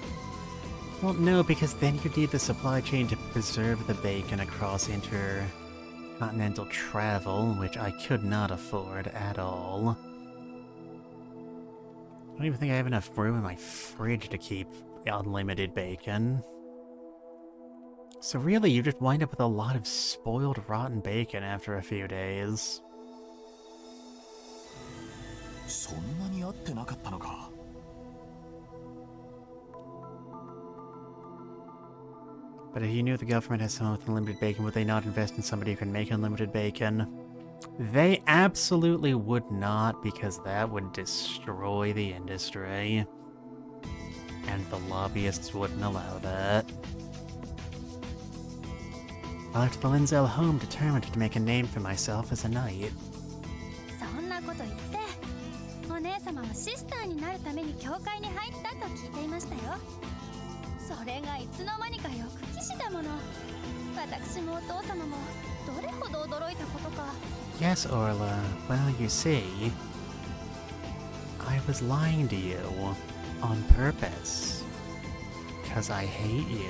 Well, no, because then you need the supply chain to preserve the bacon across intercontinental travel, which I could not afford at all. I don't even think I have enough room in my fridge to keep unlimited bacon. So really, you just wind up with a lot of spoiled rotten bacon after a few days. そんなに合ってなかったのか。But if you knew the government has someone with unlimited bacon, would they not invest in somebody who can make unlimited bacon? They absolutely would not, because that would destroy the industry. And the lobbyists wouldn't allow that. I left the Linzell home determined to make a name for myself as a knight. そんなこと言って、お姉様はシスターになるために教会に入ったと聞いていましたよ。それがいつの間にか翌騎士だもの。私もお父様もどれほど驚いたことか。Yes, Orla. Well, you see, I was lying to you on purpose. 'Cause I hate you.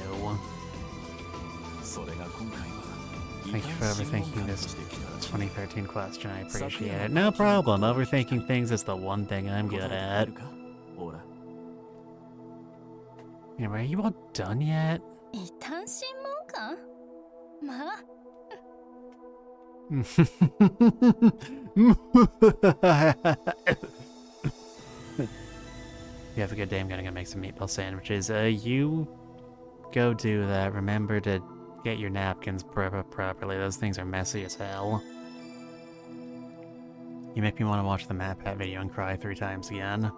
それが今回は Thank you for overthinking this 2013 question. I appreciate it. No problem. Overthinking things is the one thing I'm good at. Anyway, are you all done yet? 異端審問官？まあ。You have a good day. I'm gonna go make some meatball sandwiches. You go do that. Remember to get your napkins properly. Those things are messy as hell. You make me want to watch the MatPat video and cry 3 times again.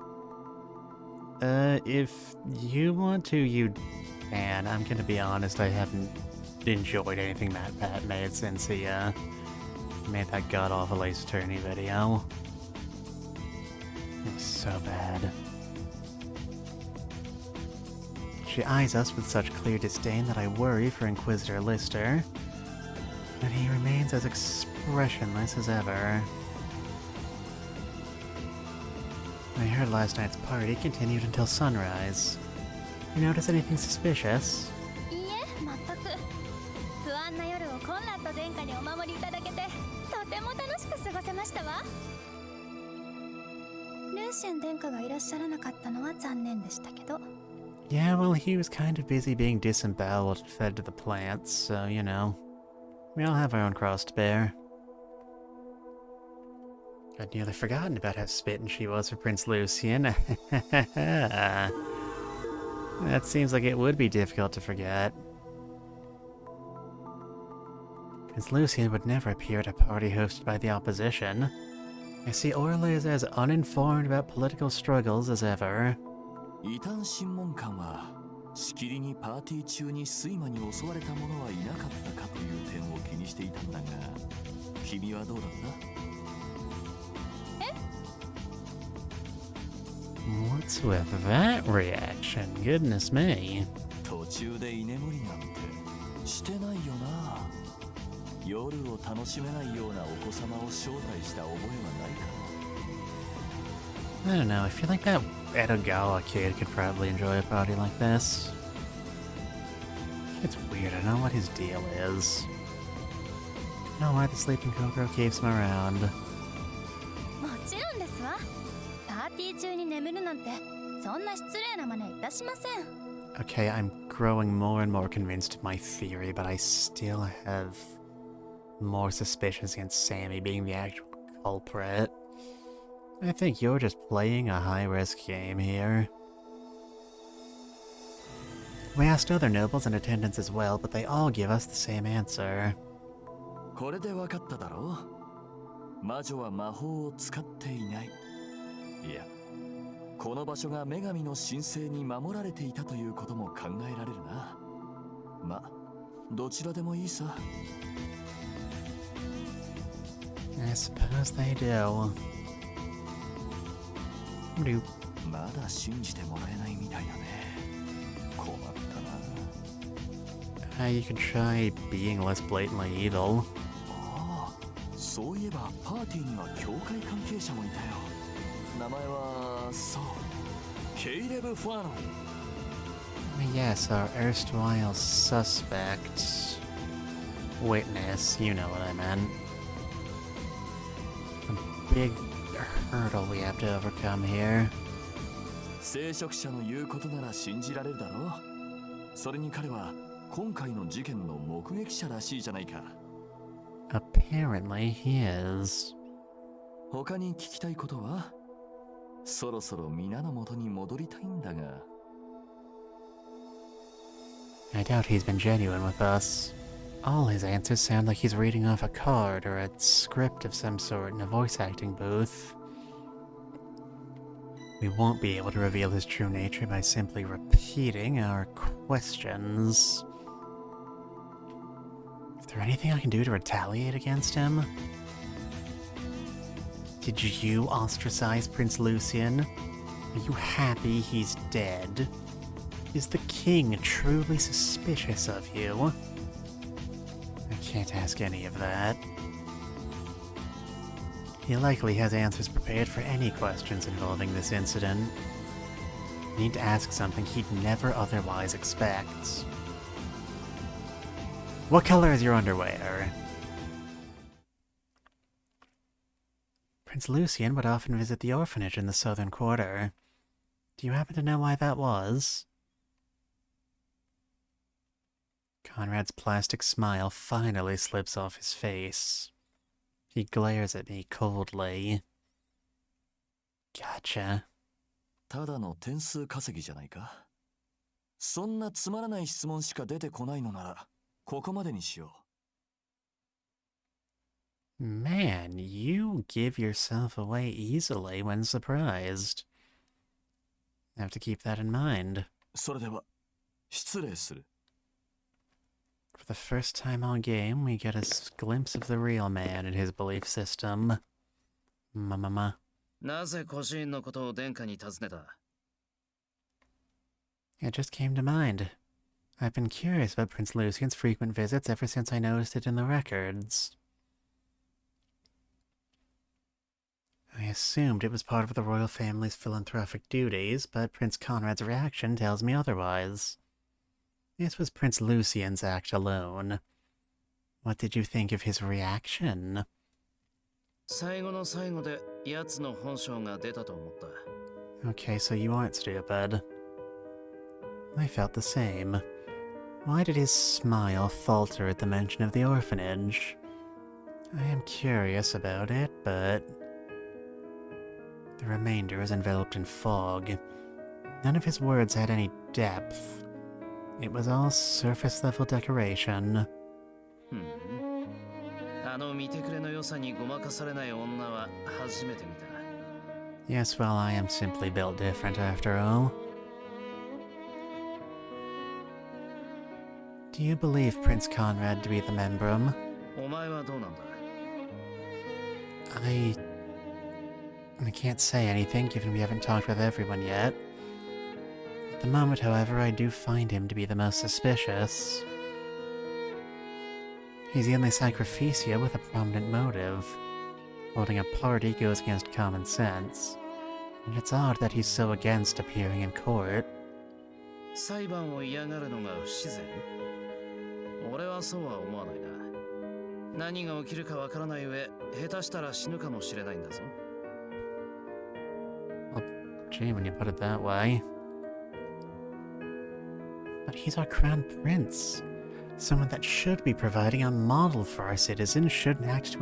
If you want to, you can. I'm gonna be honest, I haven't enjoyed anything MatPat made since he, made that god-awful Ace Attorney video. It was so bad. She eyes us with such clear disdain that I worry for Inquisitor Lister. But he remains as expressionless as ever. I heard last night's party continued until sunrise. You notice anything suspicious? いいえ、全く。不安な夜をコンラッド殿下にお守りいただけて、とても楽しく過ごせましたわ。ルーシェン殿下がいらっしゃらなかったのは残念でしたけど。Yeah, well, he was kind of busy being disemboweled and fed to the plants, so, you know. We all have our own cross to bear. I'd nearly forgotten about how spittin' she was for Prince Lucian. That seems like it would be difficult to forget. Prince Lucian would never appear at a party hosted by the opposition. I see Orla is as uninformed about political struggles as ever. 異端審問官はしきりにパーティー中に睡魔に襲われた者はいなかったかという点を気にしていたんだが、君はどうだった？ What's with that reaction? Goodness me. 途中で居眠りなんてしてないよな。夜を楽しめないようなお子様を招待した覚えはないかな。I don't know, I feel like that Edogawa kid could probably enjoy a party like this. It's weird, I don't know what his deal is. I don't know why the sleeping Kokoro keeps him around. もちろんですわ。パーティー中に眠るなんて、そんな失礼な真似いたしません。Okay, I'm growing more and more convinced of my theory, but I still have more suspicions against Sammy being the actual culprit. I think you're just playing a high-risk game here. We asked other nobles in attendance as well, but they all give us the same answer. これで分かっただろう。魔女は魔法を使っていない。いや、この場所が女神の神聖に守られていたということも考えられるな。ま、どちらでもいいさ。I suppose they do. まだ信じてもらえないみたいだね。困ったな。You could try being less blatantly evil. ああ、そういえばパーティーには教会関係者もいたよ。名前はそう、ケイレブ・ファーノン。Yes, our erstwhile suspect. Witness, you know what I meant. A big hurdle we have to overcome here. 聖職者の言うことなら信じられるだろう。それに彼は今回の事件の目撃者らしいじゃないか。 Apparently he is. 他に聞きたいことは？そろそろ皆の元に戻りたいんだが。 I doubt he's been genuine with us. All his answers sound like he's reading off a card or a script of some sort in a voice acting booth. We won't be able to reveal his true nature by simply repeating our questions. Is there anything I can do to retaliate against him? Did you ostracize Prince Lucian? Are you happy he's dead? Is the king truly suspicious of you? I can't ask any of that. He likely has answers prepared for any questions involving this incident. I need to ask something he'd never otherwise expect. What color is your underwear? Prince Lucian would often visit the orphanage in the southern quarter. Do you happen to know why that was? Conrad's plastic smile finally slips off his face. He glares at me coldly. Gotcha. ただの点数稼ぎじゃないか。そんなつまらない質問しか出てこないのなら、ここまでにしよう。 Man, you give yourself away easily when surprised. I have to keep that in mind. それでは、失礼する。 For the first time all game, we get a glimpse of the real man and his belief system. Mama. なぜ孤児院のことを殿下に尋ねた？ It just came to mind. I've been curious about Prince Lucian's frequent visits ever since I noticed it in the records. I assumed it was part of the royal family's philanthropic duties, but Prince Conrad's reaction tells me otherwise. This was Prince Lucian's act alone. What did you think of his reaction? 最後の最後で奴の本性が出たと思った。 Okay, so you aren't stupid. I felt the same. Why did his smile falter at the mention of the orphanage? I am curious about it, but... the remainder is enveloped in fog. None of his words had any depth. It was all surface-level decoration. あの見てくれの良さにごまかされない女は初めて見た。 Yes, well, I am simply built different after all. Do you believe Prince Conrad to be the Membrum? お前はどうなんだ？ I can't say anything, given we haven't talked with everyone yet. At the moment, however, I do find him to be the most suspicious. He's the only sacrificia with a prominent motive. Holding a party goes against common sense, and it's odd that he's so against appearing in court. 裁判を嫌がるのが不自然？俺はそうは思わないな。何が起きるかわからない上、下手したら死ぬかもしれないんだぞ。 Well, gee, when you put it that way. But he's our crown prince. Someone that should be providing a model for our citizens shouldn't act to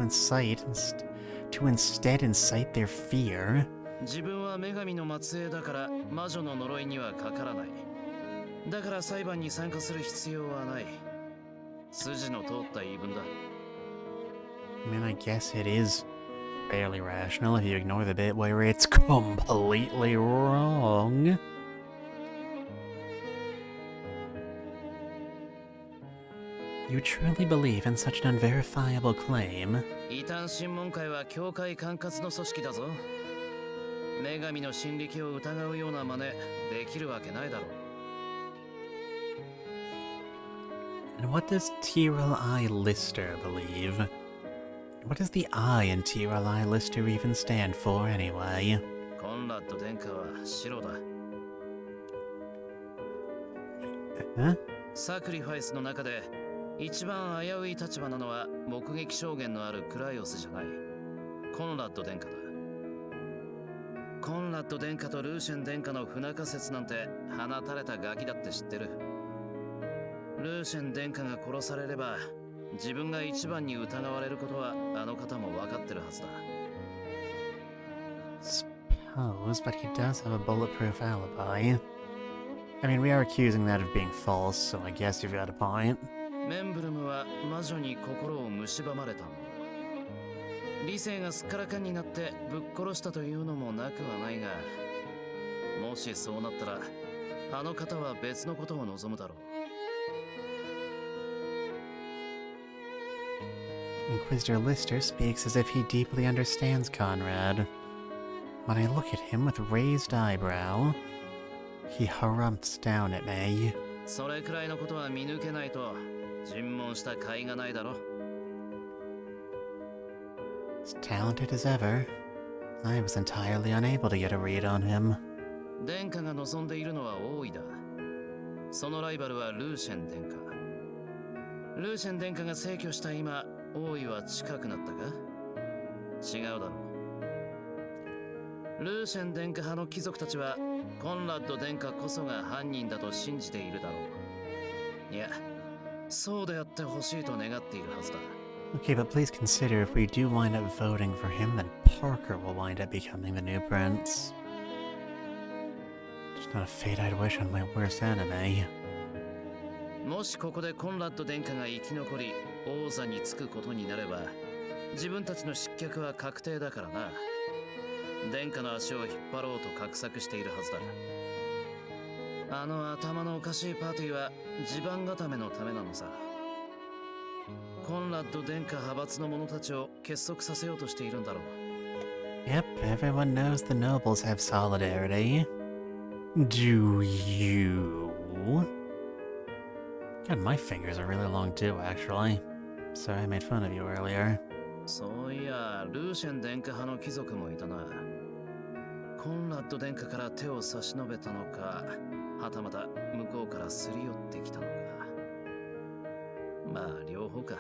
instead incite their fear. 自分は女神の末裔だから魔女の呪いにはかからない。だから裁判に参加する必要はない。筋の通った言い分だ。 I mean, I guess it is fairly rational if you ignore the bit where it's completely wrong. You truly believe in such an unverifiable claim? 異端審問会は教会管轄の組織だぞ。女神の真力を疑うような真似できるわけないだろう。 And what does Tyrell I Lister believe? What does the I in Tyrell I Lister even stand for anyway? コンラッド殿下は白だ。Huh? サクリファイスの中で一番危うい立場なのは目撃証言のあるクライオスじゃない。コンラッド殿下だ。コンラッド殿下とルーシェン殿下の不仲説なんて放たれたガキだって知ってる。ルーシェン殿下が殺されれば自分が一番に疑われることはあの方も分かってるはずだ。 Suppose, but he does have a bulletproof alibi. I mean, we are accusing that of being false, so I guess you've got a point. メンブルムは魔女に心を蝕まれたもの。理性がすっからかんになってぶっ殺したというのもなくはないが、もしそうなったらあの方は別のことを望むだろう。 Inquisitor Lister speaks as if he deeply understands Conrad. When I look at him with raised eyebrow, he harumphs down at me. それくらいのことは見抜けないと尋問した甲斐がないだろ。 As talented as ever, I was entirely unable to get a read on him. 殿下が望んでいるのは王位だ。そのライバルはルーシェン殿下。ルーシェン殿下が逝去した今、王位は近くなったか？違うだろう。ルーシェン殿下派の貴族たちはコンラッド殿下こそが犯人だと信じているだろう。いや、そうであってほしいと願っているはずだ。 Okay, but please consider if we do wind up voting for him, then Parker will wind up becoming the new prince. It's not a fate I'd wish on my worst enemy. もしここでコンラッド殿下が生き残り王座につくことになれば、自分たちの失脚は確定だからな。殿下の足を引っ張ろうと画策しているはずだ。あの頭のおかしいパーティーは地盤固めのためなのさ。コンラッド殿下派閥の者たちを結束させようとしているんだろう。 Yep, everyone knows the nobles have solidarity. Do you? God, my fingers are really long too, actually. Sorry I made fun of you earlier. そういや、ルーシェン殿下派の貴族もいたな。コンラッド殿下から手を差し伸べたのか、はたまた向こうからすり寄ってきたのか。まあ両方か。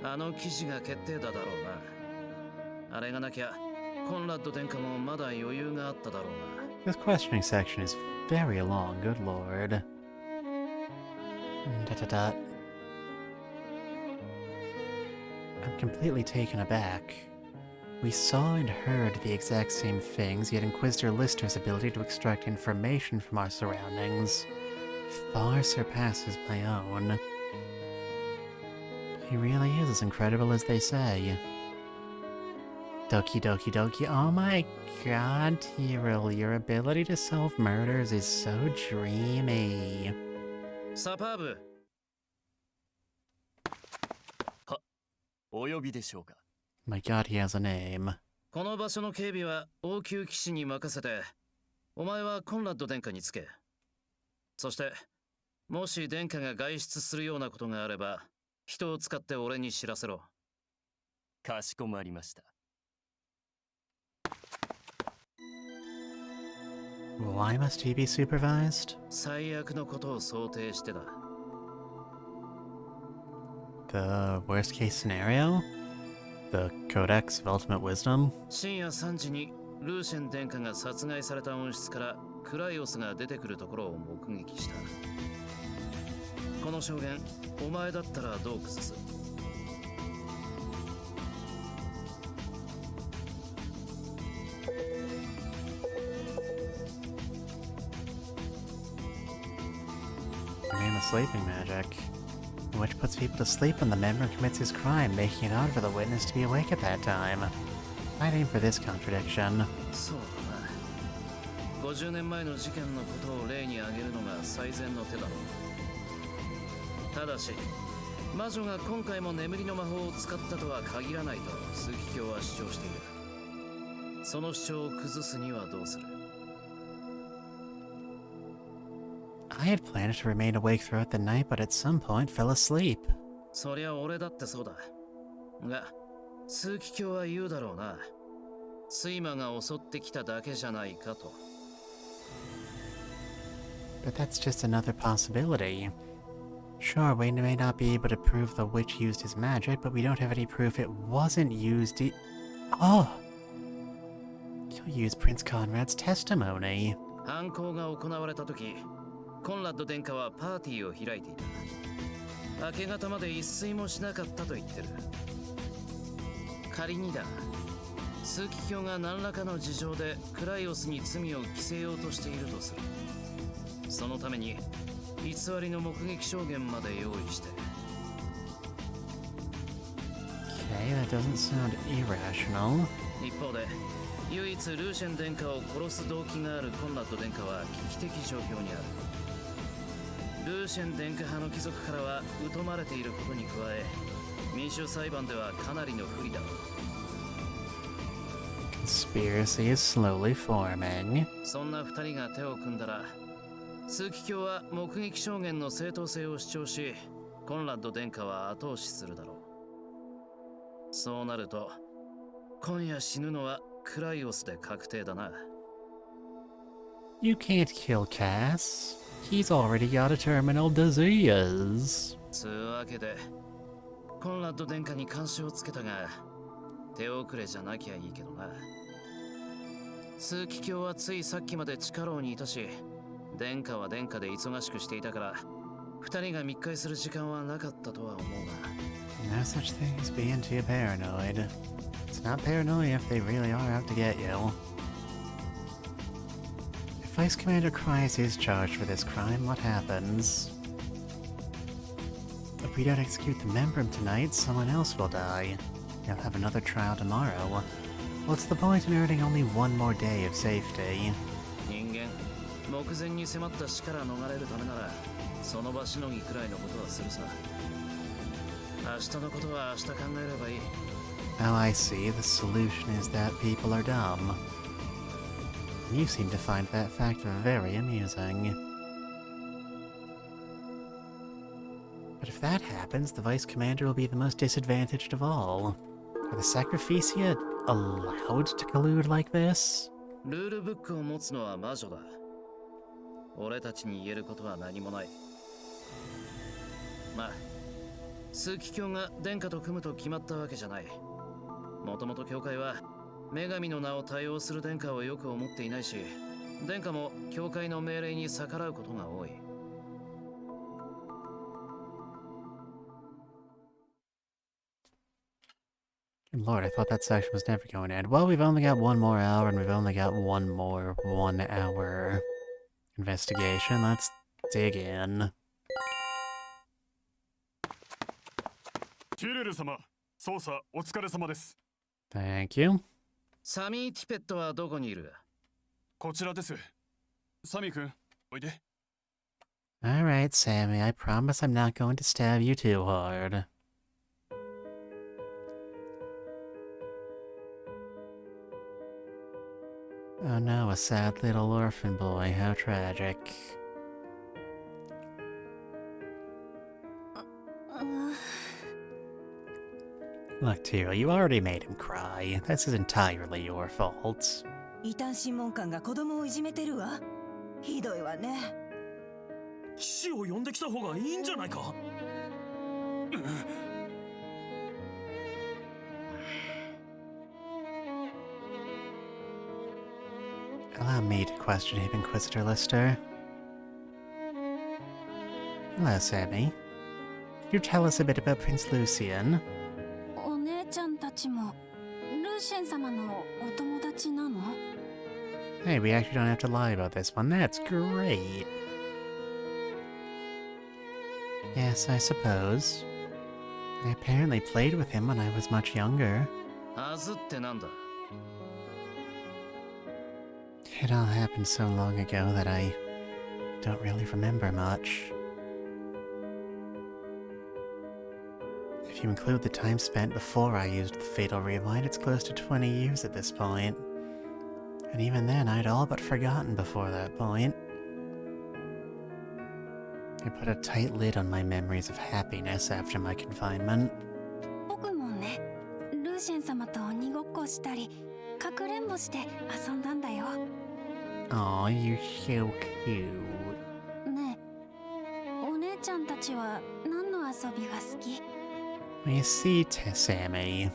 あの記事が決定だだろうな。あれがなきゃコンラッド殿下もまだ余裕があっただろうな。 This questioning section is very long, good lord. Da-da-da. I'm completely taken aback. We saw and heard the exact same things, yet Inquisitor Lister's ability to extract information from our surroundings far surpasses my own. He really is as incredible as they say. Doki doki doki, oh my god, Tyrell, your ability to solve murders is so dreamy. サパーブ。お呼びでしょうか。 My god, he has a name. この場所の警備は王宮騎士に任せて、お前はコンラッド殿下につけ。そして、もし殿下が外出するようなことがあれば、人を使って俺に知らせろ。かしこまりました。Why must he be supervised? 最悪のことを想定してだ。The worst case scenario? The Codex of Ultimate Wisdom? 深夜3時にルーシェン殿下が殺害された温室からクライオスが出てくるところを目撃した。この証言、お前だったらどう崩す？Name of sleeping magic, which puts people to sleep when the member commits his crime, making it odd for the witness to be awake at that time. I'd aim for this contradiction. そうだな。50年前の事件のことを例に挙げるのが最善の手だろう。ただし、魔女が今回も眠りの魔法を使ったとは限らないと枢機卿は主張している。その主張を崩すにはどうする？ I had planned to remain awake throughout the night, but at some point fell asleep. そりゃ俺だってそうだ。が、枢機卿は言うだろうな。睡魔が襲ってきただけじゃないかと。But that's just another possibility. Sure, we may not be able to prove the witch used his magic, but we don't have any proof it wasn't used Oh! You'll use Prince Conrad's testimony. 犯行が行われた時、コンラッド殿下はパーティーを開いていた。明け方まで一睡もしなかったと言ってる。仮にだ、枢機卿が何らかの事情でクライオスに罪を着せようとしているとする。そのために偽りの目撃証言まで用意して。Okay, that doesn't sound irrational. 一方で唯一ルーシェン殿下を殺す動機があるコンラッド殿下は危機的状況にある。ルーシェン殿下派の貴族からは疎まれていることに加え、民主裁判ではかなりの不利だろう。Conspiracy is slowly forming. そんな二人が手を組んだら、枢機卿は目撃証言の正当性を主張し、コンラッド殿下は後押しするだろう。そうなると、今夜死ぬのはクライオスで確定だな。You can't kill Cass. He's already got a terminal disease. つうわけで、コンラッド殿下に監視をつけたが、手遅れじゃなきゃいいけどな。枢機卿はついさっきまで地下牢にいたし、殿下は殿下で忙しくしていたから、二人が密会する時間はなかったとは思うが。No such thing as being too paranoid. It's not paranoia if they really are out to get you. If Vice Commander Kreis is charged for this crime, what happens? If we don't execute the Membrum tonight, someone else will die. He'll have another trial tomorrow. What's the point in earning only one more day of safety? 人間、目前に迫った死から逃れるためなら、その場しのぎくらいのことはするさ。明日のことは明日考えればいい。Oh, I see. The solution is that people are dumb. You seem to find that fact very amusing. But if that happens, the Vice Commander will be the most disadvantaged of all. Are the Sacrificia allowed to collude like this? ルールブックを持つのは魔女だ。俺たちに言えることは何もない。まあ、枢機卿が殿下と組むと決まったわけじゃない。もともと教会は女神の名を多用する殿下をよく思っていないし、殿下も教会の命令に逆らうことが多い。Good Lord, I thought that section was never going to end. Well, we've only got 1 more hour, and we've only got 1 more 1-hour investigation. Let's dig in. ティレル様、捜査お疲れ様です。Thank you. サミー・ティペットはどこにいる？こちらです。サミー君、おいで。Alright, Sammy, I promise I'm not going to stab you too hard. Oh no, a sad little orphan boy, how tragic. Look, Tira, you already made him cry. This is entirely your fault. 異端審問官が子供をいじめてるわ。ひどいわね。騎士を呼んできた方がいいんじゃないか。Allow me to question him, Inquisitor Lister. Hello, Sammy. Could you tell us a bit about Prince Lucian? お姉ちゃんたちもルーシェン様のお友達なの？ Hey, we actually don't have to lie about this one. That's great. Yes, I suppose. I apparently played with him when I was much younger. はずってなんだ？ It all happened so long ago that I don't really remember much. If you include the time spent before I used the Fatal Rewind, it's close to 20 years at this point. And even then, I'd all but forgotten before that point. I put a tight lid on my memories of happiness after my confinement. 僕もね、ルーシェン様と鬼ごっこしたり、かくれんぼして遊んだんだよ。Aw, you're so cute. ねえ、お姉ちゃんたちは何の遊びが好き？ Well, you see, Sammy,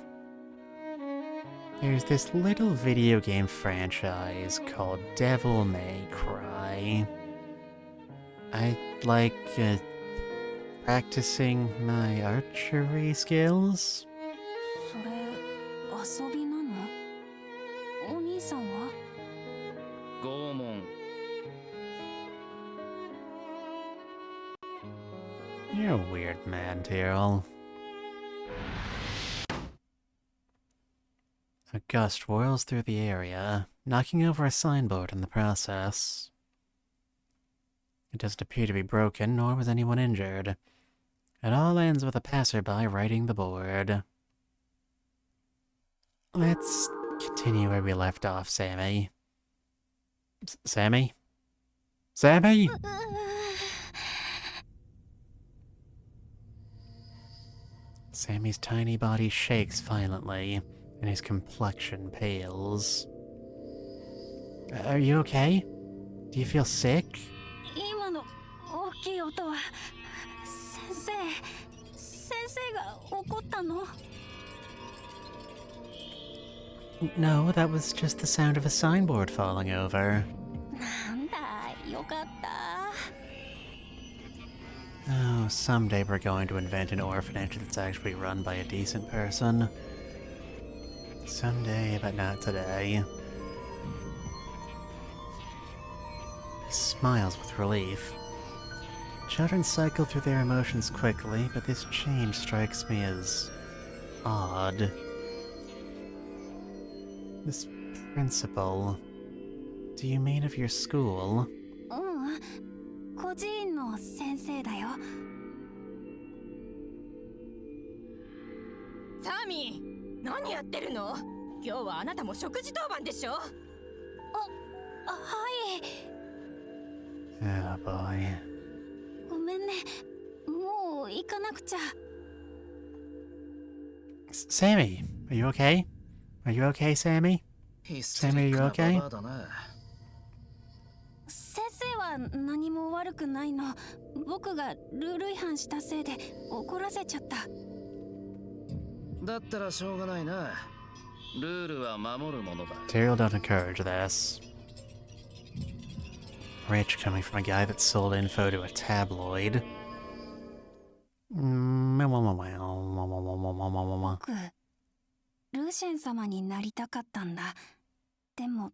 there's this little video game franchise called Devil May Cry. I like practicing my archery skills. それ遊びなの？お兄さんは？拷問。 You're a weird man, Tyrell. A gust whirls through the area, knocking over a signboard in the process. It doesn't appear to be broken, nor was anyone injured. It all ends with a passerby writing the board. Let's continue where we left off, Sammy. Sammy? Sammy? Sammy's tiny body shakes violently, and his complexion pales. Are you okay? Do you feel sick? 今の大きい音は先生が怒ったの？ No, that was just the sound of a signboard falling over. なんだ、よかった。 Oh, someday we're going to invent an orphanage that's actually run by a decent person. Someday, but not today. He smiles with relief. Children cycle through their emotions quickly, but this change strikes me as odd. This principal, do you mean of your school? 孤児院の先生だよ。サミー、何やってるの？今日はあなたも食事当番でしょ？はい。 Oh boy. ごめんね。もう行かなくちゃ。Sammy, are you okay? Are you okay, Sammy? ヒステリックなババアだな。先生は何も悪くないの。僕がルール違反したせいで怒らせちゃった。だったらしょうがないな。ルールは守るものだ。Tyrell don't encourage this. Rich coming from a guy that sold info to a tabloid. 僕、ルーシェン様になりたかったんだ。でも、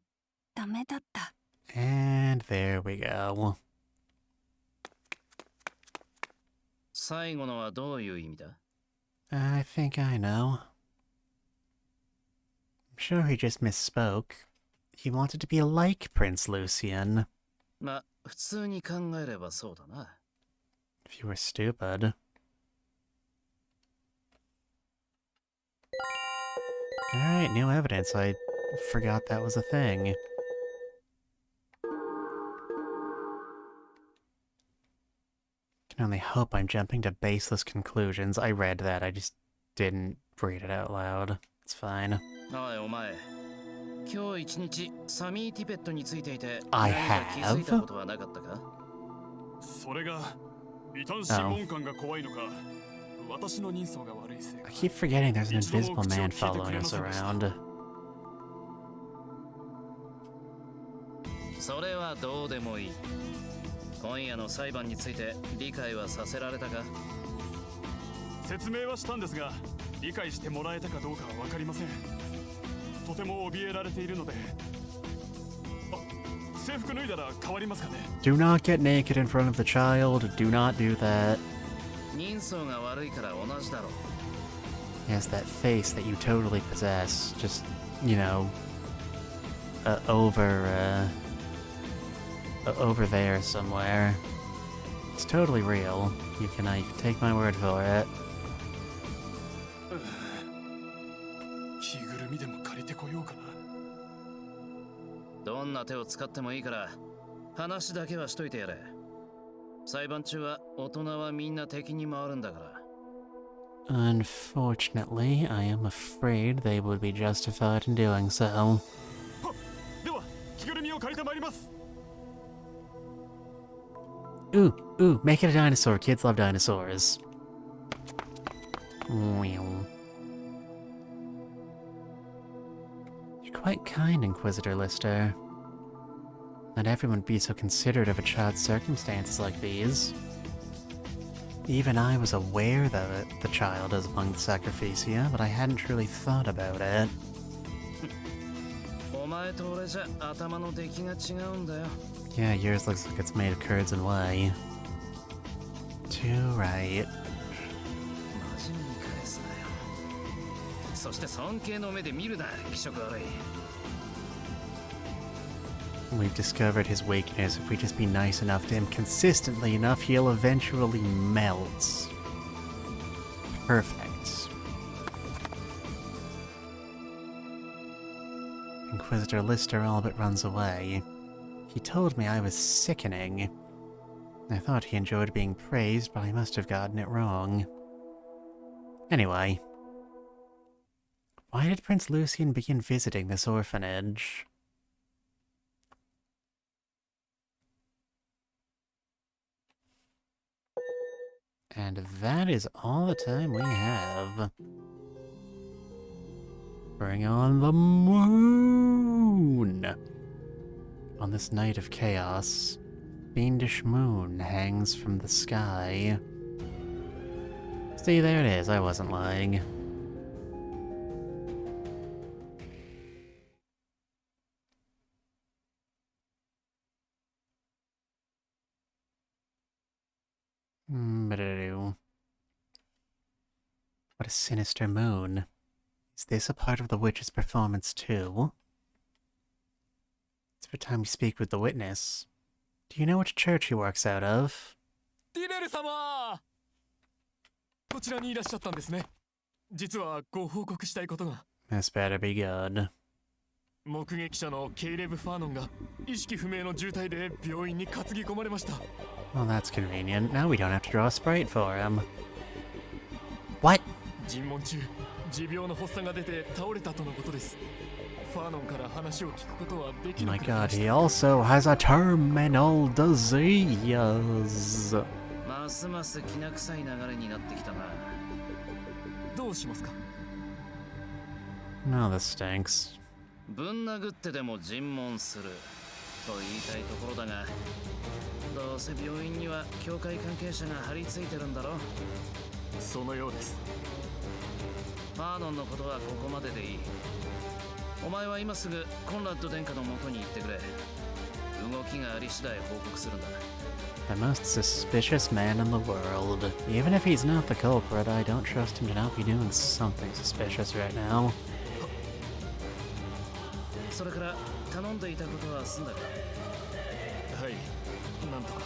ダメだった。And there we go. 最後のはどういう意味だ？ I think I know. I'm sure he just misspoke. He wanted to be like Prince Lucian. ま、普通に考えればそうだな。If you were stupid. Alright, new evidence. I forgot that was a thing. Can only hope I'm jumping to baseless conclusions. I read that, I just didn't read it out loud. It's fine. おいお前、今日一日サミー・ティペットについていて I 何か気づいた have? ことはなかったか？それが異端審問官が怖いのか、私の人相が悪いせいか。 I keep forgetting there's an invisible man following us around. それはどうでもいい。今夜の裁判について理解はさせられたか？説明はしたんですが、理解してもらえたかどうかは分かりません。とても怯えられているので。制服脱いだら変わりますかね？ Do not get naked in front of the child. Do not do that. 人相が悪いから同じだろう。 He has that face that you totally possess. Just, you know, over there somewhere. It's totally real. You can take my word for it. 着ぐるみでも借りてこようかな。どんな手を使ってもいいから話だけはしといてやれ。裁判中は大人はみんな敵に回るんだから。 Unfortunately, I am afraid they would be justified in doing so. では着ぐるみを借りてまいります。 Ooh, make it a dinosaur. Kids love dinosaurs. You're quite kind, Inquisitor Lister. Not everyone would be so considerate of a child's circumstances like these. Even I was aware that the child is among the sacrificia, but I hadn't truly thought about it. お前と俺じゃ頭の出来が違うんだよ。 Yeah, yours looks like it's made of curds and whey. Too right. 真面目に返すなよ。そして尊敬の目で見るな、気色悪い。 We've discovered his weakness. If we just be nice enough to him consistently enough, he'll eventually melt. Perfect. Inquisitor Lister all but runs away. He told me I was sickening. I thought he enjoyed being praised, but I must have gotten it wrong. Anyway. Why did Prince Lucian begin visiting this orphanage? And that is all the time we have. Bring on the moon! On this night of chaos, fiendish moon hangs from the sky. See, there it is, I wasn't lying. What a sinister moon. Is this a part of the witch's performance too? It's about time we speak with the witness. Do you know which church he works out of? ティレル様、こちらにいらっしゃったんですね。実はご報告したいことが。 This better be good. 目撃者のケイレブ・ファーノンが意識不明の重体で病院に担ぎ込まれました。 Well, that's convenient. Now we don't have to draw a sprite for him. What? 尋問中、持病の発作が出て倒れたとのことです。ファーノンから話を聞くことはできな My くなりま god, した。 he also has a terminal disease. ますますきな臭い流れになってきたな。どうしますか？ No, this stinks. ぶん殴ってでも尋問すると言いたいところだが、どうせ病院には教会関係者が張り付いてるんだろ。そのようです。ファーノンのことはここまででいい。お前は今すぐコンラッド殿下の元に行ってくれ。動きがあり次第報告するんだ。 The most suspicious man in the world. Even if he's not the culprit, I don't trust him to not be doing something suspicious right now. それから頼んでいたことは済んだか？はい、なんとか。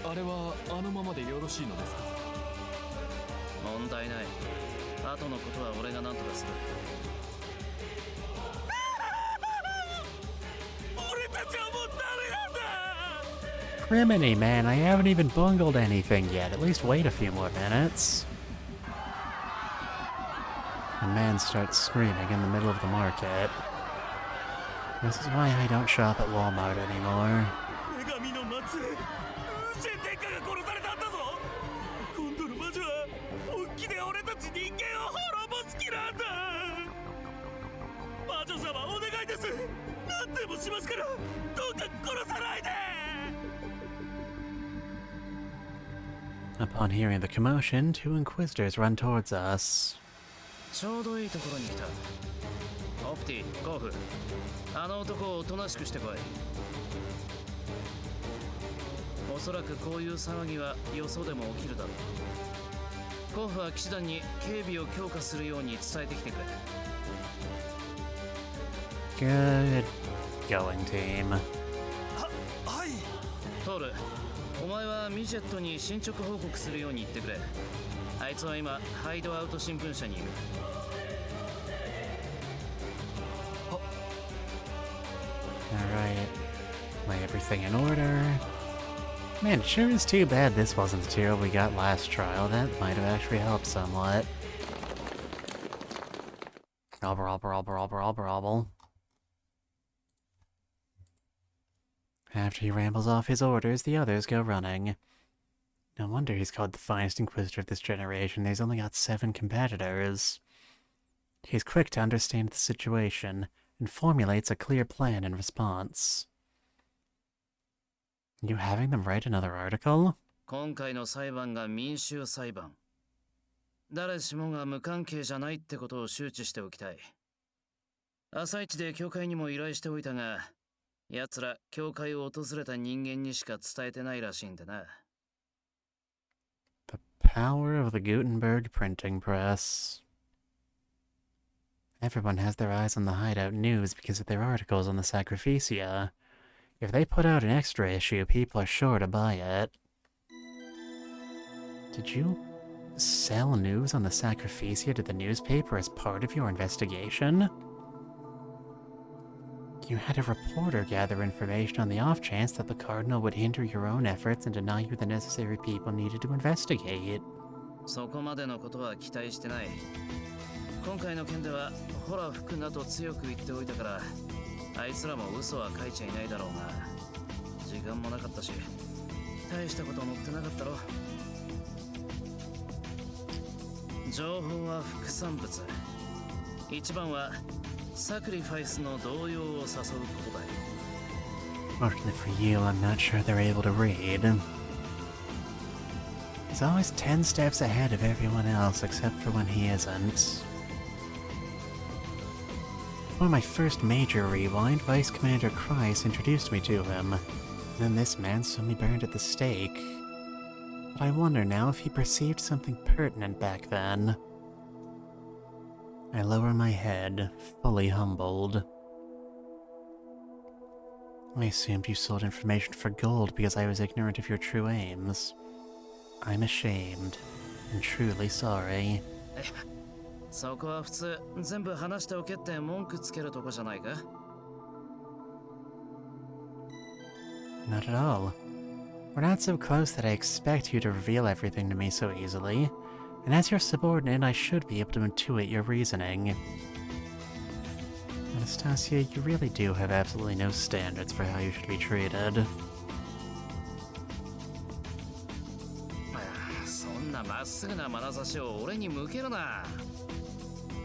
あれはあのままでよろしいのですか？問題ない。後のことは俺が何とかする。俺たちはもう誰なんだ？ Criminy, man, I haven't even bungled anything yet. At least wait a few more minutes. A man starts screaming in the middle of the market. This is why I don't shop at Walmart anymore. 女神の末裔、シェン殿下が殺されたんだぞ。今度の魔女は本気で俺たち人間を滅ぼす気なんだ。魔女様お願いです。何でもしますから、どうか殺さないで。 Upon hearing the commotion, two inquisitors run towards us. ちょうどいいところに来た。オプティ、コーフ、あの男をおとなしくしてこい。おそらくこういう騒ぎはよそでも起きるだろう。コーフは騎士団に警備を強化するように伝えてきてくれ。Good going, team. はい。トール、お前はミジェットに進捗報告するように言ってくれ。あいつは今ハイドアウト新聞社にいる。Alright. Lay everything in order. Man, it sure is too bad this wasn't the material we got last trial. That might have actually helped somewhat. Brobble. After he rambles off his orders, the others go running. No wonder he's called the finest Inquisitor of this generation. He's only got 7 competitors. He's quick to understand the situation, and formulates a clear plan in response. You having them write another article? 今回の裁判が民衆裁判。誰しもが無関係じゃないってことを周知しておきたい。朝一で教会にも依頼しておいたが、奴ら教会を訪れた人間にしか伝えてないらしいんでな。The power of the Gutenberg printing press. Everyone has their eyes on the Hideout News because of their articles on the Sacrificia. If they put out an extra issue, people are sure to buy it. Did you sell news on the Sacrificia to the newspaper as part of your investigation? You had a reporter gather information on the off chance that the Cardinal would hinder your own efforts and deny you the necessary people needed to investigate. そこまでのことは期待してない。今回の件では、ほら吹くなと強く言っておいたから、あいつらも嘘は書いちゃいないだろうが、時間もなかったし、大したこと載ってなかったろ。情報は副産物。一番はサクリファイスの動揺を誘うことだよ。Fortunately for you, I'm not sure they're able to read. He's always 10 steps ahead of everyone else except for when he isn't. For my first major rewind, Vice Commander Kreis introduced me to him. Then this man saw me burned at the stake. But I wonder now if he perceived something pertinent back then. I lower my head, fully humbled. I assumed you sold information for gold because I was ignorant of your true aims. I'm ashamed, and truly sorry. そこは普通、全部話しておけって文句つけるとこじゃないか? Not at all. We're not so close that I expect you to reveal everything to me so easily. And as your subordinate, I should be able to intuit your reasoning. Anastasia, you really do have absolutely no standards for how you should be treated. そんなまっすぐな眼差しを俺に向けるな。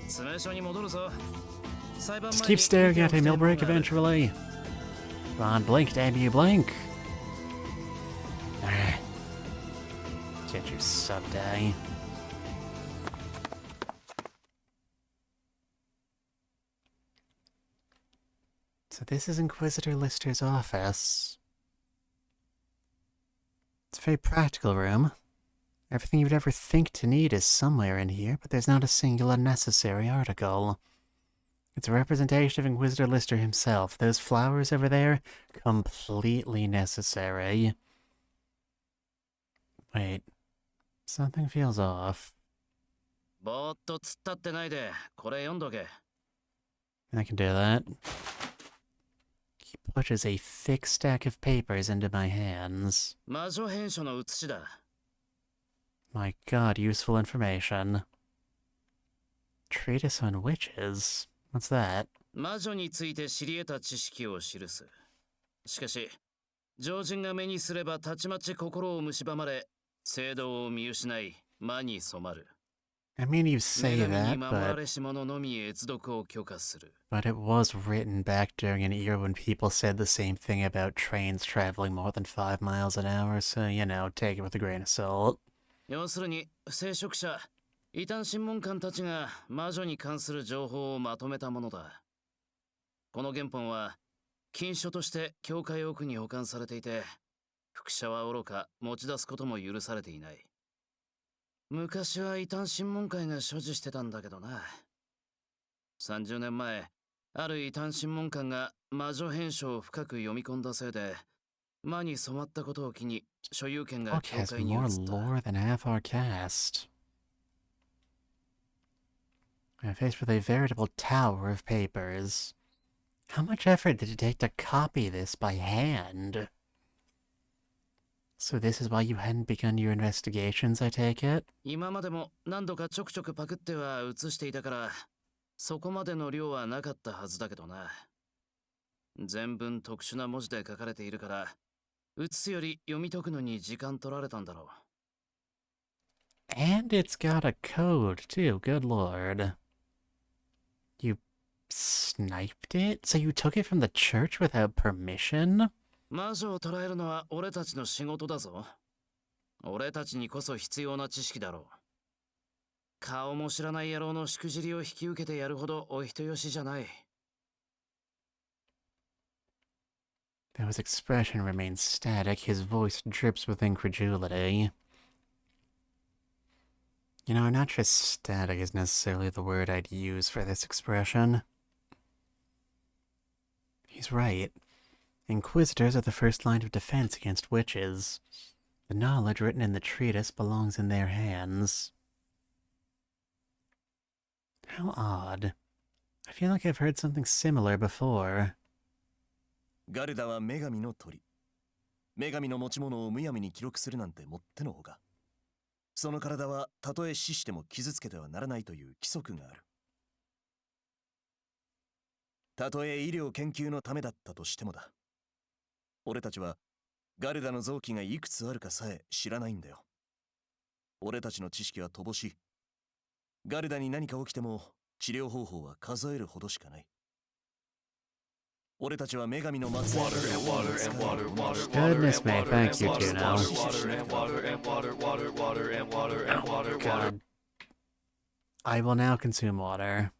詰め所に戻るぞ。裁判 Just 前に keep staring at him, he'll break eventually. Come on, blink, damn you, blink! Get your sub-die. So this is Inquisitor Lister's office. It's a very practical room. Everything you'd ever think to need is somewhere in here, but there's not a single unnecessary article. It's a representation of Inquisitor Lister himself. Those flowers over there, completely necessary. Wait, something feels off. ぼーっと突っ立ってないで、これ読んどけ。I can do that. He pushes a thick stack of papers into my hands. 魔女編書の写しだ。My god, useful information. Treatise on witches? What's that? 魔女について知り得た知識を記す。しかし、常人が目にすればたちまち心を蝕まれ、聖堂を見失い、魔に染まる。I mean, you say that, but it was written back during an era when people said the same thing about trains traveling more than 5 miles an hour, so, you know, take it with a grain of salt. 要するに、聖職者、異端審問官たちが魔女に関する情報をまとめたものだ。この原本は、禁書として教会奥に保管されていて、複写は愚か、持ち出すことも許されていない。昔は異端審問会が所持してたんだけどな。30年前、ある異端審問官が魔女編書を深く読み込んだせいで、魔に染まったことを機に所有権が教会に移った。More than half our cast. I'm faced with a veritable tower of papers. How much effort did it take to copy this by hand? So this is why you hadn't begun your investigations, I take it? 今までも何度かちょくちょくパクっては写していたから、そこまでの量はなかったはずだけどな。全文特殊な文字で書かれているから、写すより読み解くのに時間取られたんだろう。And it's got a code, too, good lord. You sniped it? So you took it from the church without permission? 魔女を捕らえるのは俺たちの仕事だぞ。俺たちにこそ必要な知識だろう。顔も知らない野郎のしくじりを引き受けてやるほどお人よしじゃない。Though his expression remains static, his voice drips with incredulity. You know, I'm not sure static is necessarily the word I'd use for this expression. He's right. Inquisitors are the first line of defense against witches. The knowledge written in the treatise belongs in their hands. How odd. I feel like I've heard something similar before. ガルダは女神の鳥。女神の持ち物をむやみに記録するなんてもってのほか。その体はたとえ死しても傷つけてはならないという規則がある。たとえ医療研究のためだったとしてもだ。俺たちはガルダの臓器がいくつあるかさえ知らないんだよ。俺たちの知識は乏しい。ガルダに何か起きても治療方法は数えるほどしかない。俺たちは女神の末裔。 Goodness me, thank you, Juno. Oh, God. I will now consume water.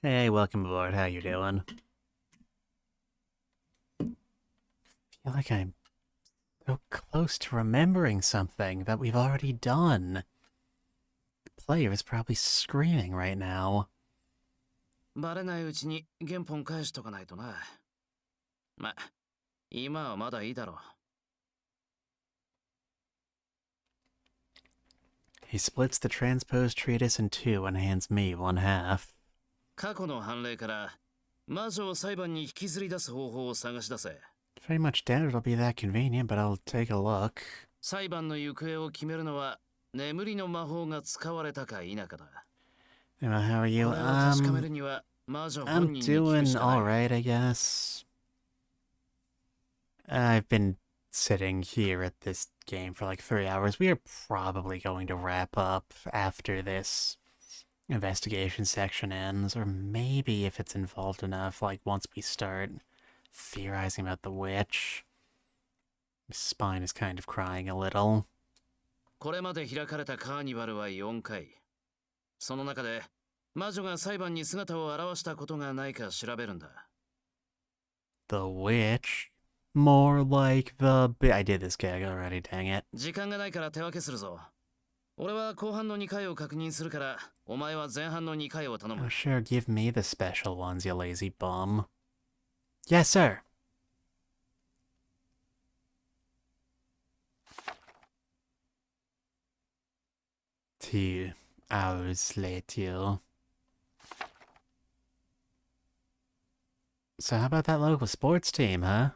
Hey, welcome aboard. How you doing? I feel like I'm so close to remembering something that we've already done. The player is probably screaming right now. バレないうちに原本返しとかないとな。ま、今はまだいいだろう。He splits the transposed treatise in two and hands me one half. 過去の判例から魔女を裁判に引きずり出す方法を探し出せ。Very much doubt it'll be that convenient, but I'll take a look. 裁判の行方を決めるのは眠りの魔法が使われたか否かだ。Emma, how are you? これを確かめるには魔女本 I'm 人に聞く doing しかない。 alright, I guess. I've been sitting here at this game for like 3 hours. We are probably going to wrap up after this investigation section ends, or maybe if it's involved enough, like once we start theorizing about the witch. My spine is kind of crying a little. これまで開かれたカーニバルは4回。その中で魔女が裁判に姿を現したことがないか調べるんだ。The witch? More like the... I did this gag already, dang it. 時間がないから手分けするぞ。俺は後半の2回を確認するから、お前は前半の2回を頼む。 Oh, sure, give me the special ones, you lazy bum. Yes, sir. Two hours later. So how about that local sports team, huh?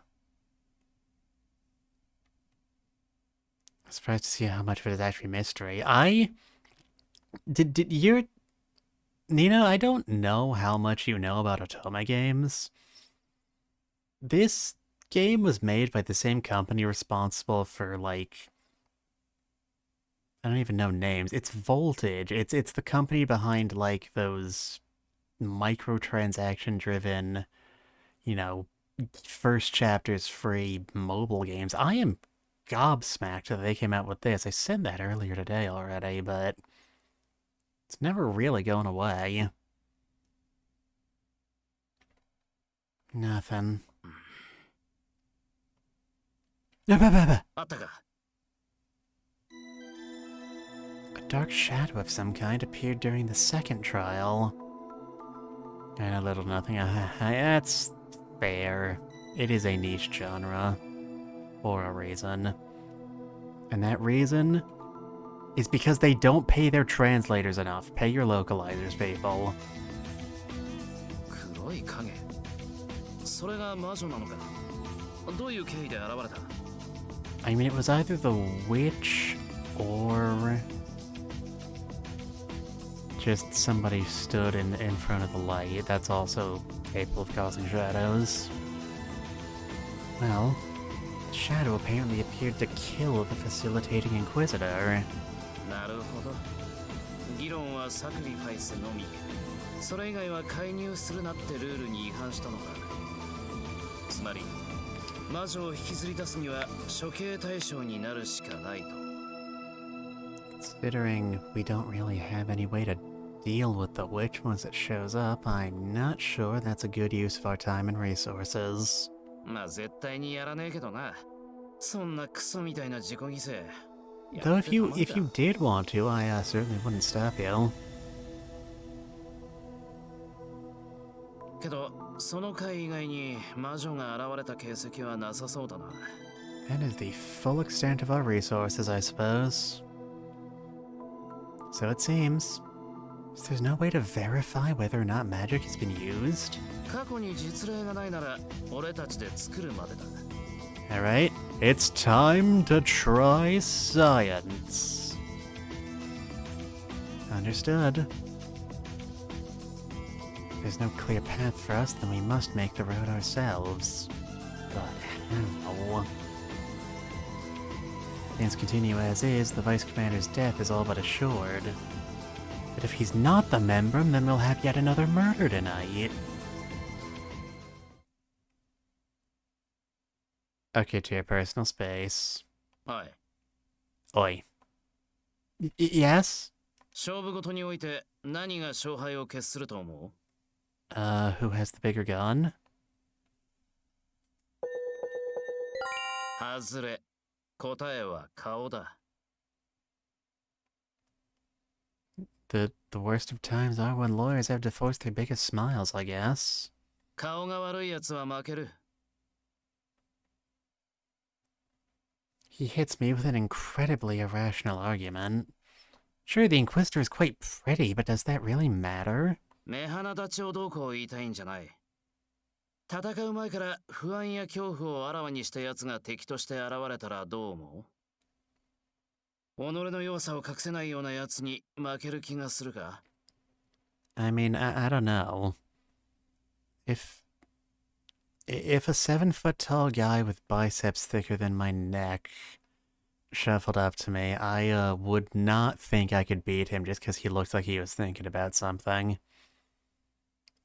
I'm surprised to see how much of it is actually mystery. Did you... Nina, I don't know how much you know about Otome games. This game was made by the same company responsible for, like... I don't even know names. It's Voltage. It's the company behind, like, those microtransaction-driven, you know, first chapters free mobile games. I am gobsmacked that they came out with this. I said that earlier today already, but it's never really going away. Nothing. あったか。 A dark shadow of some kind appeared during the second trial. And a little nothing. That's fair. It is a niche genre. For a reason. And that reason is because they don't pay their translators enough. Pay your localizers, people. 黒い影。それが魔女なのか。どういう経緯で現れた？ I mean, it was either the witch or just somebody stood in front of the light. That's also capable of causing shadows. Well, the shadow apparently appeared to kill the facilitating inquisitor. なるほど。議論はサクリファイスのみ。それ以外は介入するなってルールに違反したのか。つまり魔女を引きずり出すには処刑対象になるしかないと。Considering we don't really have any way to deal with the witch once it shows up, I'm not sure that's a good use of our time and resources. まあ絶対にやらねえけどな。そんなクソみたいな自己犠牲。Though if you did want to, I certainly wouldn't stop you. けどその回以外に魔女が現れた形跡はなさそうだな。That is the full extent of our resources, I suppose. So it seems. So there's no way to verify whether or not magic has been used? 過去に実例がないなら俺たちで作るまでだ。Alright, it's time to try science. Understood. If there's no clear path for us, then we must make the road ourselves. But how? Things continue as is, the Vice Commander's death is all but assured. But if he's not the Membrum, then we'll have yet another murder tonight. Okay, to your personal space. はい。 Oi. Yes? 勝負ごとにおいて何が勝敗を決すると思う？ Who has the bigger gun? 外れ。答えは顔だ。The worst of times are when lawyers have to force their biggest smiles, I guess. 顔が悪いやつは負ける。He hits me with an incredibly irrational argument. Sure, the Inquisitor is quite pretty, but does that really matter? 目鼻立ちをどうこう言いたいんじゃない。戦う前から不安や恐怖をあらわにしたやつが敵として現れたらどう思う？己の弱さを隠せないようなやつに負ける気がするか？ I mean, I don't know. If a 7-foot tall guy with biceps thicker than my neck shuffled up to me, I would not think I could beat him just because he looked like he was thinking about something.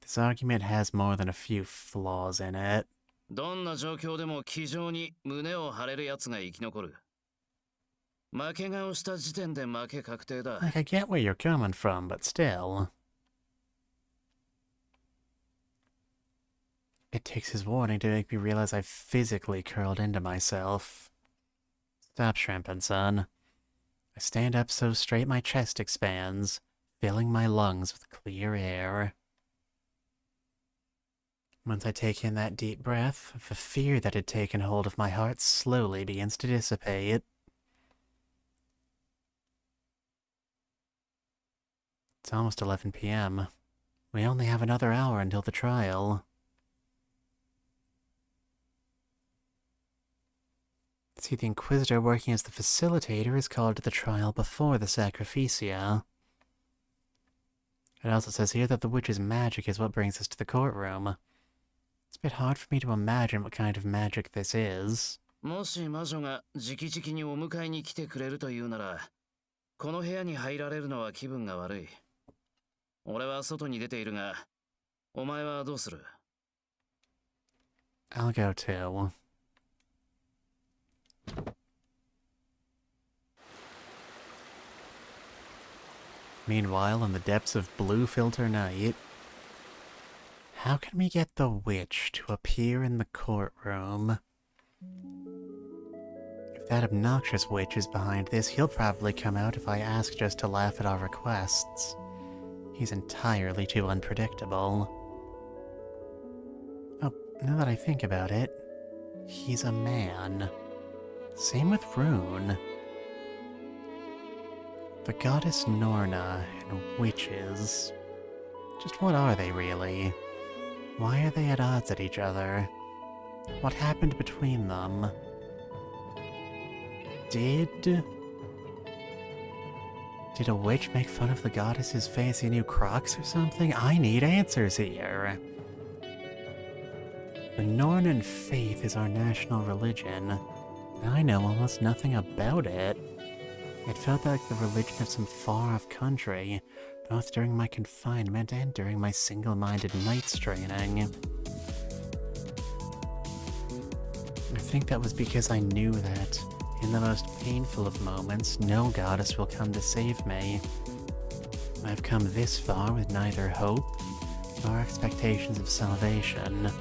This argument has more than a few flaws in it. どんな状況でも気丈に胸を張れるやつが生き残る。負け顔した時点で負け確定だ。Like, I get where you're coming from, but still. It takes his warning to make me realize I've physically curled into myself. Stop shrimping, son. I stand up so straight my chest expands, filling my lungs with clear air. Once I take in that deep breath, the fear that had taken hold of my heart slowly begins to dissipate. It's almost 11 p.m. We only have another hour until the trial. See, the Inquisitor working as the facilitator is called to the trial before the Sacrificia. It also says here that the witch's magic is what brings us to the courtroom. It's a bit hard for me to imagine what kind of magic this is. もし魔女が直々にお迎えに来てくれるというなら、この部屋に入られるのは気分が悪い。俺は外に出ているが、お前はどうする？ I'll go too. Meanwhile, in the depths of blue filter night, how can we get the witch to appear in the courtroom? If that obnoxious witch is behind this, he'll probably come out if I ask just to laugh at our requests. He's entirely too unpredictable. Oh, now that I think about it, he's a man. Same with Rune. The goddess Norna and witches. Just what are they really? Why are they at odds at each other? What happened between them? Did a witch make fun of the goddess's fancy new Crocs or something? I need answers here. The Nornan faith is our national religion. I know almost nothing about it. It felt like the religion of some far-off country, both during my confinement and during my single-minded night's training. I think that was because I knew that, in the most painful of moments, no goddess will come to save me. I've come this far with neither hope nor expectations of salvation.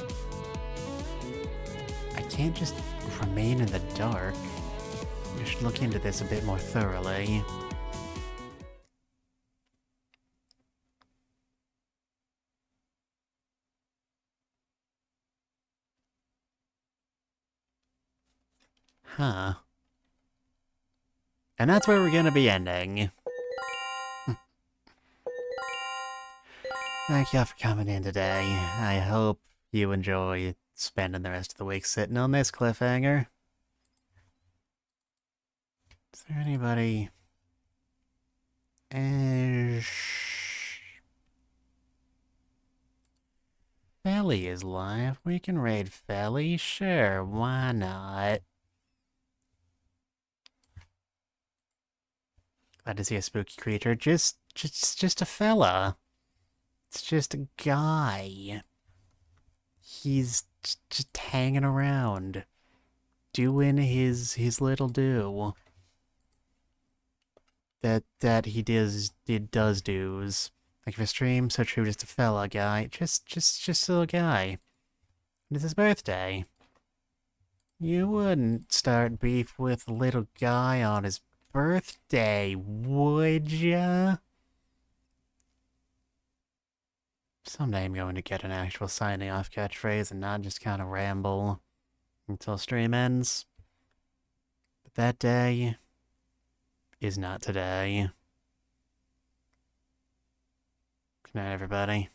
I can't just remain in the dark. I should look into this a bit more thoroughly. Huh. And that's where we're gonna be ending. Thank y'all for coming in today. I hope you enjoy spending the rest of the week sitting on this cliffhanger. Is there anybody... Felly is live. We can raid Felly. Sure, why not? Glad to see a spooky creature. Just a fella. It's just a guy. He's just hanging around, doing his little do. That he does do's. Like if a stream, so true, just a fella guy. Just a little guy. And it's his birthday. You wouldn't start beef with a little guy on his birthday, would ya? Someday I'm going to get an actual signing off catchphrase and not just kind of ramble until stream ends. But that day is not today. Good night, everybody.